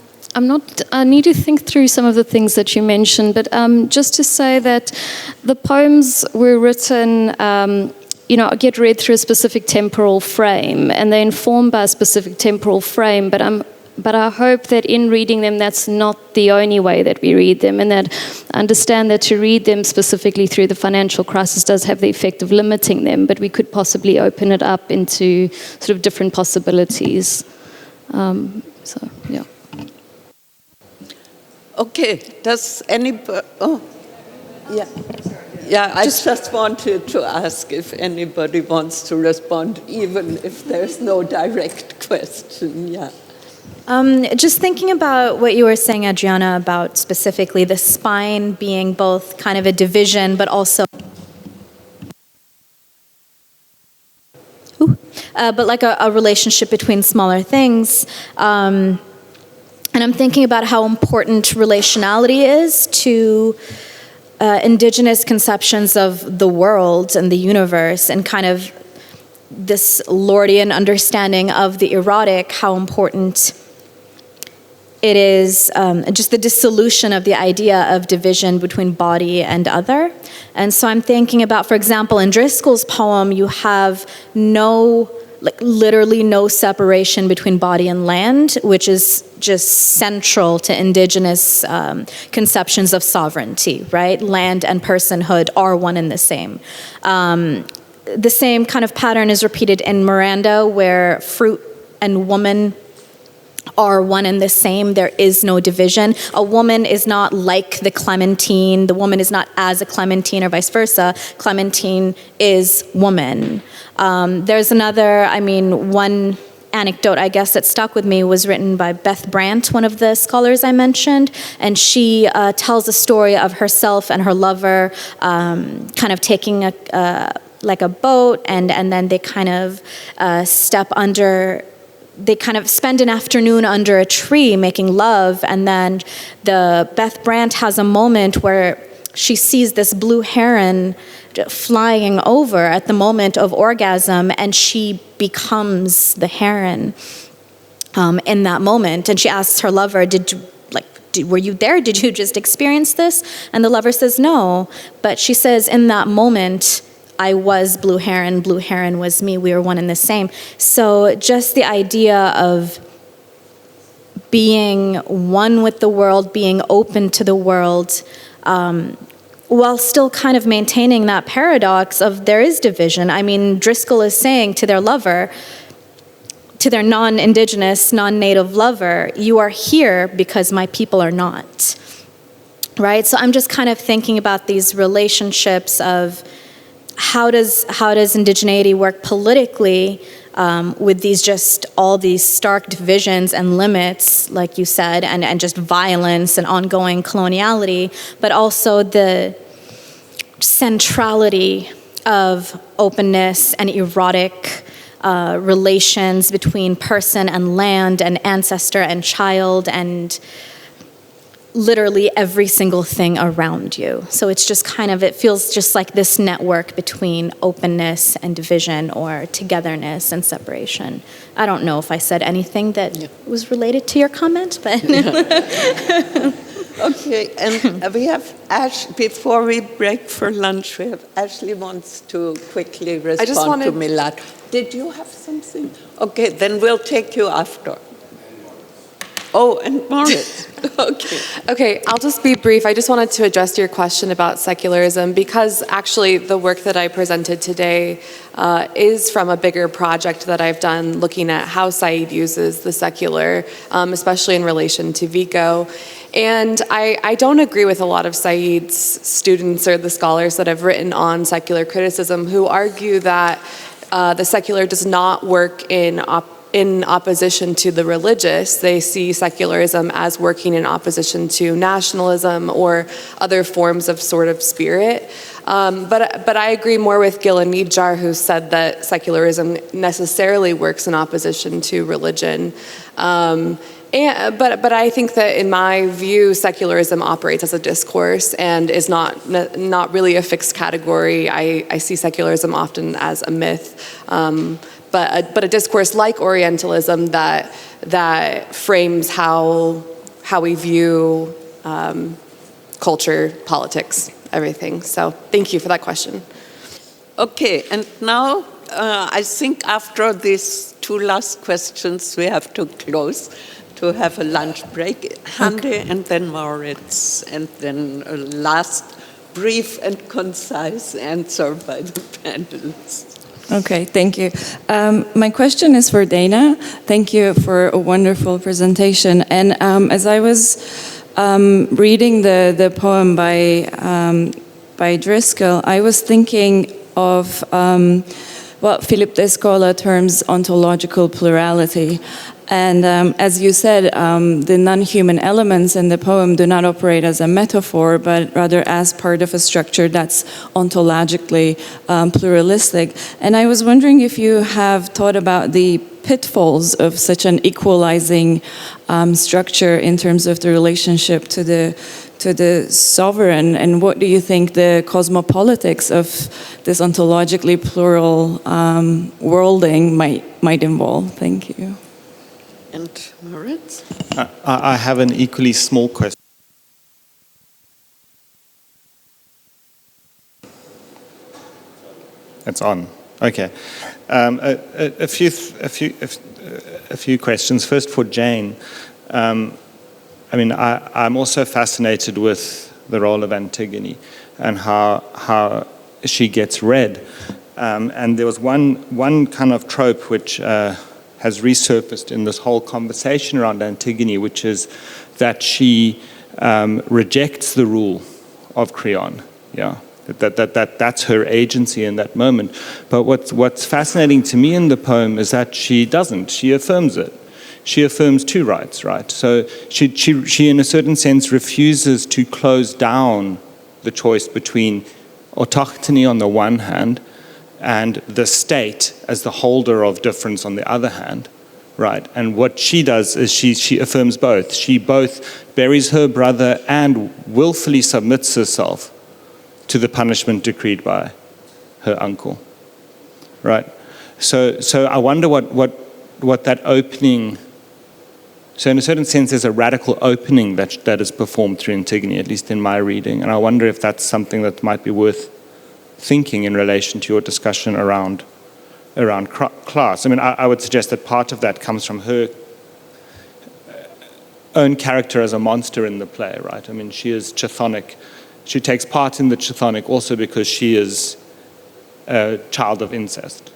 Speaker 6: I need to think through some of the things that you mentioned, but just to say that the poems were written, get read through a specific temporal frame, and they're informed by a specific temporal frame, but I hope that in reading them, that's not the only way that we read them, and that I understand that to read them specifically through the financial crisis does have the effect of limiting them, but we could possibly open it up into sort of different possibilities. Yeah.
Speaker 1: Okay, does anybody, yeah. Yeah, I just wanted to ask if anybody wants to respond, even if there's no direct question, yeah.
Speaker 4: Just thinking about what you were saying, Adriana, about specifically the spine being both kind of a division, but also, but like a relationship between smaller things. And I'm thinking about how important relationality is to indigenous conceptions of the world and the universe, and kind of this Lordian understanding of the erotic, how important it is, just the dissolution of the idea of division between body and other. And so I'm thinking about, for example, in Driscoll's poem, you have literally no separation between body and land, which is just central to indigenous conceptions of sovereignty, right? Land and personhood are one and the same. The same kind of pattern is repeated in Miranda, where fruit and woman are one and the same. There is no division. A woman is not like the Clementine. The woman is not as a Clementine, or vice versa. Clementine is woman. There's another, one anecdote, I guess, that stuck with me was written by Beth Brandt, one of the scholars I mentioned, and she tells a story of herself and her lover kind of taking a boat, and then they kind of they kind of spend an afternoon under a tree making love, and then Beth Brandt has a moment where she sees this blue heron flying over at the moment of orgasm, and she becomes the heron in that moment. And she asks her lover, were you there? Did you just experience this? And the lover says no, but she says, in that moment, I was Blue Heron was me, we were one and the same. So just the idea of being one with the world, being open to the world, while still kind of maintaining that paradox of there is division. Driscoll is saying to their lover, to their non-indigenous, non-native lover, you are here because my people are not, right? So I'm just kind of thinking about these relationships of how does indigeneity work politically with all these stark divisions and limits, like you said, and just violence and ongoing coloniality, but also the centrality of openness and erotic relations between person and land and ancestor and child and literally every single thing around you. So it's just it feels just like this network between openness and division, or togetherness and separation. I don't know if I said anything that was related to your comment, but...
Speaker 1: Okay, and we have before we break for lunch, we have Ashley wants to quickly respond to Milad. Did you have something? Okay, then we'll take you after. Oh, and Marit.
Speaker 3: Okay, I'll just be brief. I just wanted to address your question about secularism, because actually the work that I presented today is from a bigger project that I've done looking at how Said uses the secular, especially in relation to Vico. And I don't agree with a lot of Said's students or the scholars that have written on secular criticism who argue that the secular does not work in opposition to the religious. They see secularism as working in opposition to nationalism or other forms of sort of spirit. But I agree more with Gilad Nidjar, who said that secularism necessarily works in opposition to religion. But I think that in my view, secularism operates as a discourse and is not really a fixed category. I see secularism often as a myth. But a discourse like Orientalism that frames how how we view culture, politics, everything. So thank you for that question.
Speaker 1: Okay, and now I think after these two last questions, we have to close to have a lunch break. Hande and then Moritz, and then a last brief and concise answer by the panelists.
Speaker 13: Okay, thank you. My question is for Dana. Thank you for a wonderful presentation. And as I was reading the poem by Driscoll, I was thinking of what Philippe Descola terms ontological plurality. And as you said, the non-human elements in the poem do not operate as a metaphor, but rather as part of a structure that's ontologically pluralistic. And I was wondering if you have thought about the pitfalls of such an equalizing structure in terms of the relationship to the sovereign, and what do you think the cosmopolitics of this ontologically plural worlding might involve? Thank you.
Speaker 1: And Moritz?
Speaker 14: I have an equally small question. It's on. Okay. A few questions. First for Jane. I mean, I'm also fascinated with the role of Antigone and how she gets read. And there was one kind of trope which has resurfaced in this whole conversation around Antigone, which is that she rejects the rule of Creon. Yeah, that's her agency in that moment. But what's fascinating to me in the poem is that she doesn't. She affirms it. She affirms two rights, right? So she in a certain sense refuses to close down the choice between autochthony on the one hand and the state as the holder of difference on the other hand, right? And what she does is she affirms both. She both buries her brother and willfully submits herself to the punishment decreed by her uncle, right? So I wonder what that opening. So in a certain sense, there's a radical opening that is performed through Antigone, at least in my reading. And I wonder if that's something that might be worth thinking in relation to your discussion around class. I mean, I would suggest that part of that comes from her own character as a monster in the play, right? I mean, she is chthonic. She takes part in the chthonic also because she is a child of incest.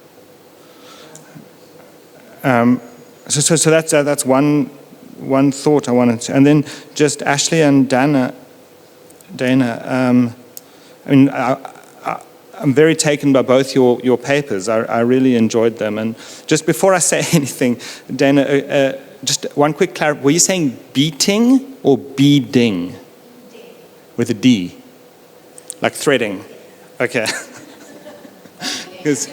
Speaker 14: So that's one thought I wanted to, and then just Ashley and Dana. I mean, I'm very taken by both your papers. I really enjoyed them. And just before I say anything, Dana, just one quick clarity. Were you saying beating or beading? With a D, like threading. Okay. Because.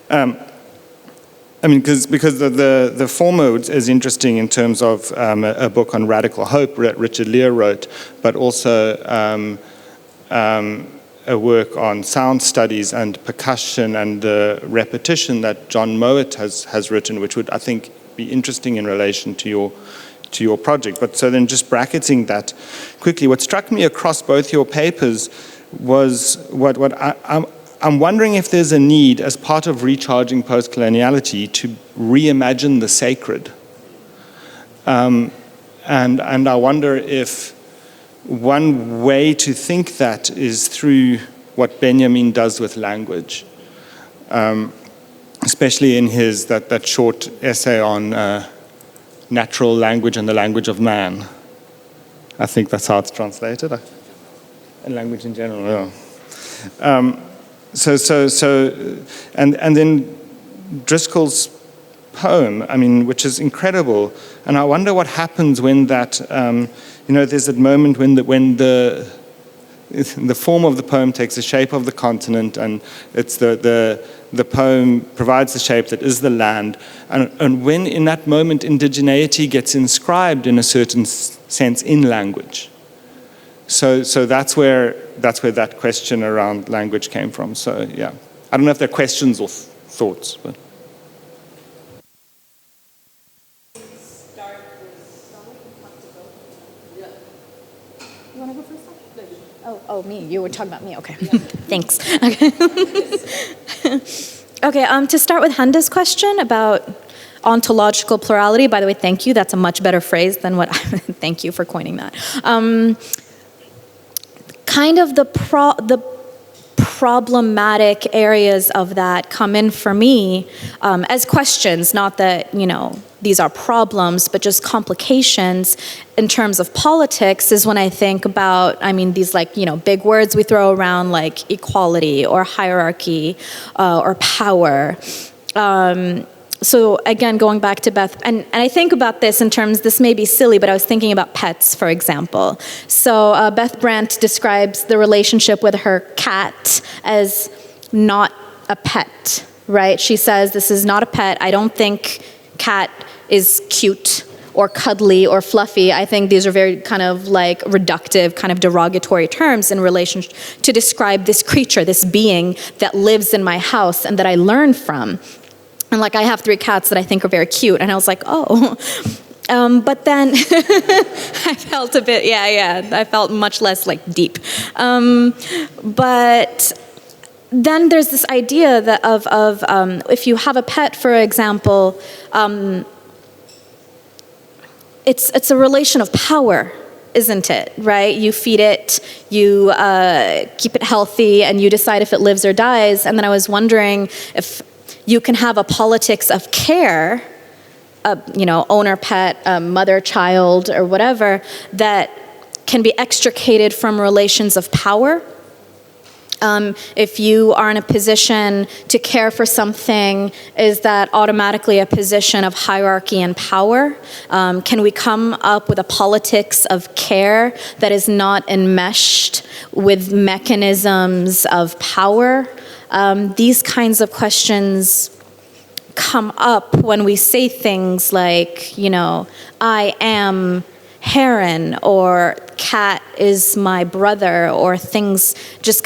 Speaker 14: I mean, because the former is interesting in terms of a book on radical hope that Richard Lear wrote, but also a work on sound studies and percussion and repetition that John Mowat has written, which would, I think, be interesting in relation to your project. But so then just bracketing that quickly, what struck me across both your papers was what I'm wondering if there's a need, as part of recharging post-coloniality, to reimagine the sacred. And I wonder if one way to think that is through what Benjamin does with language, especially in his that short essay on natural language and the language of man. I think that's how it's translated. And language in general, yeah. And then Driscoll's poem, I mean, which is incredible. And I wonder what happens when that, there's that moment when the form of the poem takes the shape of the continent, and it's the poem provides the shape that is the land. And when in that moment indigeneity gets inscribed in a certain sense in language. So that's where that question around language came from. So yeah, I don't know if they're questions or thoughts, but
Speaker 4: start with someone who wants to go. You want to go first? Oh, me. You were talking about me. Okay. Thanks. Okay, to start with Handa's question about ontological plurality, by the way, thank you. That's a much better phrase than what thank you for coining that. Kind of the problematic areas of that come in for me as questions, not that, these are problems, but just complications in terms of politics is when I think about, these big words we throw around like equality or hierarchy or power. So again, going back to Beth, and I think about this in terms, this may be silly, but I was thinking about pets, for example. So Beth Brandt describes the relationship with her cat as not a pet, right? She says, this is not a pet. I don't think cat is cute or cuddly or fluffy. I think these are very kind of like reductive, kind of derogatory terms in relation to describe this creature, this being that lives in my house and that I learn from. And I have 3 cats that I think are very cute. And I was like, oh. But then I felt a bit, I felt much less deep. But then there's this idea that of if you have a pet, for example, it's a relation of power, isn't it, right? You feed it, you keep it healthy, and you decide if it lives or dies. And then I was wondering if you can have a politics of care, owner, pet, mother, child, or whatever, that can be extricated from relations of power. If you are in a position to care for something, is that automatically a position of hierarchy and power? Can we come up with a politics of care that is not enmeshed with mechanisms of power? These kinds of questions come up when we say things like, I am Heron, or cat is my brother, or things, just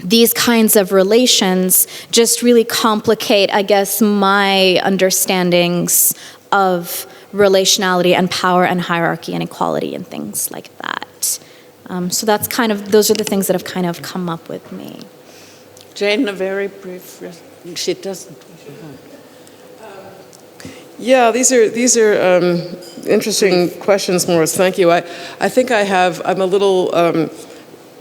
Speaker 4: these kinds of relations just really complicate, I guess, my understandings of relationality and power and hierarchy and equality and things like that. So that's those are the things that have kind of come up with me.
Speaker 1: Jane, a very brief, she doesn't.
Speaker 2: Yeah, these are interesting questions, Morris. Thank you. I think I'm a little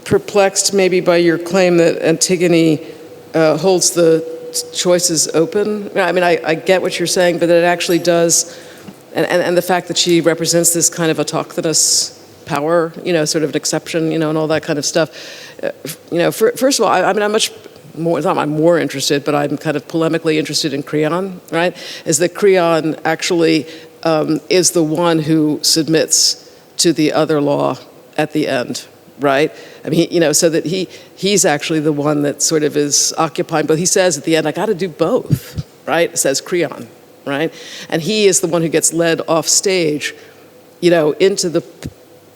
Speaker 2: perplexed maybe by your claim that Antigone holds the choices open. I get what you're saying, but it actually does, and the fact that she represents this kind of autochthonous power, sort of an exception, and all that kind of stuff. First of all, I'm much more, it's not I'm more interested, but I'm kind of polemically interested in Creon, right? Is that Creon actually is the one who submits to the other law at the end, right? So that he's actually the one that sort of is occupying, but he says at the end, I got to do both, right? Says Creon, right? And he is the one who gets led off stage, into the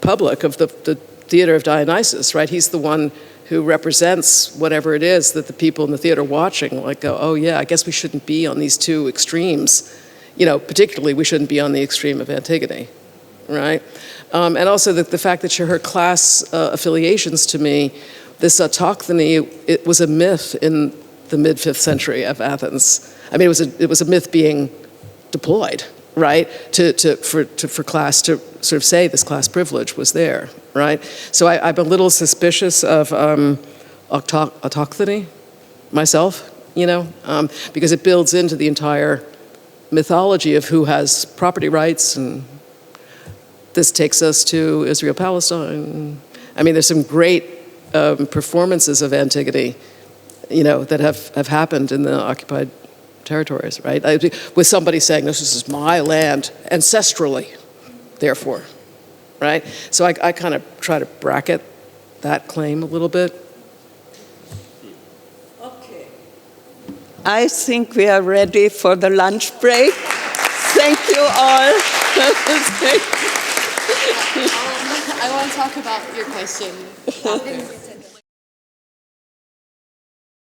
Speaker 2: public of the theater of Dionysus, right? He's the one who represents whatever it is that the people in the theater watching go, oh yeah, I guess we shouldn't be on these two extremes. Particularly we shouldn't be on the extreme of Antigone, right? And also the fact that her class affiliations to me, this autochthony, it was a myth in the mid-5th century of Athens. It was a myth being deployed, right? For class to sort of say this class privilege was there, right? So I'm a little suspicious of autochthony myself, because it builds into the entire mythology of who has property rights, and this takes us to Israel-Palestine. There's some great performances of Antigone, that have happened in the occupied territories, right? With somebody saying, this is my land ancestrally, therefore, right? So I kind of try to bracket that claim a little bit.
Speaker 1: Okay. I think we are ready for the lunch break. Thank you all.
Speaker 2: I want to talk about your question.